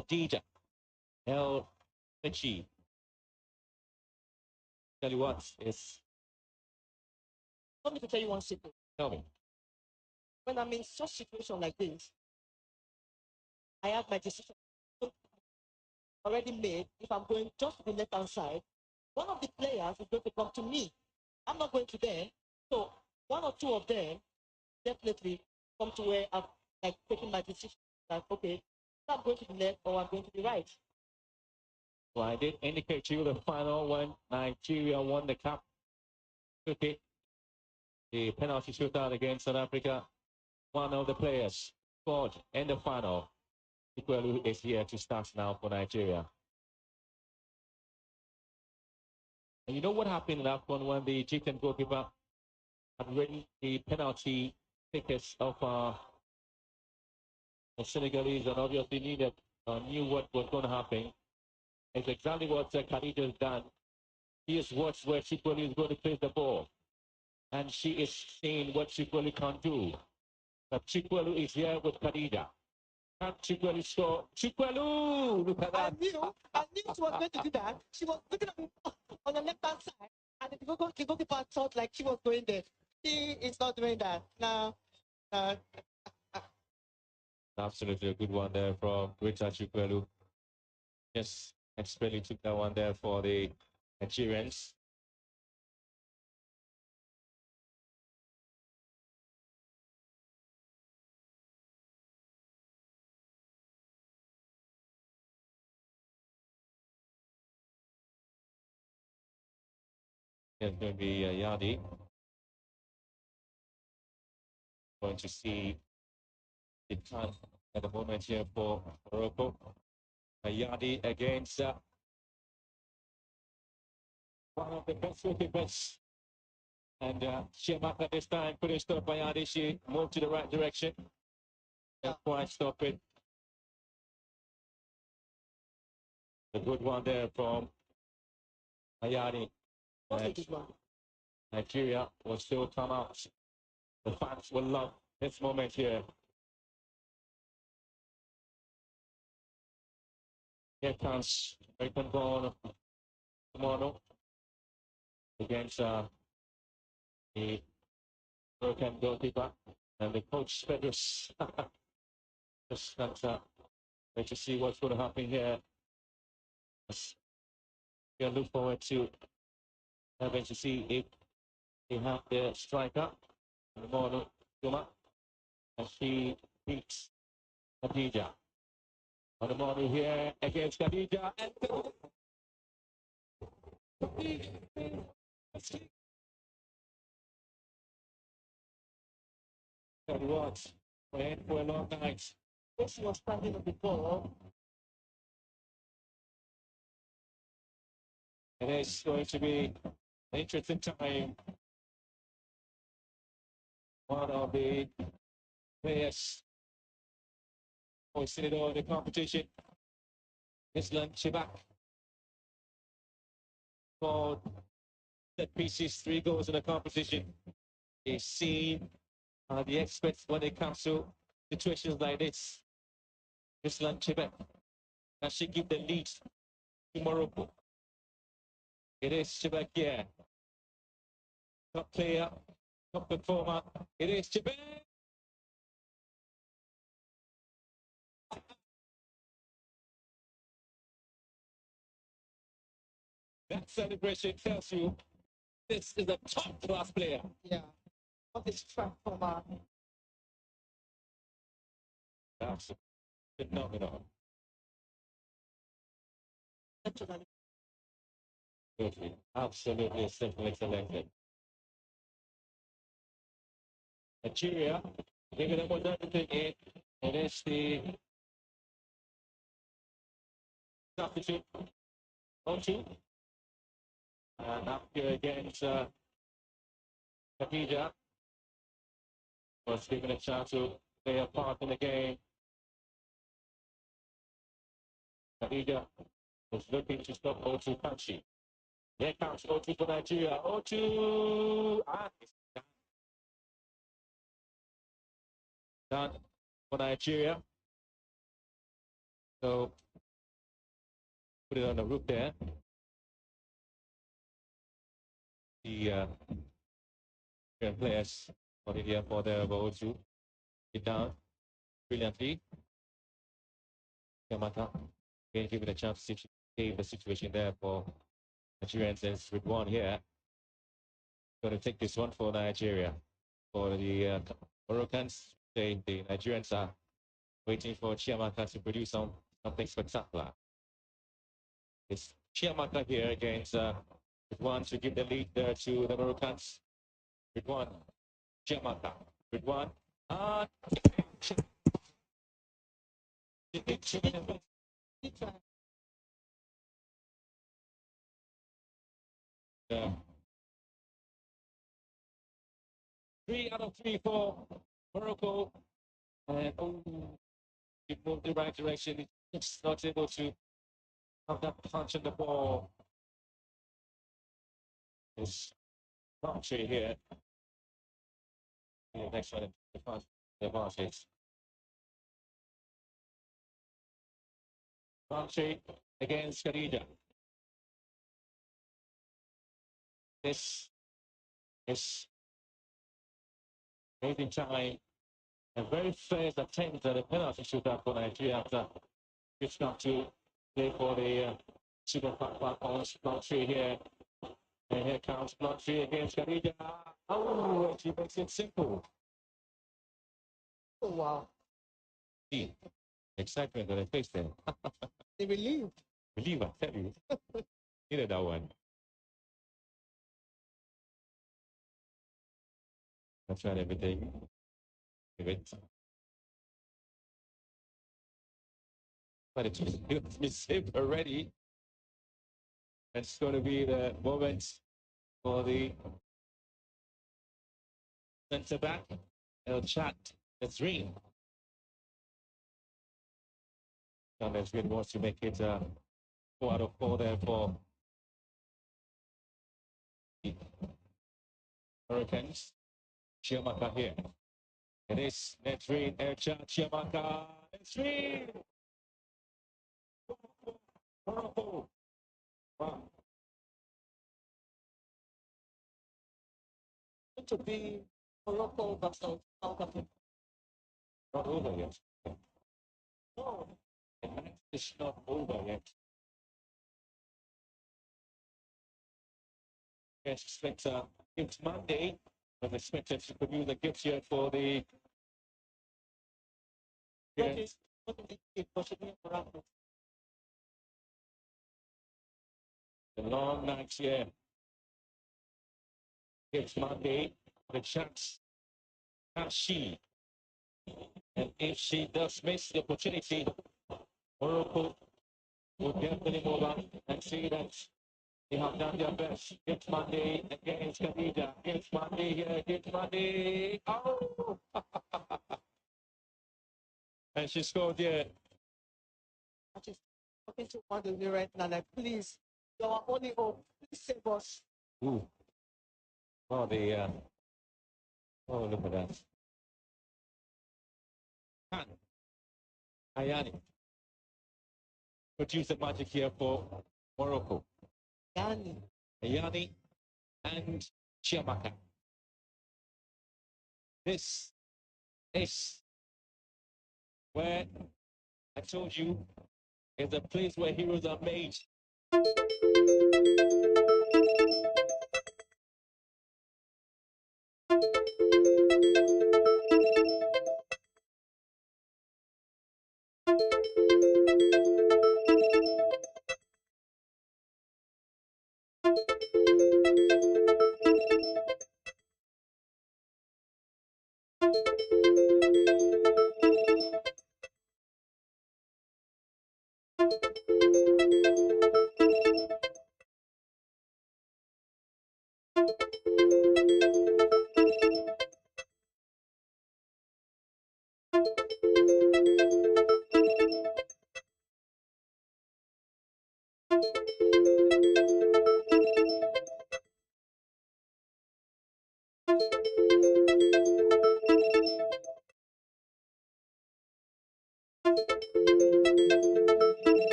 Khadija. El Michi. Tell you what, it's. Let me to tell you one secret. Tell me. When I'm in such situation like this, I have my decision already made. If I'm going just to the left hand side, one of the players is going to come to me. I'm not going to them. So one or two of them definitely come to where I'm like taking my decision. Like, okay, I'm going to the left or I'm going to the right. So I did indicate to you the final when Nigeria won the cup. Took it. The penalty shootout against South Africa. One of the players scored in the final. Ikwelu is here to start now for Nigeria. And you know what happened in that one when the Egyptian goalkeeper had written the penalty tickets of the Senegalese and obviously knew what was going to happen. It's exactly what Khadija has done. She has watched where Chikwelu is going to place the ball. And she is seeing what Chikwelu can do. But Chikwelu is here with Khadija. Can Chikwelu score? Chikwelu! Look at that. I knew she was going to do that. She was looking on the left hand side. And the goalkeeper thought like she was going there. She is not doing that. No. Absolutely a good one there from Richard Chikwelu. Yes, expertly took that one there for the Nigerians. There's going to be Yadi. Going to see the time at the moment here for Morocco. Yadi against one of the best goalkeepers. And Shemak at this time couldn't stop Yadi. She moved to the right direction. Can't quite stop it. A good one there from Ayani. Nigeria will still come out. The fans will love this moment here. Here comes American ball tomorrow against the American goalkeeper and the coach Pedros. Just wait to see what's going to happen here. We'll look forward to having to see if they have their striker, Mono Juma, and she beats Khadija. On the morning here against Khadija and Tell you what, playing for a long night. She was standing on the ball. It is going to be an interesting time. One of the players hoisting it on the competition. Islam Chibak scored set pieces, 3 goals in the competition. They've seen the experts when it comes to situations like this. Islam Chibak, can she give the lead to Morocco? It is Chibak here. Top player, top performer. It is Chibak. That celebration tells you this is a top class player. Yeah. What is track from That's phenomenal. Absolutely simply selected. Nigeria, giving them everything in. It is the substitute. 0-2. And up here against Khadija was given a chance to play a part in the game. Khadija was looking to stop 0-2 Kanchi. Here comes 0-2 for Nigeria. 0-2. Ah, it's done for Nigeria. So put it on the roof there. The players on the here for the ball to get down brilliantly. Yamata again given a chance to save the situation there for Nigerians as with one here. Going to take this one for Nigeria. For the Moroccans, the Nigerians are waiting for Chiamaka to produce something spectacular. It's Chiamaka here against with one to give the lead there to the Moroccans. With one, Chiamaka. With one, yeah. 3 out of 3 for Morocco. And it moved the right direction. It's not able to have that punch on the ball. It's Country here. The next one, the advantage. Country against Khadija. This is amazing time. A very first attempt at a penalty shootout for Nigeria after it's not to play for the Super Falcons. Country here. And here comes Country against Khadija. Oh, she makes it simple. Oh, wow. See, excitement on the face there. They relieved. Believe I tell you. Needed that one. I tried everything. Give it. But it's been saved already. It's going to be the moment for the centre back. El Chat. It's Reen. And Ezrin wants to make it 4 out of 4 there for the Hurricanes. Chiamaka here. It is Nezrin, El Chat, Chiamaka. Nezrin! Morocco. Wow. To be Morocco versus South Africa. Not over yet. No, the match is not over yet. Yes, Spencer, it's Monday. I'm expected to produce the gifts here for the. Yes. The long nights here. It's Monday. The chance. Can she? And if she does miss the opportunity, Morocco will definitely move on and see that they have done their best. It's Monday against Khadija. It's Monday here. It's Monday. Oh! And she scored there. I just talking to one of you right now, like, please, you're our only hope. Please save us. Ooh. Oh, oh, look at that. Han. Ayani. Produce the magic here for Morocco. Ayani and Chiamaka. This is where I told you is a place where heroes are made.